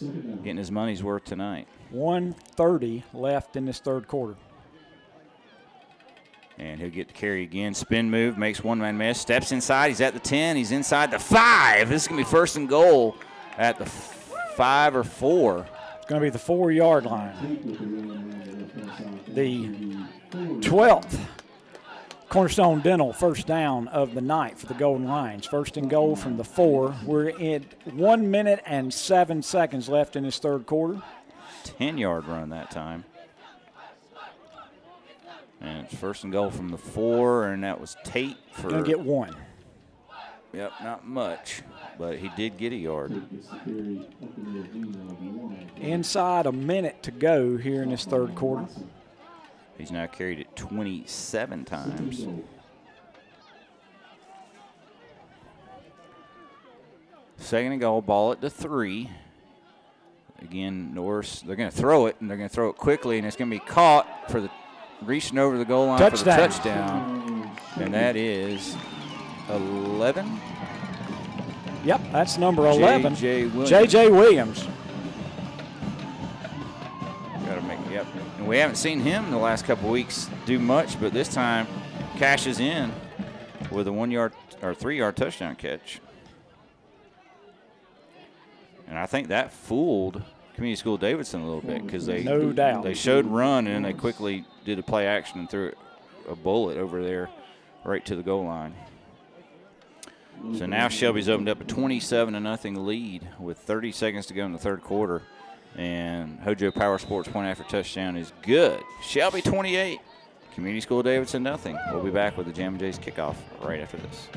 Getting his money's worth tonight. 1:30 left in this 3rd quarter. And he'll get the carry again. Spin move, makes 1-man miss, steps inside. He's at the 10. He's inside the 5. This is going to be 1st and goal at the 5 or 4. It's going to be the 4-yard line. The 12th Cornerstone Dental first down of the night for the Golden Lions. 1st and goal from the 4. We're in 1 minute and 7 seconds left in this 3rd quarter. 10-yard run that time. And it's 1st and goal from the 4, and that was Tate for. Gonna get 1. Yep, not much, but he did get a yard. Inside a minute to go here in this 3rd quarter. He's now carried it 27 times. Second and goal, ball at the 3. Again, Norris, they're going to throw it, and they're going to throw it quickly, and it's going to be caught for the reaching over the goal line for the touchdown. And that is 11. Yep, that's number 11. J.J. Williams. J.J. Williams. Got to make, yep. And we haven't seen him in the last couple of weeks do much, but this time cashes in with a 1-yard or 3-yard touchdown catch. And I think that fooled Community School Davidson a little bit because they no doubt they showed run and then they quickly did a play action and threw a bullet over there right to the goal line. So now Shelby's opened up a 27-0 lead with 30 seconds to go in the 3rd quarter. And Hojo Power Sports point after touchdown is good. Shelby 28, Community School Davidson nothing. We'll be back with the Jammin' Jays kickoff right after this.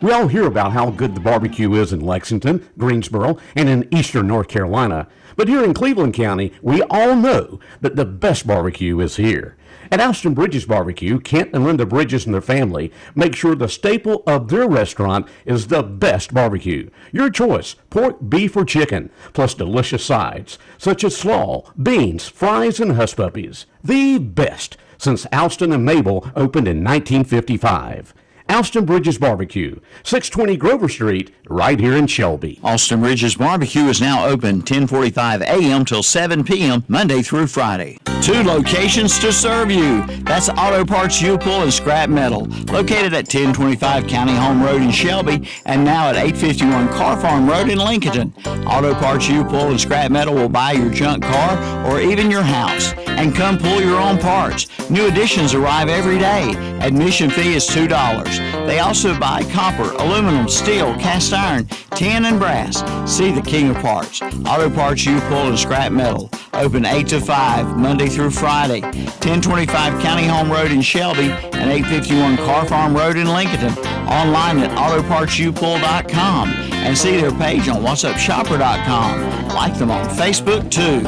We all hear about how good the barbecue is in Lexington, Greensboro, and in eastern North Carolina. But here in Cleveland County, we all know that the best barbecue is here. At Alston Bridges Barbecue, Kent and Linda Bridges and their family make sure the staple of their restaurant is the best barbecue. Your choice, pork, beef, or chicken, plus delicious sides, such as slaw, beans, fries, and hush puppies. The best since Alston and Mabel opened in 1955. Alston Bridges Barbecue, 620 Grover Street, right here in Shelby. Alston Bridges Barbecue is now open 10:45 a.m. till 7 p.m. Monday through Friday. 2 locations to serve you. That's Auto Parts U-Pull and Scrap Metal, located at 1025 County Home Road in Shelby and now at 851 Car Farm Road in Lincoln. Auto Parts U-Pull and Scrap Metal will buy your junk car or even your house and come pull your own parts. New additions arrive every day. Admission fee is $2. They also buy copper, aluminum, steel, cast iron, tin, and brass. See the king of parts. Auto Parts U-Pull and Scrap Metal. Open 8 to 5, Monday through Friday. 1025 County Home Road in Shelby and 851 Car Farm Road in Lincoln. Online at autopartsupull.com and see their page on whatsupshopper.com. Like them on Facebook too.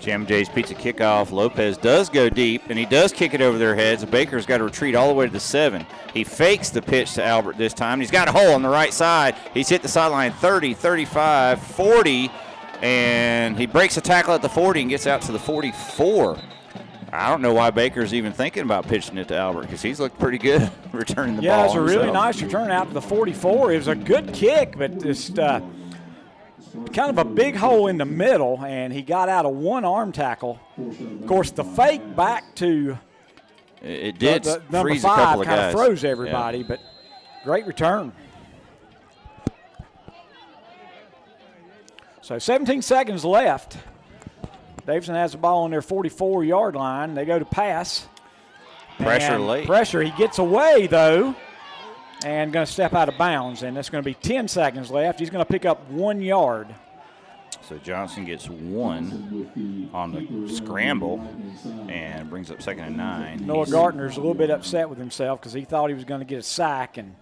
Jammin' Jay's Pizza kickoff. Lopez does go deep, and he does kick it over their heads. Baker's got to retreat all the way to the 7. He fakes the pitch to Albert this time. He's got a hole on the right side. He's hit the sideline 30, 35, 40, and he breaks a tackle at the 40 and gets out to the 44. I don't know why Baker's even thinking about pitching it to Albert because he's looked pretty good returning the ball. Yeah, it was a really himself. nice return out to the 44. It was a good kick, but just kind of a big hole in the middle, and he got out of one arm tackle. Of course, the fake back to it did the number freeze a couple 5 of kind guys. of froze everybody, but great return. So 17 seconds left. Davidson has the ball on their 44-yard line. They go to pass. Pressure And late. Pressure. He gets away, though, and going to step out of bounds. And that's going to be 10 seconds left. He's going to pick up 1 yard. So Johnson gets 1 on the scramble and brings up 2nd and 9. Noah Gardner's a little bit upset with himself because he thought he was going to get a sack. And,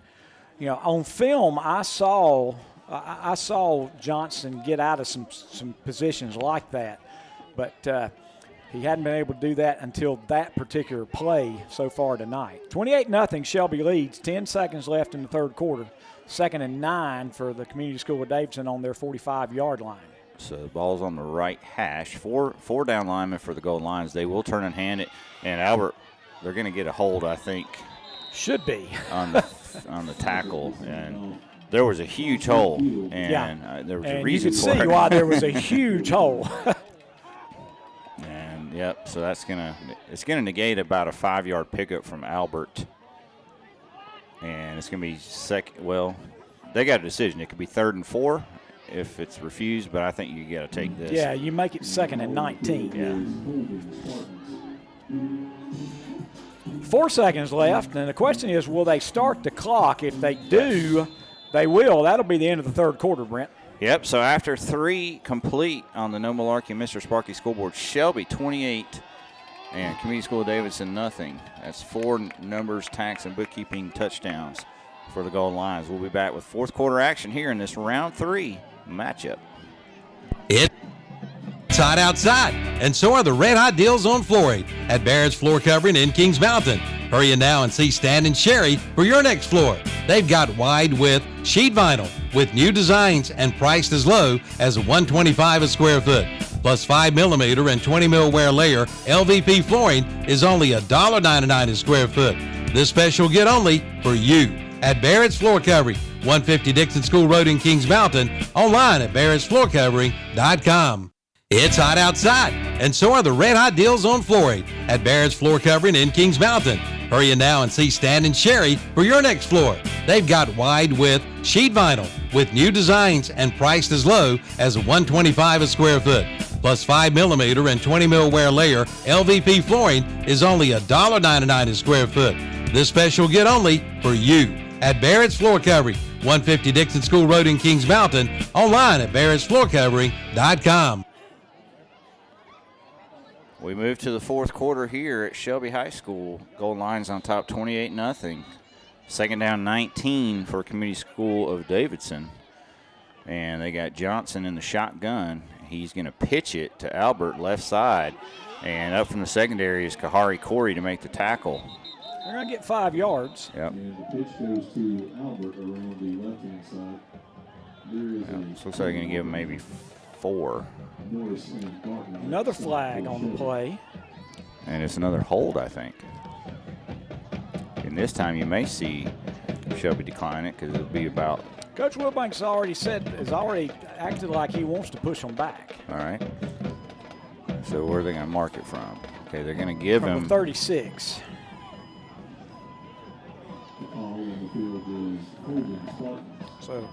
you know, on film, I saw Johnson get out of some positions like that. But he hadn't been able to do that until that particular play so far tonight. 28-0, Shelby leads. 10 seconds left in the third quarter. 2nd and 9 for the Community School of Davidson on their 45-yard line. So the ball's on the right hash. Four down linemen for the goal lines. They will turn and hand it. And Albert, they're going to get a hold, I think. Should be. on the tackle. And there was a huge hole. And there was a reason for it. You can see why there was a huge hole. And, yep, so it's gonna negate about a 5-yard pickup from Albert. And it's going to be well, they got a decision. It could be 3rd and 4 if it's refused, but I think you got to take this. Yeah, you make it 2nd and 19. Yeah. 4 seconds left, and the question is, will they start the clock? If they do, they will. That'll be the end of the third quarter, Brent. Yep, so after 3 complete on the No Malarkey Mr. Sparky scoreboard, Shelby 28 and Community School of Davidson nothing. That's 4 numbers, tax, and bookkeeping touchdowns for the goal lines. We'll be back with fourth quarter action here in this round 3 matchup. It's hot outside, and so are the red-hot deals on flooring at Barrett's Floor Covering in Kings Mountain. Hurry in now and see Stan and Sherry for your next floor. They've got wide-width sheet vinyl with new designs and priced as low as $125 a square foot. Plus 5mm and 20mm wear layer LVP flooring is only $1.99 a square foot. This special get only for you at Barrett's Floor Covering, 150 Dixon School Road in Kings Mountain, online at barrettsfloorcovering.com. It's hot outside, and so are the red-hot deals on flooring at Barrett's Floor Covering in Kings Mountain. Hurry in now and see Stan and Sherry for your next floor. They've got wide-width sheet vinyl with new designs and priced as low as $125 a square foot. Plus 5mm and 20mm wear layer LVP flooring is only $1.99 a square foot. This special get only for you at Barrett's Floor Covering, 150 Dixon School Road in Kings Mountain, online at barrettsfloorcovering.com. We move to the fourth quarter here at Shelby High School. Goal lines on top 28-0. 2nd down 19 for Community School of Davidson. And they got Johnson in the shotgun. He's going to pitch it to Albert left side. And up from the secondary is Kahari Corey to make the tackle. They're going to get 5 yards. Yep. And the pitch goes to Albert around the left-hand side. There is Looks like they're going to give him maybe 4. Another flag on the play. And it's another hold, I think. And this time you may see Shelby decline it because it'll be about. Coach Wilbanks has already acted like he wants to push them back. All right. So where are they going to mark it from? Okay, they're going to give from him. The 36. So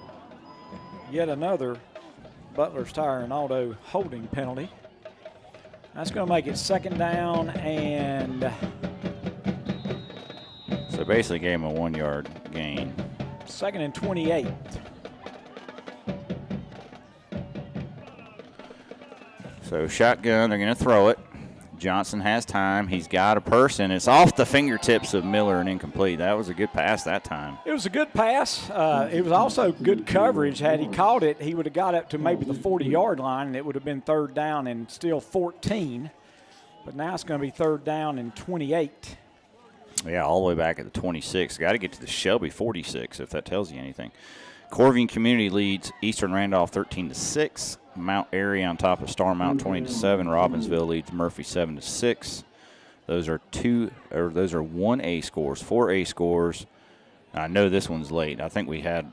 yet another Butler's Tire and Auto holding penalty. That's going to make it 2nd down and. So basically gave him a 1-yard gain. 2nd and 28. So shotgun, they're going to throw it. Johnson has time. He's got a person. It's off the fingertips of Miller and incomplete. That was a good pass that time. It was a good pass. It was also good coverage. Had he caught it, he would have got up to maybe the 40-yard line, and it would have been 3rd down and still 14. But now it's going to be 3rd down and 28. Yeah, all the way back at the 26. Got to get to the Shelby 46 if that tells you anything. Corvian Community leads Eastern Randolph 13-6. Mount Airy on top of Star Mount 20-7. Robbinsville leads Murphy 7-6. Those are 1A scores, 4A scores. I know this one's late. I think we had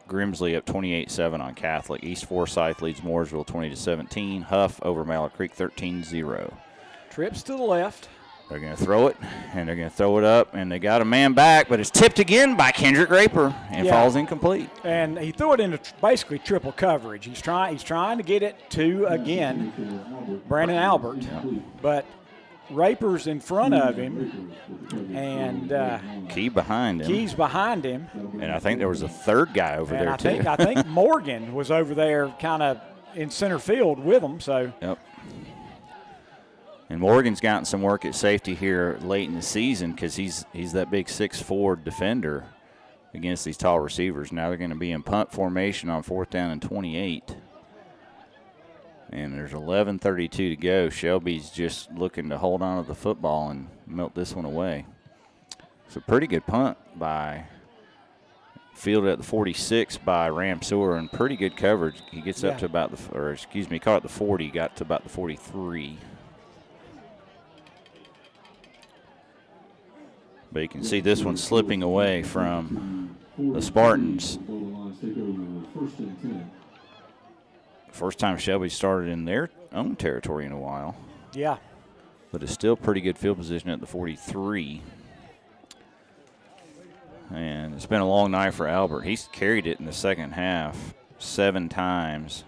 Grimsley up 28-7 on Catholic. East Forsyth leads Mooresville 20-17. Huff over Mallard Creek 13-0. Trips to the left. They're going to throw it, and they're going to throw it up, and they got a man back, but it's tipped again by Kendrick Raper and falls incomplete. And he threw it into basically triple coverage. He's trying to get it to, again, Brandon Albert. But Raper's in front of him, and Key behind him. Key's behind him. And I think there was a third guy over there, too. I think Morgan was over there kind of in center field with him. So. Yep. And Morgan's gotten some work at safety here late in the season because he's that big 6'4" defender against these tall receivers. Now they're going to be in punt formation on 4th down and 28. And there's 11:32 to go. Shelby's just looking to hold on to the football and melt this one away. It's a pretty good punt by fielded at the 46 by Ramseur, and pretty good coverage. He gets up to about caught at the 40, got to about the 43. But you can see this one slipping away from the Spartans. First time Shelby started in their own territory in a while. Yeah. But it's still pretty good field position at the 43. And it's been a long night for Albert. He's carried it in the second half 7 times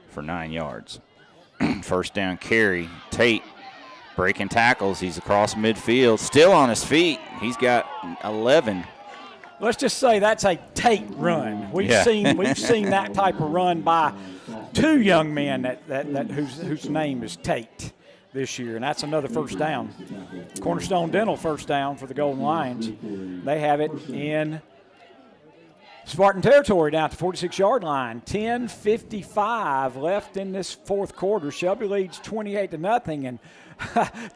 for 9 yards. First down carry. Tate breaking tackles. He's across midfield, still on his feet. He's got 11. Let's just say that's a Tate run. We've seen that type of run by 2 young men whose name is Tate this year, and that's another first down. Cornerstone Dental first down for the Golden Lions. They have it in Spartan territory down to 46-yard line. 10:55 left in this fourth quarter. Shelby leads 28-0, and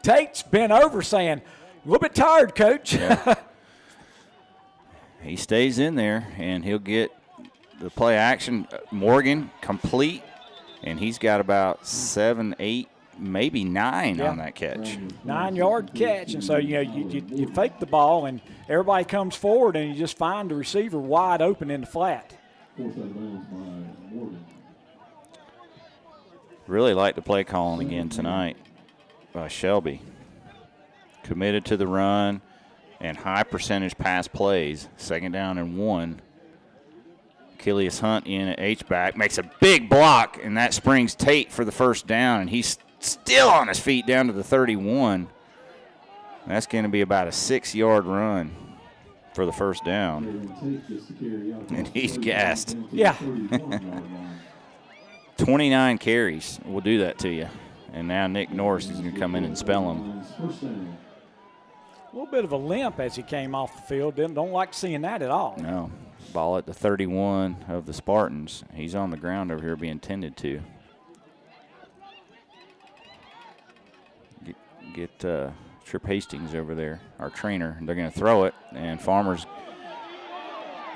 Tate's been over saying, a little bit tired, Coach. Yeah. He stays in there, and he'll get the play action. Morgan complete, and he's got about 7, 8, maybe 9 on that catch. 9-yard catch, and so you fake the ball, and everybody comes forward, and you just find the receiver wide open in the flat. Really like the play calling again tonight by Shelby. Committed to the run and high percentage pass plays. 2nd down and 1. Achilles Hunt in at H-back, makes a big block, and that springs Tate for the first down, and he's still on his feet down to the 31. That's going to be about a 6-yard run for the first down. And he's gassed. Yeah. 29 carries will do that to you. And now Nick Norris is going to come in and spell him. A little bit of a limp as he came off the field. Don't like seeing that at all. No. Ball at the 31 of the Spartans. He's on the ground over here being tended to. Get Trip Hastings over there, our trainer. They're going to throw it, and Farmer's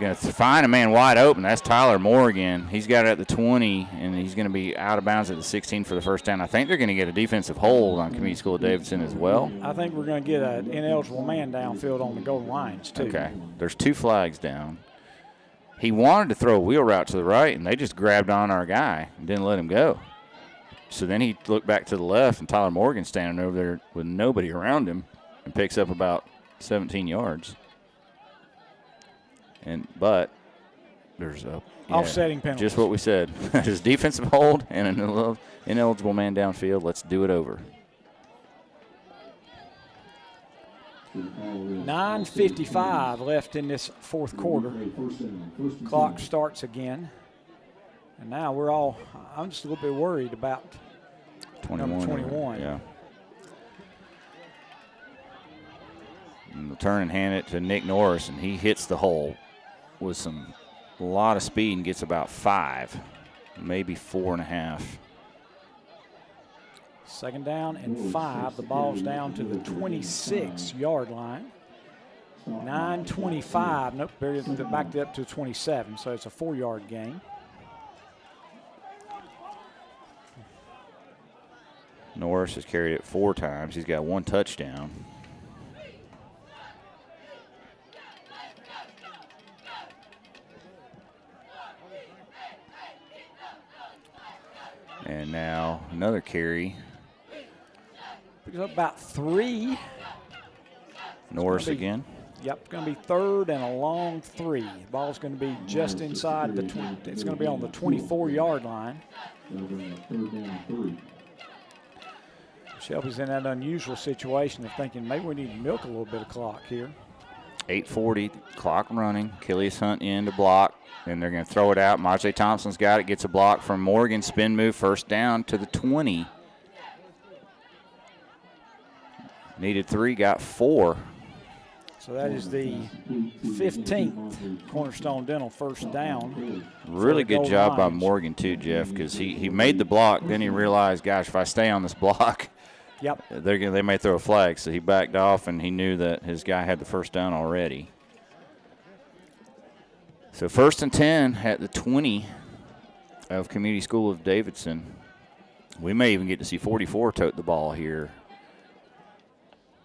going to find a man wide open. That's Tyler Morgan. He's got it at the 20, and he's going to be out of bounds at the 16 for the first down. I think they're going to get a defensive hold on Community School of Davidson as well. I think we're going to get an ineligible man downfield on the Golden Lions, too. Okay. There's 2 flags down. He wanted to throw a wheel route to the right, and they just grabbed on our guy and didn't let him go. So then he looked back to the left, and Tyler Morgan standing over there with nobody around him and picks up about 17 yards. But there's a offsetting penalty. Just what we said. There's defensive hold and an ineligible man downfield. Let's do it over. 9:55 left in this fourth quarter. Clock starts again. And now I'm just a little bit worried about 21. Number 21. Yeah. And we'll turn and hand it to Nick Norris, and he hits the hole with a lot of speed and gets about 5, maybe 4.5. 2nd down and 5. The ball's down to the 26-yard line. 9:25. Nope, they're backed up to 27, so it's a 4-yard gain. Norris has carried it 4 times. He's got 1 touchdown. And now another carry. Picks up about 3. Norris again. Yep, it's going to be 3rd and a long 3. Ball's going to be just inside the it's going to be on the 24-yard line. Shelby's in that unusual situation of thinking maybe we need to milk a little bit of clock here. 8:40, clock running. Achilles Hunt in to block, and they're going to throw it out. Marjay Thompson's got it, gets a block from Morgan. Spin move, first down to the 20. Needed 3, got 4. So that is the 15th Cornerstone Dental first down. Really good job by Morgan, too, Jeff, because he made the block. Then he realized, gosh, if I stay on this block, yep, they may throw a flag. So he backed off, and he knew that his guy had the first down already. So 1st and 10 at the 20 of Community School of Davidson. We may even get to see 44 tote the ball here.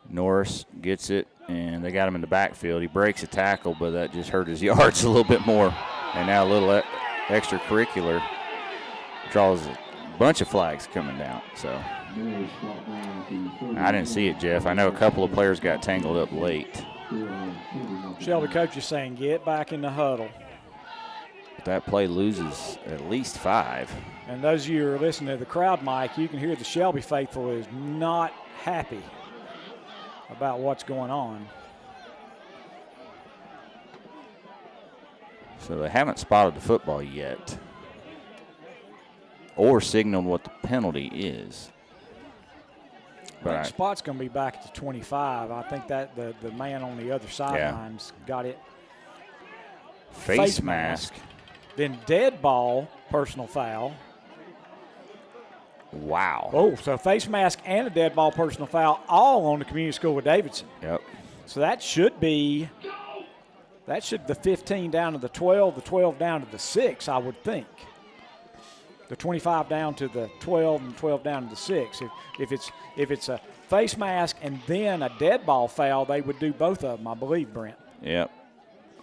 Norris gets it, and they got him in the backfield. He breaks a tackle, but that just hurt his yards a little bit more. And now a little extracurricular draws a bunch of flags coming down. So I didn't see it, Jeff. I know a couple of players got tangled up late. Shelby coach is saying get back in the huddle. But that play loses at least 5. And those of you who are listening to the crowd mic, you can hear the Shelby faithful is not happy about what's going on. So they haven't spotted the football yet or signaled what the penalty is. But spot's going to be back at the 25. I think that the man on the other sidelines got it. Face mask. Then dead ball, personal foul. Wow. Oh, so face mask and a dead ball personal foul all on the Community School of Davidson. Yep. So that should the 15 down to the 12, the 12 down to the 6, I would think. The 25 down to the 12 and 12 down to the 6. If it's a face mask and then a dead ball foul, they would do both of them, I believe, Brent. Yep.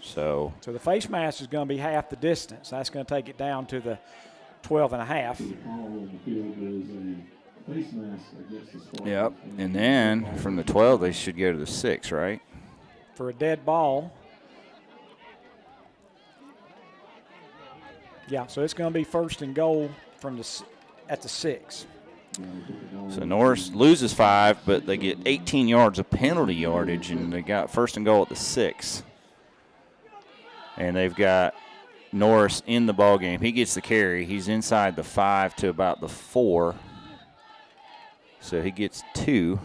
So the face mask is going to be half the distance. That's going to take it down to the 12 and a half. Yep. And then from the 12, they should go to the 6, right? For a dead ball. Yeah, so it's going to be 1st and goal at the 6. So Norris loses 5, but they get 18 yards of penalty yardage, and they got 1st and goal at the 6. And they've got Norris in the ball game. He gets the carry. He's inside the 5 to about the 4. So he gets 2.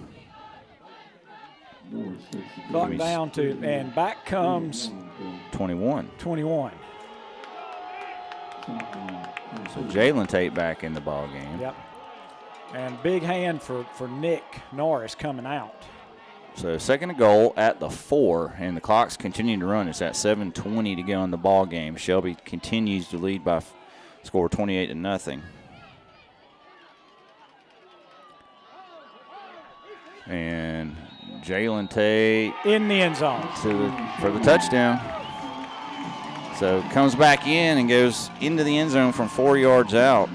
Clock down to, and back comes 21. 21. So Jalen Tate back in the ball game. Yep. And big hand for Nick Norris coming out. So 2nd and goal at the 4, and the clock's continuing to run. It's at 7:20 to go in the ball game. Shelby continues to lead by score 28-0. And Jalen Tate in the end zone for the touchdown. So comes back in and goes into the end zone from 4 yards out.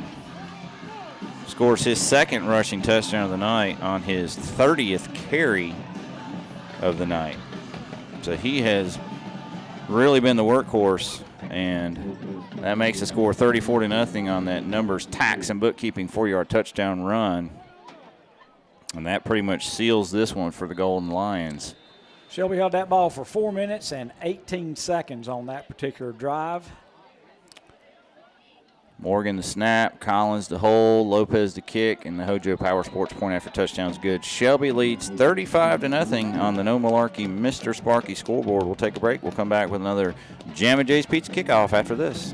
Scores his 2nd rushing touchdown of the night on his 30th carry of the night. So he has really been the workhorse, and that makes the score 34-0 on that numbers tax and bookkeeping 4-yard touchdown run. And that pretty much seals this one for the Golden Lions. Shelby held that ball for 4 minutes and 18 seconds on that particular drive. Morgan the snap, Collins the hold, Lopez the kick, and the Hojo Power Sports point after touchdown's good. Shelby leads 35-0 on the No Malarkey Mr. Sparky scoreboard. We'll take a break. We'll come back with another Jammin' Jay's Pizza kickoff after this.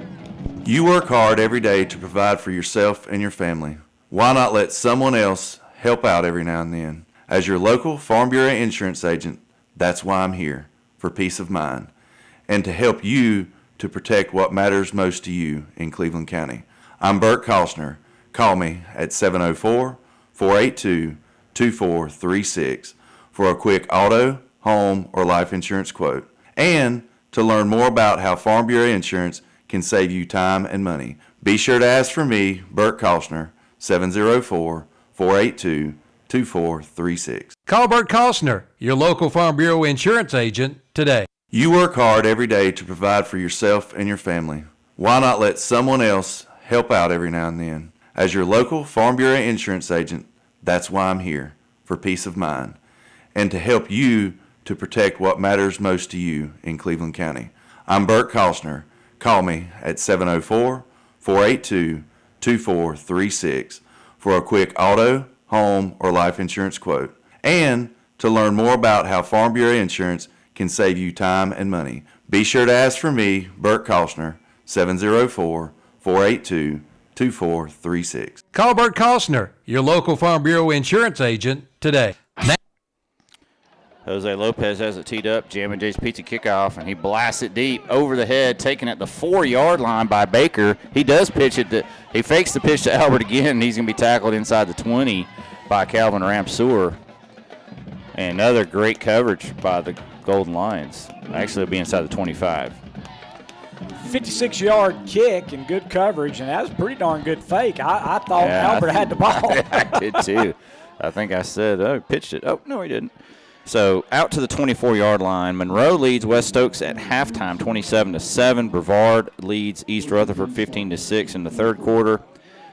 You work hard every day to provide for yourself and your family. Why not let someone else help out every now and then? As your local Farm Bureau insurance agent, that's why I'm here, for peace of mind, and to help you to protect what matters most to you in Cleveland County. I'm Bert Costner. Call me at 482-2436 for a quick auto, home, or life insurance quote. And to learn more about how Farm Bureau Insurance can save you time and money, be sure to ask for me, Bert Kostner, 704-482-2436. Call Bert Kostner, your local Farm Bureau insurance agent, today. You work hard every day to provide for yourself and your family. Why not let someone else help out every now and then? As your local Farm Bureau insurance agent, that's why I'm here, for peace of mind, and to help you to protect what matters most to you in Cleveland County. I'm Bert Kostner. Call me at 704-482-2436 for a quick auto, home, or life insurance quote. And to learn more about how Farm Bureau Insurance can save you time and money, be sure to ask for me, Bert Kostner, 704-482-2436. Call Bert Kostner, your local Farm Bureau insurance agent, today. Jose Lopez has it teed up, jamming Jay's Pizza kickoff, and he blasts it deep over the head, taken at the 4-yard line by Baker. He does pitch it. He fakes the pitch to Albert again, and he's going to be tackled inside the 20 by Calvin Ramseur. And another great coverage by the Golden Lions. Actually, it'll be inside the 25. 56-yard kick and good coverage, and that was a pretty darn good fake. I thought Albert had the ball. I did too. I think I said, oh, he pitched it. Oh, no, he didn't. So out to the 24-yard line. Monroe leads West Stokes at halftime, 27-7. Brevard leads East Rutherford 15-6 in the third quarter.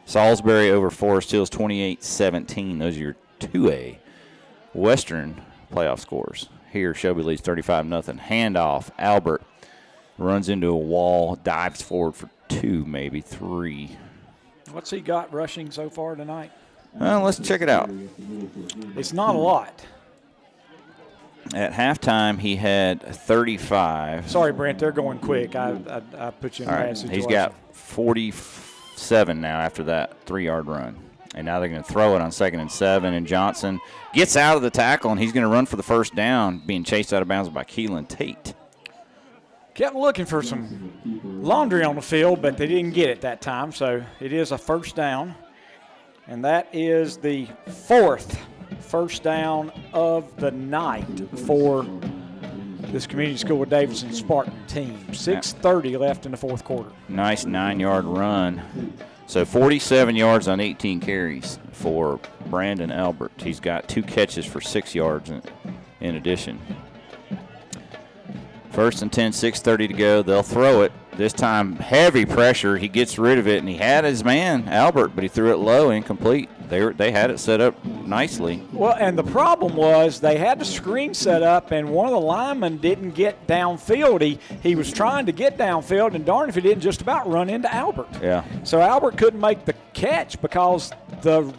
Salisbury over Forest Hills 28-17. Those are your 2A Western playoff scores. Here, Shelby leads 35-0. Handoff. Albert runs into a wall, dives forward for 2, maybe 3. What's he got rushing so far tonight? Let's check it out. It's not a lot. At halftime, he had 35. Sorry, Brent, they're going quick. I put you in a bad situation. He's got 47 now after that 3-yard run. And now they're going to throw it on 2nd and 7. And Johnson gets out of the tackle, and he's going to run for the first down, being chased out of bounds by Keelan Tate. Kept looking for some laundry on the field, but they didn't get it that time. So it is a first down. And that is the 4th first down of the night for this community school of Davidson Spartan team. 6:30 left in the fourth quarter. Nice 9-yard run. So 47 yards on 18 carries for Brandon Albert. He's got 2 catches for 6 yards in addition. 1st and 10, 6:30 to go. They'll throw it. This time, heavy pressure. He gets rid of it, and he had his man, Albert, but he threw it low, incomplete. They had it set up nicely. Well, and the problem was they had the screen set up, and one of the linemen didn't get downfield. He was trying to get downfield, and darn if he didn't just about run into Albert. Yeah. So Albert couldn't make the catch because the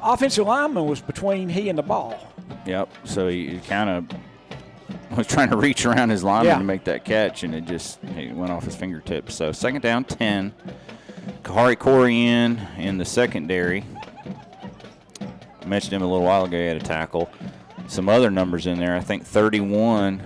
offensive lineman was between he and the ball. Yep. So he kind of was trying to reach around his lineman to make that catch, and it went off his fingertips. So 2nd down, 10. Kahari Corian in the secondary. I mentioned him a little while ago. He had a tackle. Some other numbers in there. I think 31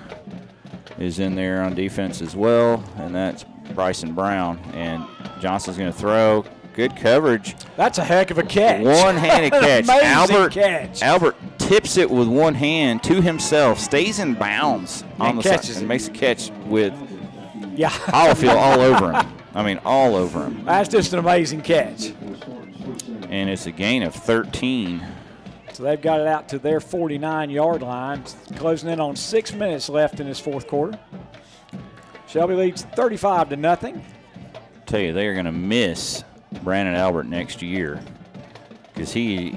is in there on defense as well, and that's Bryson Brown. And Johnson's going to throw. Good coverage. That's a heck of a catch. One-handed catch. Amazing catch. Albert tips it with one hand to himself, stays in bounds on the side, and makes a catch with Hollifield all over him. I mean, all over him. That's just an amazing catch. And it's a gain of 13. So they've got it out to their 49-yard line, closing in on 6 minutes left in this fourth quarter. Shelby leads 35-0. Tell you, they are going to miss Brandon Albert next year because he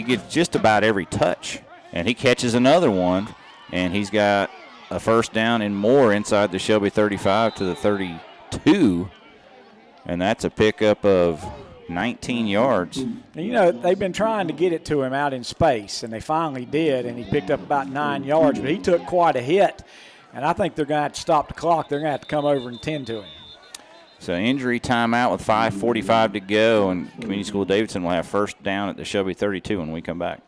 gets just about every touch, and he catches another one, and he's got a first down and more inside the Shelby 35 to the 32, and that's a pickup of 19 yards. And, you know, they've been trying to get it to him out in space, and they finally did, and he picked up about 9 yards, but he took quite a hit, and I think they're going to have to stop the clock. They're going to have to come over and tend to him. So injury timeout with 5:45 to go, and Community School of Davidson will have first down at the Shelby 32 when we come back.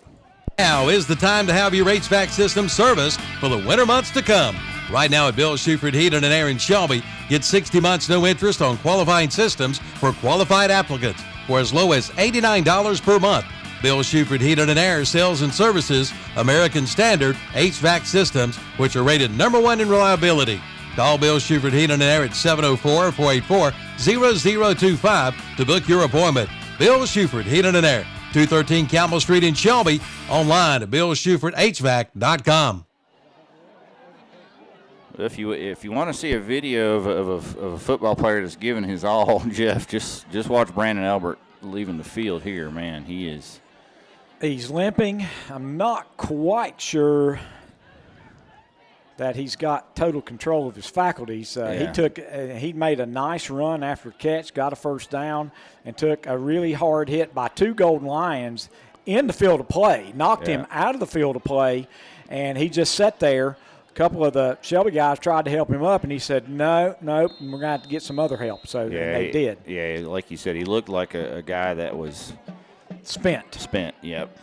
Now is the time to have your HVAC system serviced for the winter months to come. Right now at Bill Shuford Heating and Air in Shelby, get 60 months no interest on qualifying systems for qualified applicants for as low as $89 per month. Bill Shuford Heating and Air Sales and Services, American Standard HVAC systems, which are rated #1 in reliability. Call Bill Shuford Heating and Air at 704-484-0025 to book your appointment. Bill Shuford Heating and Air, 213 Campbell Street in Shelby, online at BillShufordHVAC.com. If you want to see a video of a football player that's giving his all, Jeff, just watch Brandon Albert leaving the field here. Man, he's limping. I'm not quite sure that he's got total control of his faculties. He made a nice run after catch, got a first down, and took a really hard hit by two Golden Lions in the field of play, knocked him out of the field of play, and he just sat there. A couple of the Shelby guys tried to help him up, and he said, no, we're going to have to get some other help. So they did. Yeah, like you said, he looked like a guy that was spent, yep.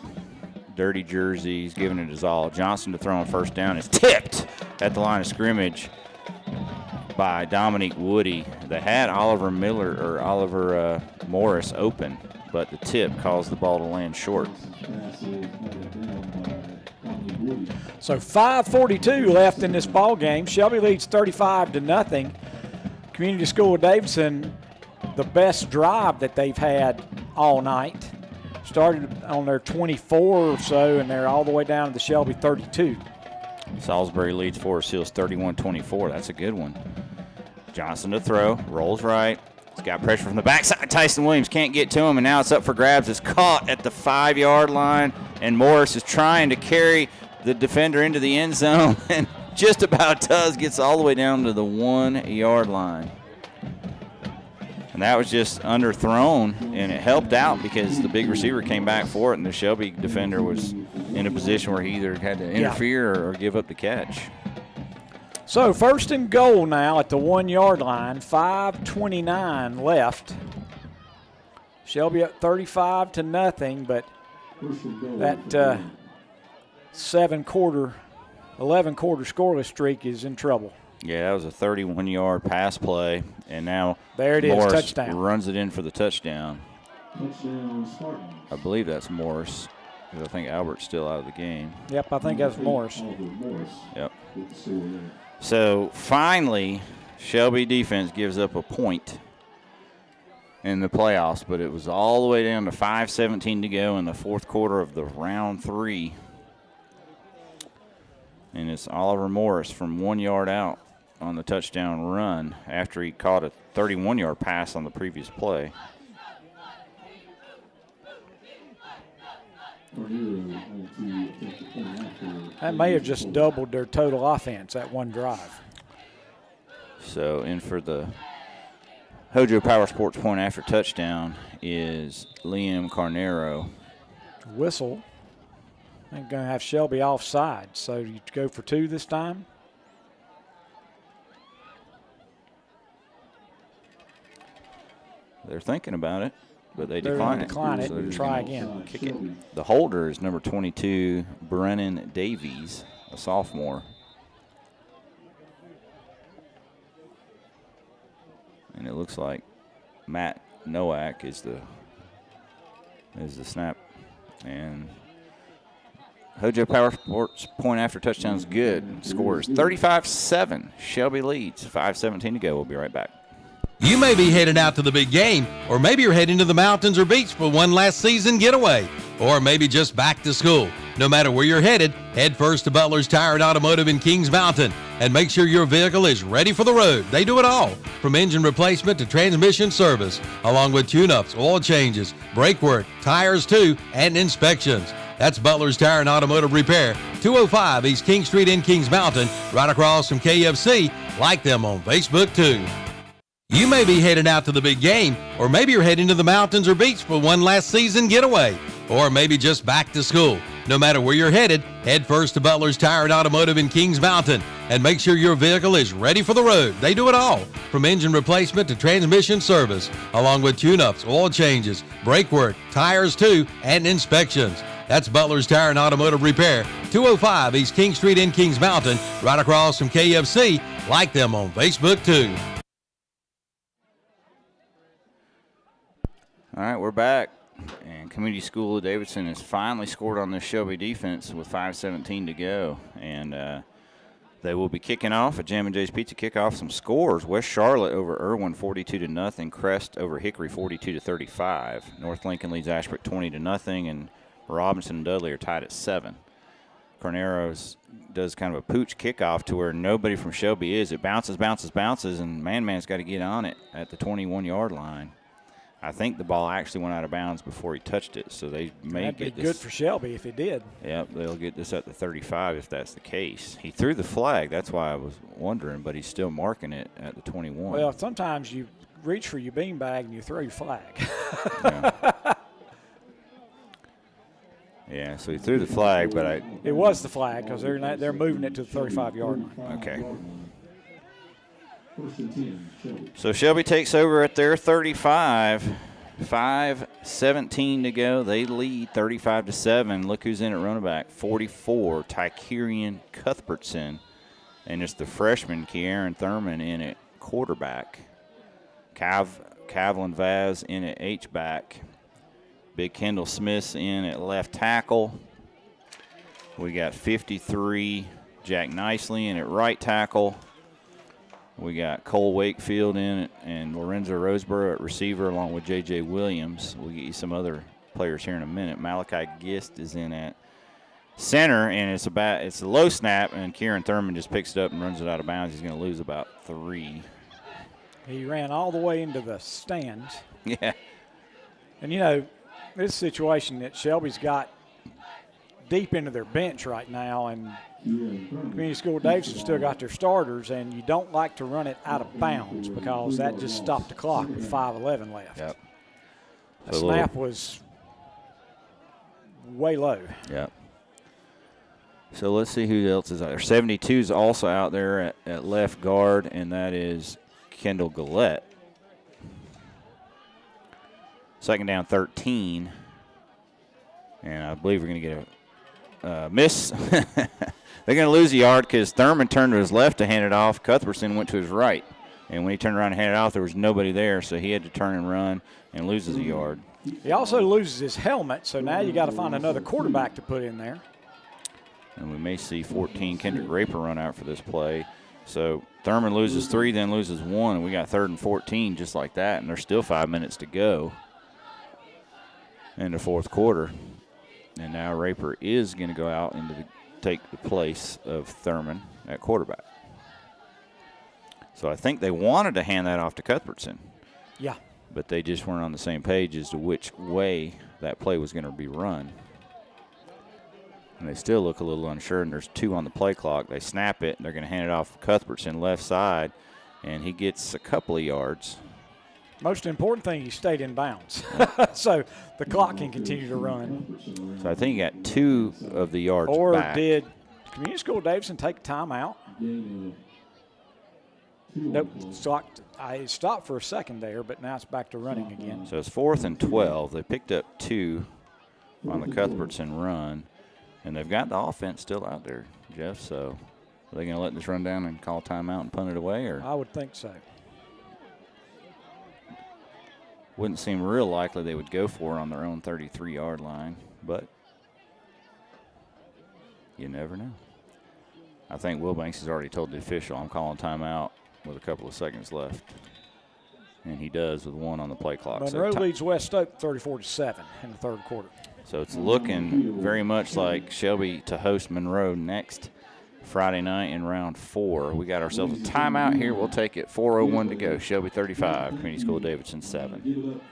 Dirty jersey, he's giving it his all. Johnson to throw on first down is tipped at the line of scrimmage by Dominique Woody. They had Oliver Morris open, but the tip caused the ball to land short. So 5:42 left in this ball game. Shelby leads 35-0. Community School of Davidson, the best drive that they've had all night. Started on their 24 or so, and they're all the way down to the Shelby 32. Salisbury leads Forest Hills 31-24. That's a good one. Johnson to throw, rolls right. He's got pressure from the backside. Tyson Williams can't get to him, and now it's up for grabs. It's caught at the 5-yard line, and Morris is trying to carry the defender into the end zone, and just about does. Gets all the way down to the 1-yard line. And that was just underthrown, and it helped out because the big receiver came back for it, and the Shelby defender was in a position where he either had to interfere or give up the catch. So 1st and goal now at the 1-yard line, 5:29 left. Shelby up 35-0, but that 11-quarter scoreless streak is in trouble. Yeah, that was a 31-yard pass play, and now there it Morris is, touchdown. Runs it in for the touchdown. Touchdown, Spartans. I believe that's Morris, because I think Albert's still out of the game. Yep, I think that's Morris. Yep. So finally, Shelby defense gives up a point in the playoffs, but it was all the way down to 5:17 to go in the fourth quarter of the round 3. And it's Oliver Morris from 1 yard out on the touchdown run after he caught a 31-yard pass on the previous play. That may have just doubled their total offense, that one drive. So in for the Hojo Power Sports point after touchdown is Liam Carnero. Whistle. They're going to have Shelby offside, so you go for 2 this time. They're thinking about it, but they decline it. So and try again. Kick it. The holder is number 22, Brennan Davies, a sophomore. And it looks like Matt Nowak is the snap. And Hojo Power Sports point after touchdown is good. Scores 35-7. Shelby leads. 5:17 to go. We'll be right back. You may be headed out to the big game, or maybe you're heading to the mountains or beach for one last season getaway, or maybe just back to school. No matter where you're headed, head first to Butler's Tire and Automotive in Kings Mountain and make sure your vehicle is ready for the road. They do it all, from engine replacement to transmission service, along with tune-ups, oil changes, brake work, tires too, and inspections. That's Butler's Tire and Automotive Repair, 205 East King Street in Kings Mountain, right across from KFC. Like them on Facebook too. You may be headed out to the big game, or maybe you're heading to the mountains or beach for one last season getaway, or maybe just back to school. No matter where you're headed, head first to Butler's Tire and Automotive in Kings Mountain and make sure your vehicle is ready for the road. They do it all, from engine replacement to transmission service, along with tune-ups, oil changes, brake work, tires too, and inspections. That's Butler's Tire and Automotive Repair, 205 East King Street in Kings Mountain, right across from KFC. Like them on Facebook too. All right, we're back. And And Community School of Davidson has finally scored on this Shelby defense with 5:17 to go. And they will be kicking off at Jam and Jay's Pizza kickoff. Some scores: West Charlotte over Irwin 42-0. Crest over Hickory 42-35. North Lincoln leads Ashbrook 20-0. And Robinson and Dudley are tied at 7. Corneros does kind of a pooch kickoff to where nobody from Shelby is. It bounces, and Man's got to get on it at the 21-yard line. I think the ball actually went out of bounds before he touched it, so they may That'd get be this. good for Shelby if he did. Yep, they'll get this at the 35 if that's the case. He threw the flag. That's why I was wondering, but he's still marking it at the 21. Well, sometimes you reach for your beanbag and you throw your flag. Yeah, so he threw the flag, but it was the flag because they're moving it to the 35-yard line. Okay. So Shelby takes over at their 35. 5:17 to go. They lead 35-7. Look who's in at running back. 44, Tykerian Cuthbertson. And it's the freshman, Kieran Thurman, in at quarterback. Kavlin Vaz in at H-back. Big Kendall Smith's in at left tackle. We got 53, Jack Nicely in at right tackle. We got Cole Wakefield in it and Lorenzo Roseborough at receiver along with J.J. Williams. We'll get you some other players here in a minute. Malachi Gist is in at center, and it's a low snap, and Kieran Thurman just picks it up and runs it out of bounds. He's going to lose about 3. He ran all the way into the stands. Yeah. And, this situation that Shelby's got deep into their bench right now, and Community School Davidson still got their starters, and you don't like to run it out of bounds because that just stopped the clock with 5:11 left. Yep. The snap was way low. Yep. So let's see who else is out there. 72 is also out there at left guard, and that is Kendall Gillette. Second down, 13. And I believe we're going to get a miss. They're going to lose a yard because Thurman turned to his left to hand it off. Cuthbertson went to his right. And when he turned around and handed it off, there was nobody there, so he had to turn and run and loses a yard. He also loses his helmet, so now you got to find another quarterback to put in there. And we may see 14 Kendrick Raper run out for this play. So Thurman loses 3, then loses 1, and we got 3rd and 14 just like that, and there's still 5 minutes to go in the fourth quarter. And now Raper is going to go out and take the place of Thurman at quarterback. So I think they wanted to hand that off to Cuthbertson. Yeah. But they just weren't on the same page as to which way that play was going to be run. And they still look a little unsure, and there's 2 on the play clock. They snap it, and they're going to hand it off to Cuthbertson left side, and he gets a couple of yards. Most important thing, he stayed in bounds. So the clock can continue to run. So I think he got 2 of the yards or back. Or did Community School Davidson take a timeout? Nope. I stopped for a second there, but now it's back to running again. So it's 4th and 12. They picked up 2 on the Cuthbertson run, and they've got the offense still out there, Jeff. So are they going to let this run down and call timeout and punt it away? Or I would think so. Wouldn't seem real likely they would go for it on their own 33-yard line, but you never know. I think Wilbanks has already told the official, I'm calling timeout with a couple of seconds left. And he does with 1 on the play clock. Monroe leads West Oak 34-7 in the third quarter. So it's looking very much like Shelby to host Monroe next Friday night in round 4. We got ourselves a timeout here. We'll take it. 4:01 to go. Shelby 35, Community School Davidson 7.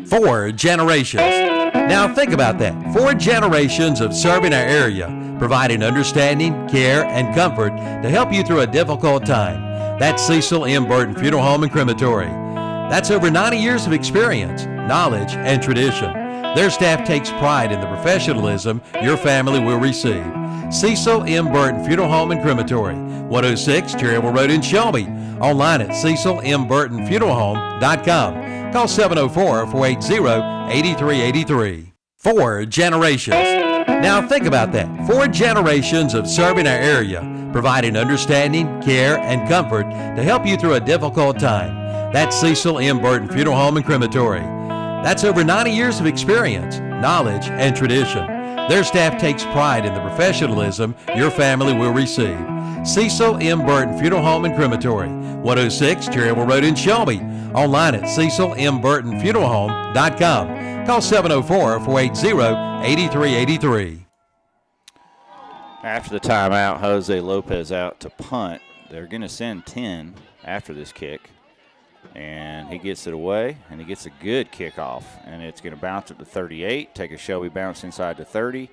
4 generations. Now think about that. 4 generations of serving our area, providing understanding, care, and comfort to help you through a difficult time. That's Cecil M. Burton Funeral Home and Crematory. That's over 90 years of experience, knowledge, and tradition. Their staff takes pride in the professionalism your family will receive. Cecil M. Burton Funeral Home and Crematory, 106 Cherryville Road in Shelby. Online at cecilmburtonfuneralhome.com. Call 704-480-8383. 4 generations. Now think about that. 4 generations of serving our area, providing understanding, care, and comfort to help you through a difficult time. That's Cecil M. Burton Funeral Home and Crematory. That's over 90 years of experience, knowledge, and tradition. Their staff takes pride in the professionalism your family will receive. Cecil M. Burton Funeral Home and Crematory, 106 Cherryville Road in Shelby. Online at cecilmburtonfuneralhome.com. Call 704-480-8383. After the timeout, Jose Lopez out to punt. They're going to send 10 after this kick. And he gets it away, and he gets a good kickoff. And it's going to bounce at the 38, take a Shelby bounce inside the 30,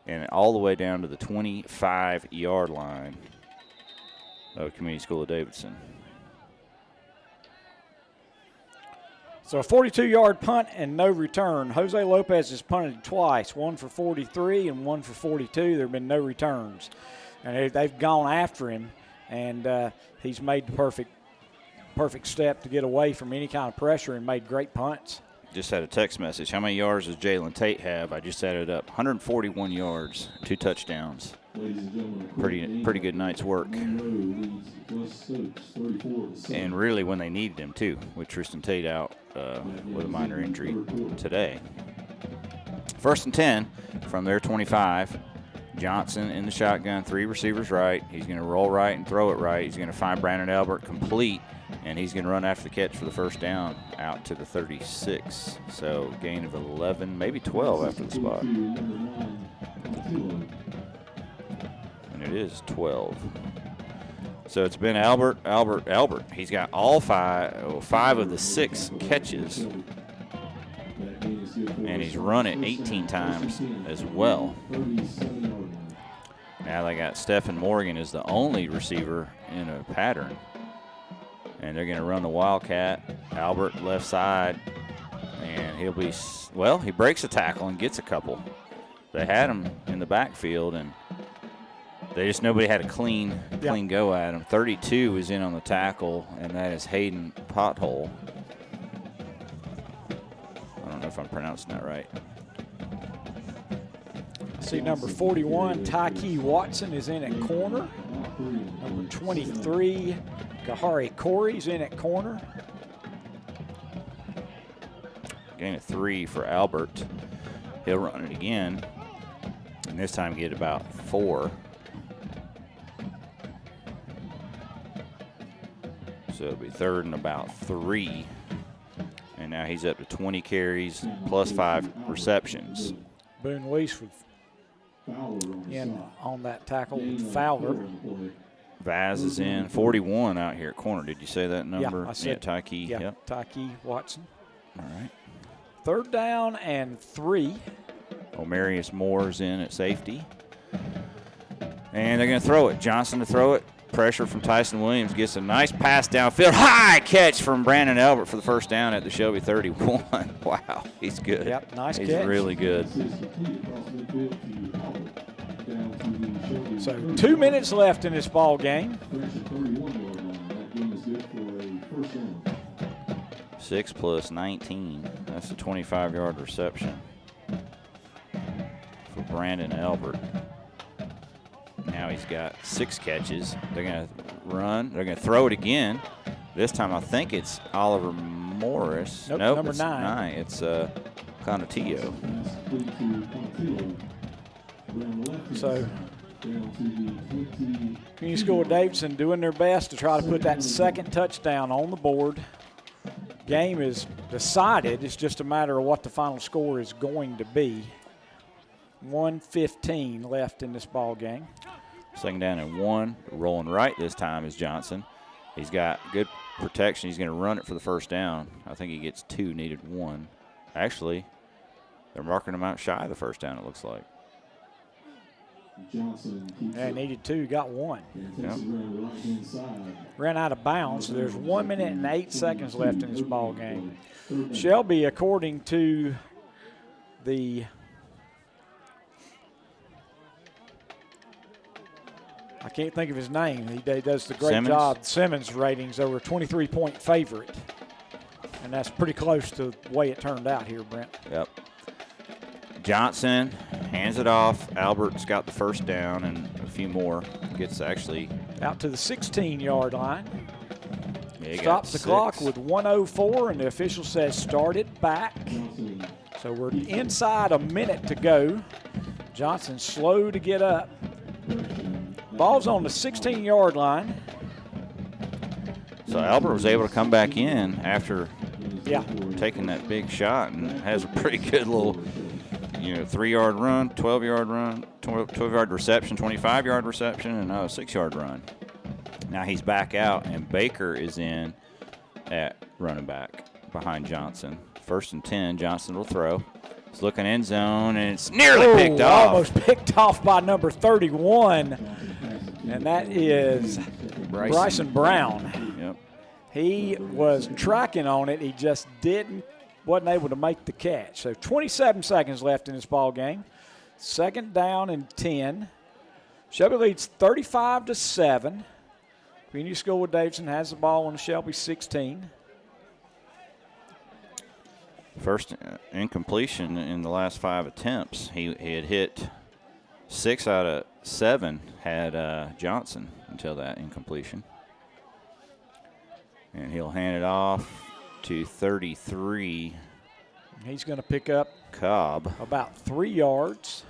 and all the way down to the 25-yard line of Community School of Davidson. So a 42-yard punt and no return. Jose Lopez has punted twice, one for 43 and one for 42. There have been no returns. And they've gone after him, and he's made the perfect step to get away from any kind of pressure and made great punts. Just had a text message. How many yards does Jalen Tate have? I just added up. 141 yards, 2 touchdowns. Pretty good night's work. And really when they needed him, too, with Tristan Tate out with a minor injury today. 1st and 10 from their 25. Johnson in the shotgun, 3 receivers right. He's going to roll right and throw it right. He's going to find Brandon Albert complete, and he's going to run after the catch for the first down out to the 36. So gain of 11, maybe 12 after the spot. And it is 12. So it's been Albert. He's got all five of the 6 catches, and he's run it 18 times as well. Now they got Stephen Morgan as the only receiver in a pattern. And they're going to run the Wildcat. Albert left side. And he'll be, well, he breaks a tackle and gets a couple. They had him in the backfield, and nobody had a clean go at him. 32 is in on the tackle, and that is Hayden Pothole. I don't know if I'm pronouncing that right. See number 41, Tyke Watson is in at corner. Number 23, Kahari Corey's in at corner. Gain of 3 for Albert. He'll run it again, and this time get about 4. So it'll be 3rd and about 3. And now he's up to 20 carries plus 5 receptions. Boone Weiss in on that tackle with Fowler. Vaz is in. 41 out here at corner. Did you say that number? Yeah, I said Tyke. Yeah, yep. Tyke Watson. All right. 3rd down and 3. Omarius Moore's in at safety. And they're going to throw it. Johnson to throw it. Pressure from Tyson Williams. Gets a nice pass downfield. High catch from Brandon Albert for the first down at the Shelby 31. Wow, he's good. Yep, nice he's catch. He's really good. So 2 minutes left in this ball game. 6 plus 19. That's a 25-yard reception for Brandon Albert. Now he's got 6 catches. They're going to run. They're going to throw it again. This time I think it's Oliver Morris. Nope, number it's 9. It's Conatillo. So Community School of Davidson doing their best to try to put that 2nd touchdown on the board. Game is decided. It's just a matter of what the final score is going to be. 1:15 left in this ball game. 2nd down and 1. Rolling right this time is Johnson. He's got good protection. He's going to run it for the first down. I think he gets 2, needed 1. Actually, they're marking him out shy of the first down, it looks like. Yeah, needed 2, got 1. Yep. Ran out of bounds. So there's 1 minute and 8 seconds left in this ball game. Shelby, according to the I can't think of his name. He does the great job. Simmons ratings over a 23-point favorite. And that's pretty close to the way it turned out here, Brent. Yep. Johnson hands it off. Albert's got the first down and a few more. Gets actually out to the 16-yard line. Stops the clock with 1:04, and the official says start it back. So we're inside a minute to go. Johnson slow to get up. Ball's on the 16-yard line. So Albert was able to come back in after taking that big shot and has a pretty good little, 3-yard run, 12-yard run, 12-yard reception, 25-yard reception, and now a 6-yard run. Now he's back out, and Baker is in at running back behind Johnson. 1st and 10, Johnson will throw. He's looking end zone, and it's nearly picked off. Almost picked off by number 31, and that is Bryson Brown. Yep. He was tracking on it. He just wasn't able to make the catch. So 27 seconds left in this ball game. 2nd down and 10. Shelby leads 35-7. Community School with Davidson has the ball on the Shelby 16. First incompletion in the last 5 attempts. He had hit 6 out of 7 had Johnson until that incompletion. And he'll hand it off to 33. He's going to pick up Cobb. About 3 yards.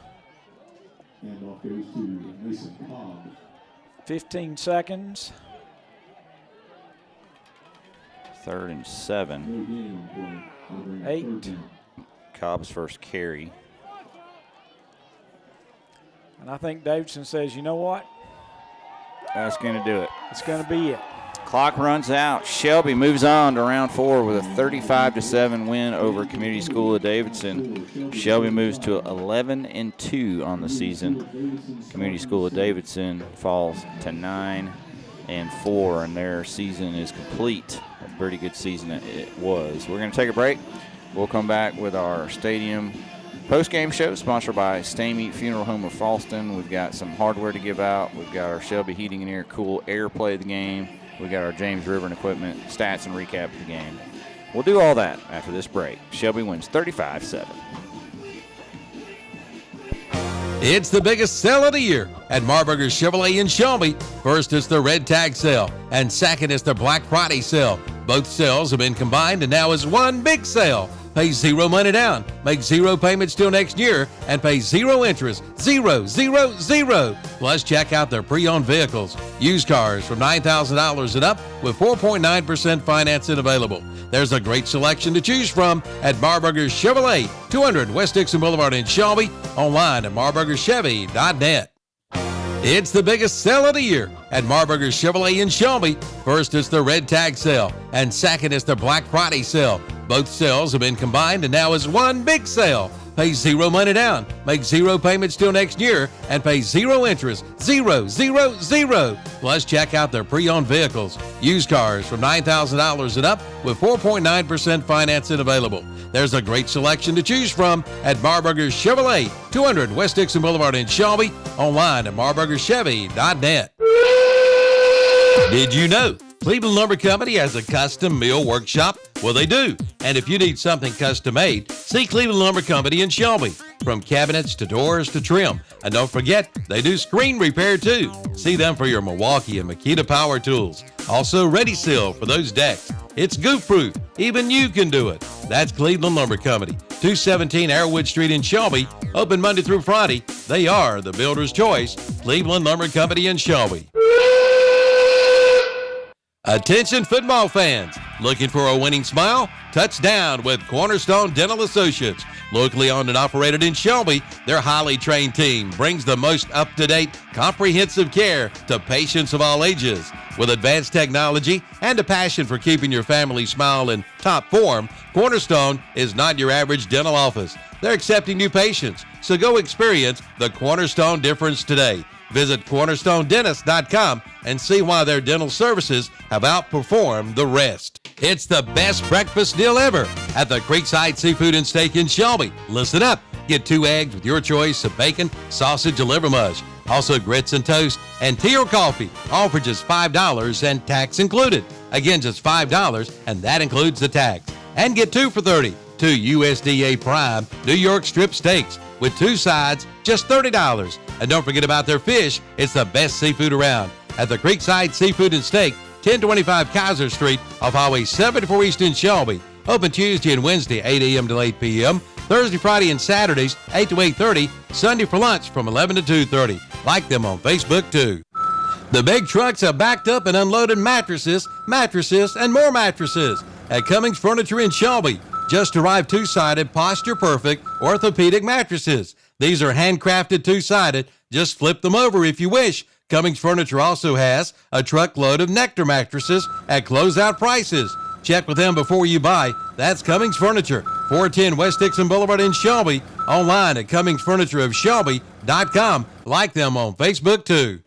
And off goes to Mason Cobb. 15 seconds. 3rd and 7. 8. Cobb's first carry. And I think Davidson says, you know what? That's going to do it. It's going to be it. Clock runs out. Shelby moves on to round 4 with a 35-7 win over Community School of Davidson. Shelby moves to 11-2 on the season. Community School of Davidson falls to 9-4, and their season is complete. A pretty good season it was. We're going to take a break. We'll come back with our stadium post-game show sponsored by Stamey Funeral Home of Falston. We've got some hardware to give out. We've got our Shelby Heating and Air Cool Air play of the game. We got our James River and Equipment stats and recap of the game. We'll do all that after this break. Shelby wins 35-7. It's the biggest sale of the year at Marburger Chevrolet in Shelby. First is the red tag sale, and second is the Black Friday sale. Both sales have been combined and now is one big sale. Pay 0 money down, make 0 payments till next year, and pay 0 interest, 0, 0, 0. Plus, check out their pre-owned vehicles. Used cars from $9,000 and up with 4.9% financing available. There's a great selection to choose from at Marburger Chevrolet, 200 West Dixon Boulevard in Shelby, online at marburgerchevy.net. It's the biggest sale of the year at Marburger Chevrolet in Shelby. First is the red tag sale, and second is the Black Friday sale. Both sales have been combined and now is one big sale. Pay 0 money down, make 0 payments till next year, and pay 0 interest, 0, 0, 0. Plus, check out their pre-owned vehicles. Used cars from $9,000 and up with 4.9% financing available. There's a great selection to choose from at Marburger Chevrolet, 200 West Dixon Boulevard in Shelby, online at marburgerchevy.net. Did you know Cleveland Lumber Company has a custom mill workshop? Well, they do. And if you need something custom made, see Cleveland Lumber Company in Shelby. From cabinets to doors to trim. And don't forget, they do screen repair too. See them for your Milwaukee and Makita power tools. Also, Ready Seal for those decks. It's goof-proof. Even you can do it. That's Cleveland Lumber Company, 217 Arrowwood Street in Shelby. Open Monday through Friday. They are the builder's choice. Cleveland Lumber Company in Shelby. Attention football fans, looking for a winning smile? Touchdown with Cornerstone Dental Associates. Locally owned and operated in Shelby, their highly trained team brings the most up-to-date, comprehensive care to patients of all ages. With advanced technology and a passion for keeping your family smile in top form, Cornerstone is not your average dental office. They're accepting new patients, so go experience the Cornerstone difference today. Visit cornerstonedentist.com and see why their dental services have outperformed the rest. It's the best breakfast deal ever at the Creekside Seafood and Steak in Shelby. Listen up. Get 2 eggs with your choice of bacon, sausage, or liver mush. Also grits and toast and tea or coffee, all for just $5 and tax included. Again, just $5, and that includes the tax. And get 2 for $30. 2 USDA Prime New York strip steaks with 2 sides, just $30. And don't forget about their fish. It's the best seafood around at the Creekside Seafood and Steak, 1025 Kaiser Street off Highway 74 East in Shelby. Open Tuesday and Wednesday, 8 a.m. to 8 p.m. Thursday, Friday, and Saturdays, 8 to 8:30. Sunday for lunch from 11 to 2:30. Like them on Facebook, too. The big trucks have backed up and unloaded mattresses, and more mattresses at Cummings Furniture in Shelby. Just arrived two-sided, posture-perfect, orthopedic mattresses. These are handcrafted two-sided. Just flip them over if you wish. Cummings Furniture also has a truckload of Nectar mattresses at closeout prices. Check with them before you buy. That's Cummings Furniture, 410 West Dixon Boulevard in Shelby. Online at CummingsFurnitureofShelby.com. Like them on Facebook, too.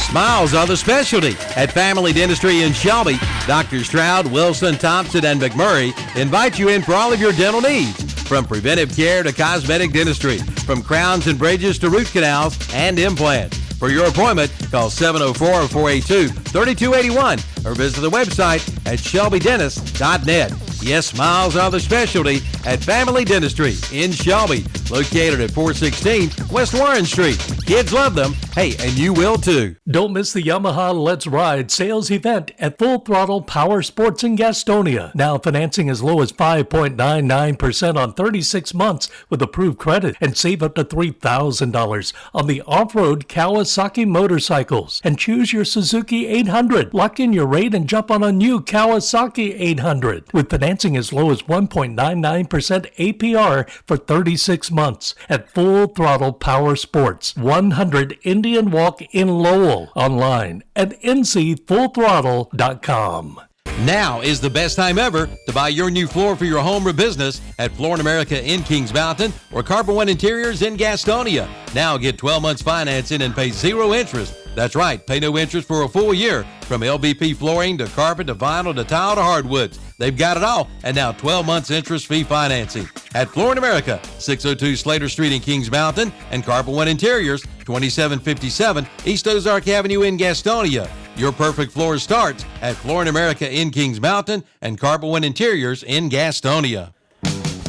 Smiles are the specialty at Family Dentistry in Shelby. Dr. Stroud, Wilson, Thompson, and McMurray invite you in for all of your dental needs. From preventive care to cosmetic dentistry, from crowns and bridges to root canals and implants. For your appointment, call 704-482-3281 or visit the website at shelbydentist.net. Yes, smiles are the specialty at Family Dentistry in Shelby, located at 416 West Warren Street. Kids love them. Hey, and you will too. Don't miss the Yamaha Let's Ride sales event at Full Throttle Power Sports in Gastonia. Now financing as low as 5.99% on 36 months with approved credit, and save up to $3,000 on the off-road Kawasaki motorcycles. And choose your Suzuki 800. Lock in your rate and jump on a new Kawasaki 800 with financing as low as 1.99% APR for 36 months at Full Throttle Power Sports, 100 Indian Walk in Lowell. Online at ncfullthrottle.com. Now is the best time ever to buy your new floor for your home or business at Floor in America in Kings Mountain or Carpet One Interiors in Gastonia. Now get 12 months financing and pay zero interest. That's right, pay no interest for a full year. From LVP flooring to carpet to vinyl to tile to hardwoods. They've got it all, and now 12 months interest-free financing. At Floor in America, 602 Slater Street in Kings Mountain, and Carpet One Interiors, 2757 East Ozark Avenue in Gastonia. Your perfect floor starts at Floor in America in Kings Mountain and Carpet One Interiors in Gastonia.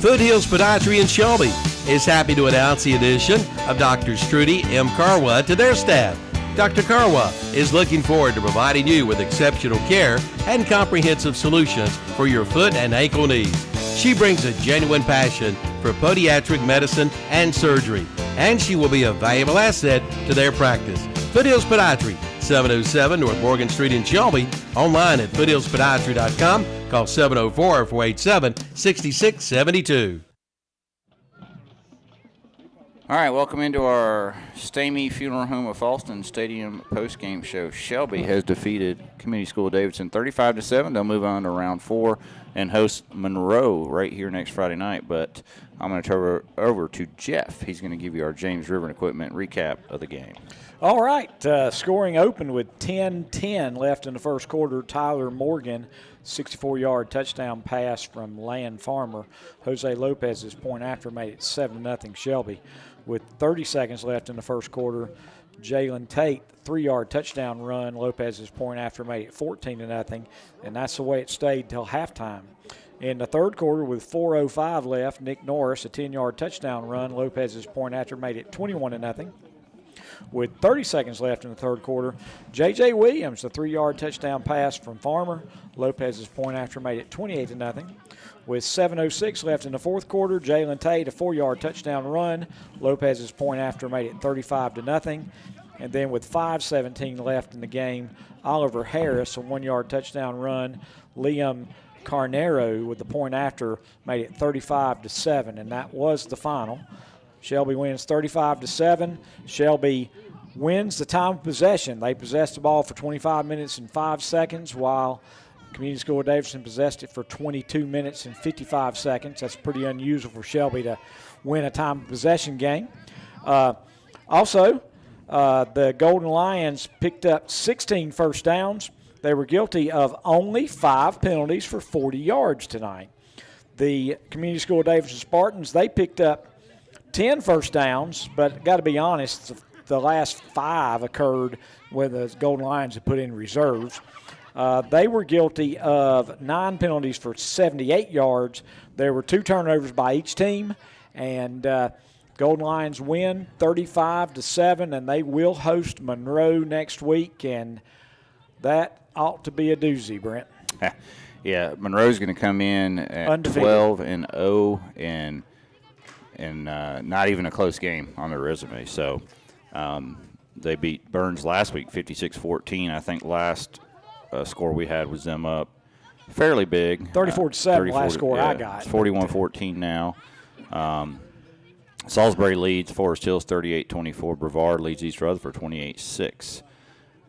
Foothills Podiatry in Shelby is happy to announce the addition of Dr. Strudy M. Carwa to their staff. Dr. Carwa is looking forward to providing you with exceptional care and comprehensive solutions for your foot and ankle needs. She brings a genuine passion for podiatric medicine and surgery, and she will be a valuable asset to their practice. Foothills Podiatry, 707 North Morgan Street in Shelby. Online at foothillspodiatry.com. Call 704-487-6672. All right, welcome into our Stamey Funeral Home of Falston Stadium post-game show. Shelby has defeated Community School of Davidson 35-7. They'll move on to round 4 and host Monroe right here next Friday night. But I'm going to turn it over to Jeff. He's going to give you our James River Equipment recap of the game. All right, scoring open with 10-10 left in the first quarter. Tyler Morgan, 64-yard touchdown pass from Land Farmer. Jose Lopez's point after made it 7-0 Shelby. With 30 seconds left in the first quarter, Jalen Tate, 3-yard touchdown run. Lopez's point after made it 14-0, and that's the way it stayed till halftime. In the third quarter, with 4:05 left, Nick Norris, a 10-yard touchdown run. Lopez's point after made it 21-0. With 30 seconds left in the third quarter, J.J. Williams, a 3-yard touchdown pass from Farmer. Lopez's point after made it 28-0. With 7:06 left in the fourth quarter, Jalen Tate, a 4-yard touchdown run. Lopez's point after made it 35-0. And then with 5:17 left in the game, Oliver Harris, a 1-yard touchdown run. Liam Carnero with the point after made it 35-7, and that was the final. Shelby wins 35-7. Shelby wins the time of possession. They possessed the ball for 25 minutes and 5 seconds, while Community School of Davidson possessed it for 22 minutes and 55 seconds. That's pretty unusual for Shelby to win a time of possession game. Also, the Golden Lions picked up 16 first downs. They were guilty of only 5 penalties for 40 yards tonight. The Community School of Davidson Spartans, they picked up 10 first downs, but got to be honest, the last 5 occurred where the Golden Lions had put in reserves. They were guilty of 9 penalties for 78 yards. There were 2 turnovers by each team, and Golden Lions win 35-7, and they will host Monroe next week, and that ought to be a doozy, Brent. Yeah, Monroe's going to come in at Undefeated. 12-0 and not even a close game on their resume. So they beat Burns last week 56-14. I think last score we had was them up fairly big. 34-7 last score I got. It's 41-14 now. Salisbury leads Forest Hills 38-24. Brevard leads East Rutherford 28-6.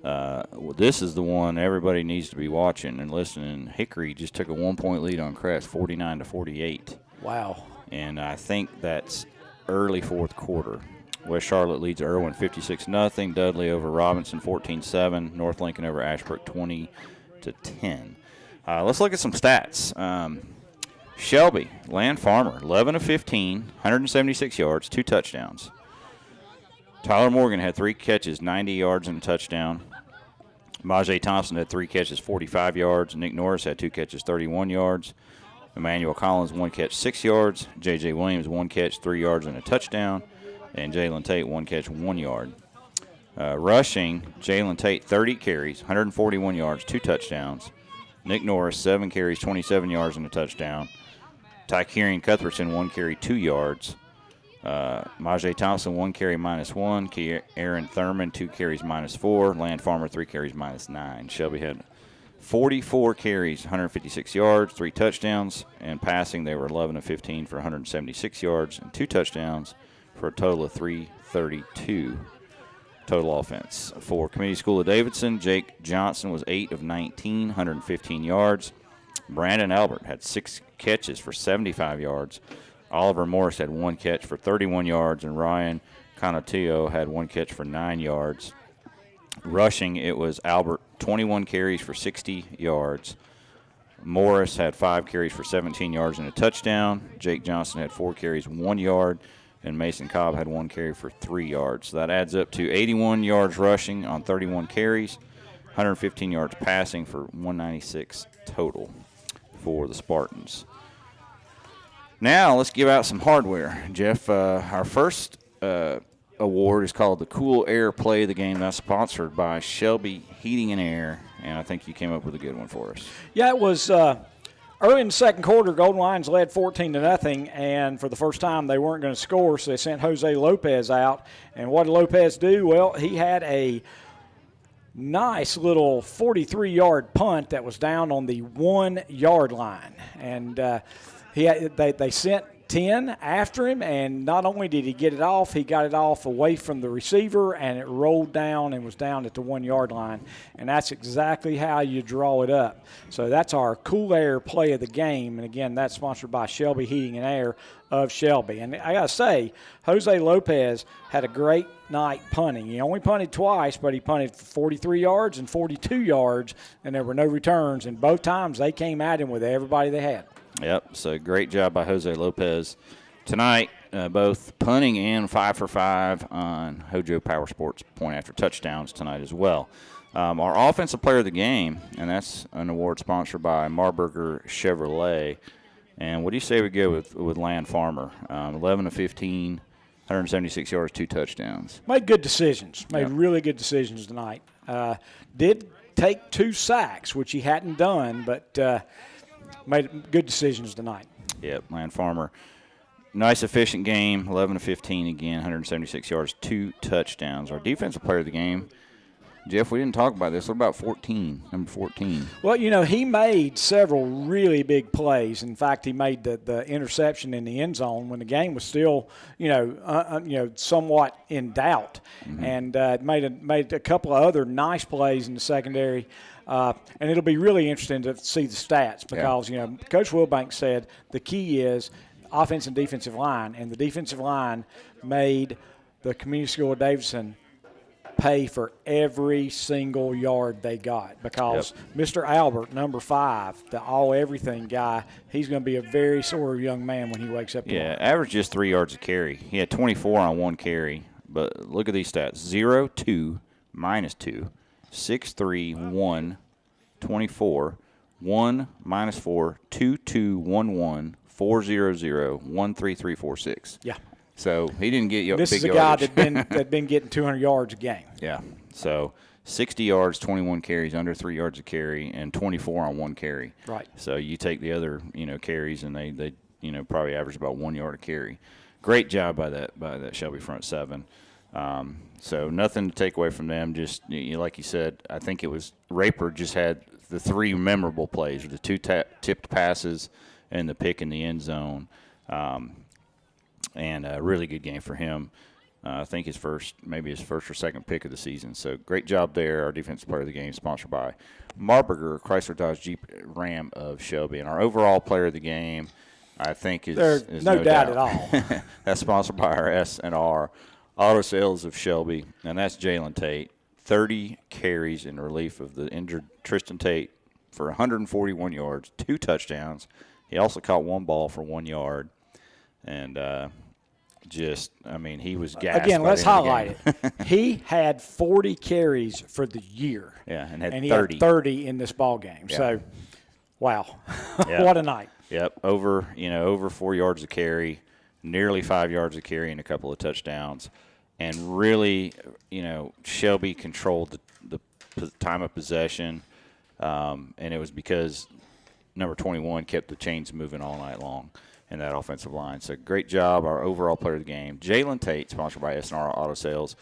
Well, this is the one everybody needs to be watching and listening. Hickory just took a 1-point lead on Crest, 49-48. Wow. And I think that's early fourth quarter. West Charlotte leads Irwin 56-0. Dudley over Robinson 14-7. North Lincoln over Ashbrook 20-10. Let's look at some stats. Shelby, Land Farmer, 11-15, 176 yards, 2 touchdowns. Tyler Morgan had 3 catches, 90 yards and a touchdown. Majay Thompson had 3 catches, 45 yards. Nick Norris had 2 catches, 31 yards. Emmanuel Collins, 1 catch, 6 yards. J.J. Williams, 1 catch, 3 yards and a touchdown. And Jalen Tate, 1 catch, 1 yard. Rushing, Jalen Tate, 30 carries, 141 yards, 2 touchdowns. Nick Norris, 7 carries, 27 yards and a touchdown. Tykearian Cuthbertson, 1 carry, 2 yards. Majay Thompson, 1 carry, -1. Aaron Thurman, 2 carries, -4. Land Farmer, 3 carries, -9. Shelby had 44 carries, 156 yards, 3 touchdowns. And passing, they were 11-15 for 176 yards and 2 touchdowns for a total of 332 total offense. For Community School of Davidson, Jake Johnson was 8 of 19, 115 yards. Brandon Albert had 6 catches for 75 yards. Oliver Morris had 1 catch for 31 yards, and Ryan Conatillo had 1 catch for 9 yards. Rushing, it was Albert, 21 carries for 60 yards. Morris had 5 carries for 17 yards and a touchdown. Jake Johnson had 4 carries, 1 yard, and Mason Cobb had 1 carry for 3 yards. So that adds up to 81 yards rushing on 31 carries, 115 yards passing for 196 total for the Spartans. Now let's give out some hardware. Jeff, our first award is called the Cool Air Play of the Game. That's sponsored by Shelby Heating and Air, and I think you came up with a good one for us. Yeah, it was early in the second quarter. Golden Lions led 14-0, and for the first time they weren't going to score, so they sent Jose Lopez out. And what did Lopez do? Well, he had a nice little 43-yard punt that was down on the 1-yard line, and they sent 10 after him, and not only did he get it off, he got it off away from the receiver, and it rolled down and was down at the 1-yard line, and that's exactly how you draw it up. So that's our Cool Air Play of the Game, and again, that's sponsored by Shelby Heating and Air of Shelby. And I got to say, Jose Lopez had a great night punting. He only punted twice, but he punted for 43 yards and 42 yards, and there were no returns, and both times they came at him with everybody they had. Yep, so great job by Jose Lopez tonight, both punting and 5 for 5 on Hojo Power Sports point after touchdowns tonight as well. Our offensive player of the game, and that's an award sponsored by Marburger Chevrolet. And what do you say we go with Land Farmer? 11-15, 176 yards, 2 touchdowns. Made good decisions. Made really good decisions tonight. Did take 2 sacks, which he hadn't done, but made good decisions tonight. Yep, Land Farmer. Nice, efficient game, 11-15 again, 176 yards, 2 touchdowns. Our defensive player of the game, Jeff, we didn't talk about this. What about number 14? Well, he made several really big plays. In fact, he made the interception in the end zone when the game was still, somewhat in doubt, and made a couple of other nice plays in the secondary. And it'll be really interesting to see the stats because, Coach Wilbank said the key is offense and defensive line, and the defensive line made the Community School of Davidson pay for every single yard they got because Mr. Albert, number 5, the all-everything guy, he's going to be a very sore young man when he wakes up tomorrow. Yeah, average just 3 yards a carry. He had 24 on 1 carry, but look at these stats. 0, 2, -2, 6, 3, 1, 24, 1, -4, 2, 2, 1, 1, 4, 0, 0, 1, 3, 3, 4, 6. Yeah. So he didn't get this big is a yardage. guy that'd been getting 200 yards a game. Yeah. So 60 yards, 21 carries, under 3 yards a carry, and 24 on one carry. Right. So you take the other, carries, and they probably average about 1 yard a carry. Great job by that Shelby front seven. So nothing to take away from them. Just like you said, I think it was Raper just had the 3 memorable plays, the 2 tipped passes and the pick in the end zone, and a really good game for him. I think his first or second pick of the season. So great job there. Our defensive player of the game, sponsored by Marburger, Chrysler Dodge Jeep Ram of Shelby. And our overall player of the game, I think, is no doubt at all. That's sponsored by our S&R Auto Sales of Shelby, and that's Jalen Tate. 30 carries in relief of the injured Tristan Tate for 141 yards, 2 touchdowns. He also caught 1 ball for 1 yard. And he was gassed. Again, let's highlight it. He had 40 carries for the year. Yeah, and had 30. He had 30 in this ball game. Yeah. So, wow. Yep. What a night. Yep, over 4 yards a carry, nearly 5 yards a carry, and a couple of touchdowns. And really, Shelby controlled the time of possession, and it was because number 21 kept the chains moving all night long in that offensive line. So great job, our overall player of the game, Jalen Tate, sponsored by S&R Auto Sales.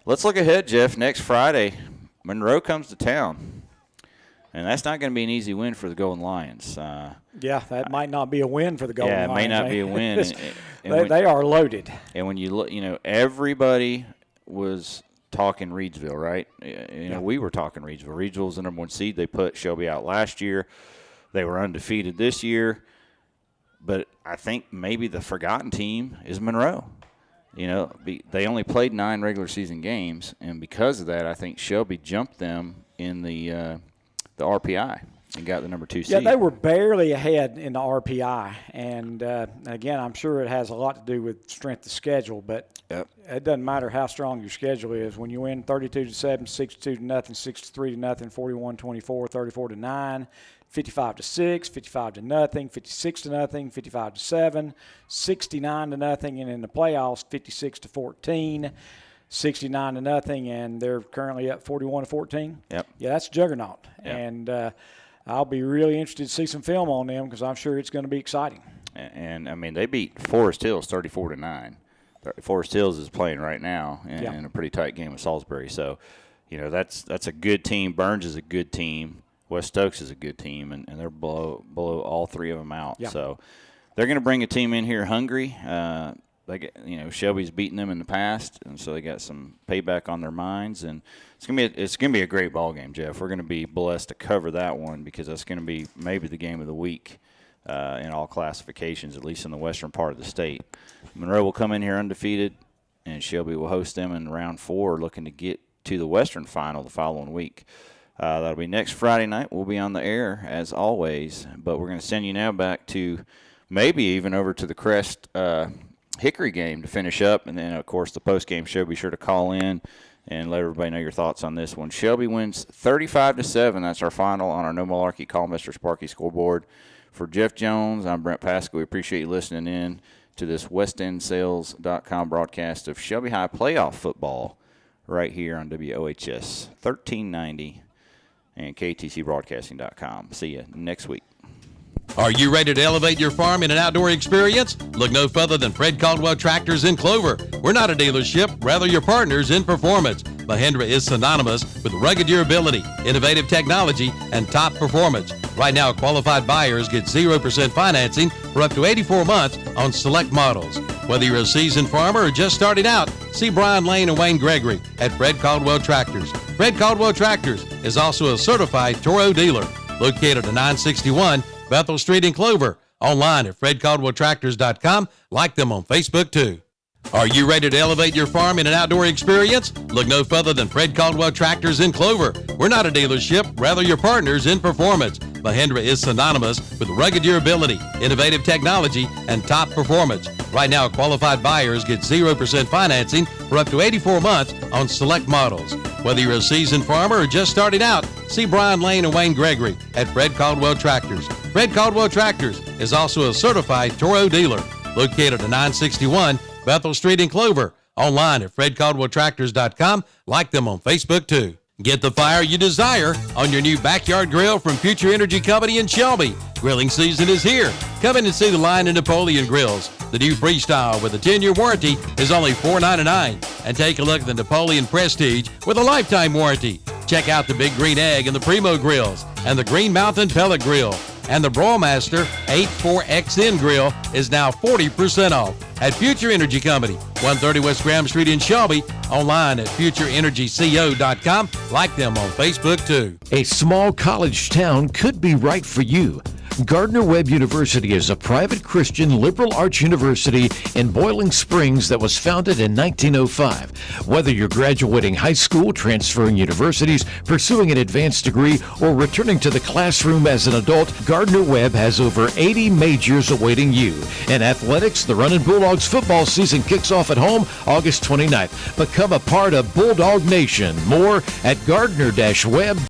Let's look ahead, Jeff. Next Friday, Monroe comes to town, and that's not going to be an easy win for the Golden Lions. Yeah, that might not be a win for the Golden Lions. Yeah, it may not be a win. They are loaded. And when you look, everybody was talking Reidsville, right? We were talking Reidsville. Reidsville was the number 1 seed. They put Shelby out last year. They were undefeated this year. But I think maybe the forgotten team is Monroe. They only played 9 regular season games, and because of that, I think Shelby jumped them in the RPI and got the number 2 seed. Yeah, they were barely ahead in the RPI, and again, I'm sure it has a lot to do with strength of schedule. But it doesn't matter how strong your schedule is. When you win 32-7, 62-0, 63-0, 41-24, 34-9. 55-6, 55-0, 56-0, 55-7, 69-0, and in the playoffs, 56-14, 69-0, and they're currently up 41-14. Yep. Yeah, that's a juggernaut, yep. And I'll be really interested to see some film on them because I'm sure it's going to be exciting. And they beat Forest Hills 34-9. Forest Hills is playing right now in a pretty tight game with Salisbury. So, that's a good team. Burns is a good team. West Stokes is a good team, and they're below all 3 of them out. Yeah. So they're going to bring a team in here hungry. Shelby's beaten them in the past, and so they got some payback on their minds. And it's gonna be a great ball game, Jeff. We're going to be blessed to cover that one because that's going to be maybe the game of the week in all classifications, at least in the western part of the state. Monroe will come in here undefeated, and Shelby will host them in round 4, looking to get to the western final the following week. That'll be next Friday night. We'll be on the air, as always, but we're going to send you now back to maybe even over to the Crest Hickory game to finish up, and then, of course, the post-game show. Be sure to call in and let everybody know your thoughts on this one. Shelby wins 35-7. That's our final on our No Malarkey Call Mr. Sparky scoreboard. For Jeff Jones, I'm Brent Pascal. We appreciate you listening in to this WestEndSales.com broadcast of Shelby High playoff football right here on WOHS 1390. and KTCBroadcasting.com. See you next week. Are you ready to elevate your farm in an outdoor experience? Look no further than Fred Caldwell Tractors in Clover. We're not a dealership, rather your partners in performance. Mahindra is synonymous with rugged durability, innovative technology, and top performance. Right now, qualified buyers get 0% financing for up to 84 months on select models. Whether you're a seasoned farmer or just starting out, see Brian Lane and Wayne Gregory at Fred Caldwell Tractors. Fred Caldwell Tractors is also a certified Toro dealer, located at 961 Bethel Street in Clover. Online at FredCaldwellTractors.com. Like them on Facebook too. Are you ready to elevate your farm in an outdoor experience? Look no further than Fred Caldwell Tractors in Clover. We're not a dealership, rather your partners in performance. Mahindra is synonymous with rugged durability, innovative technology, and top performance. Right now, qualified buyers get 0% financing for up to 84 months on select models. Whether you're a seasoned farmer or just starting out, see Brian Lane and Wayne Gregory at Fred Caldwell Tractors. Fred Caldwell Tractors is also a certified Toro dealer, located at 961 Bethel Street in Clover. Online at FredCaldwellTractors.com. Like them on Facebook too. Get the fire you desire on your new backyard grill from Future Energy Company in Shelby. Grilling season is here. Come in and see the line of Napoleon grills. The new Freestyle with a 10-year warranty is only $4.99. And take a look at the Napoleon Prestige with a lifetime warranty. Check out the Big Green Egg and the Primo grills and the Green Mountain Pellet Grill. And the Broilmaster 84XN grill is now 40% off at Future Energy Company, 130 West Graham Street in Shelby, online at futureenergyco.com. Like them on Facebook, too. A small college town could be right for you. Gardner-Webb University is a private Christian liberal arts university in Boiling Springs that was founded in 1905. Whether you're graduating high school, transferring universities, pursuing an advanced degree, or returning to the classroom as an adult, Gardner-Webb has over 80 majors awaiting you. In athletics, the Runnin' Bulldogs football season kicks off at home August 29th. Become a part of Bulldog Nation. More at Gardner-Webb.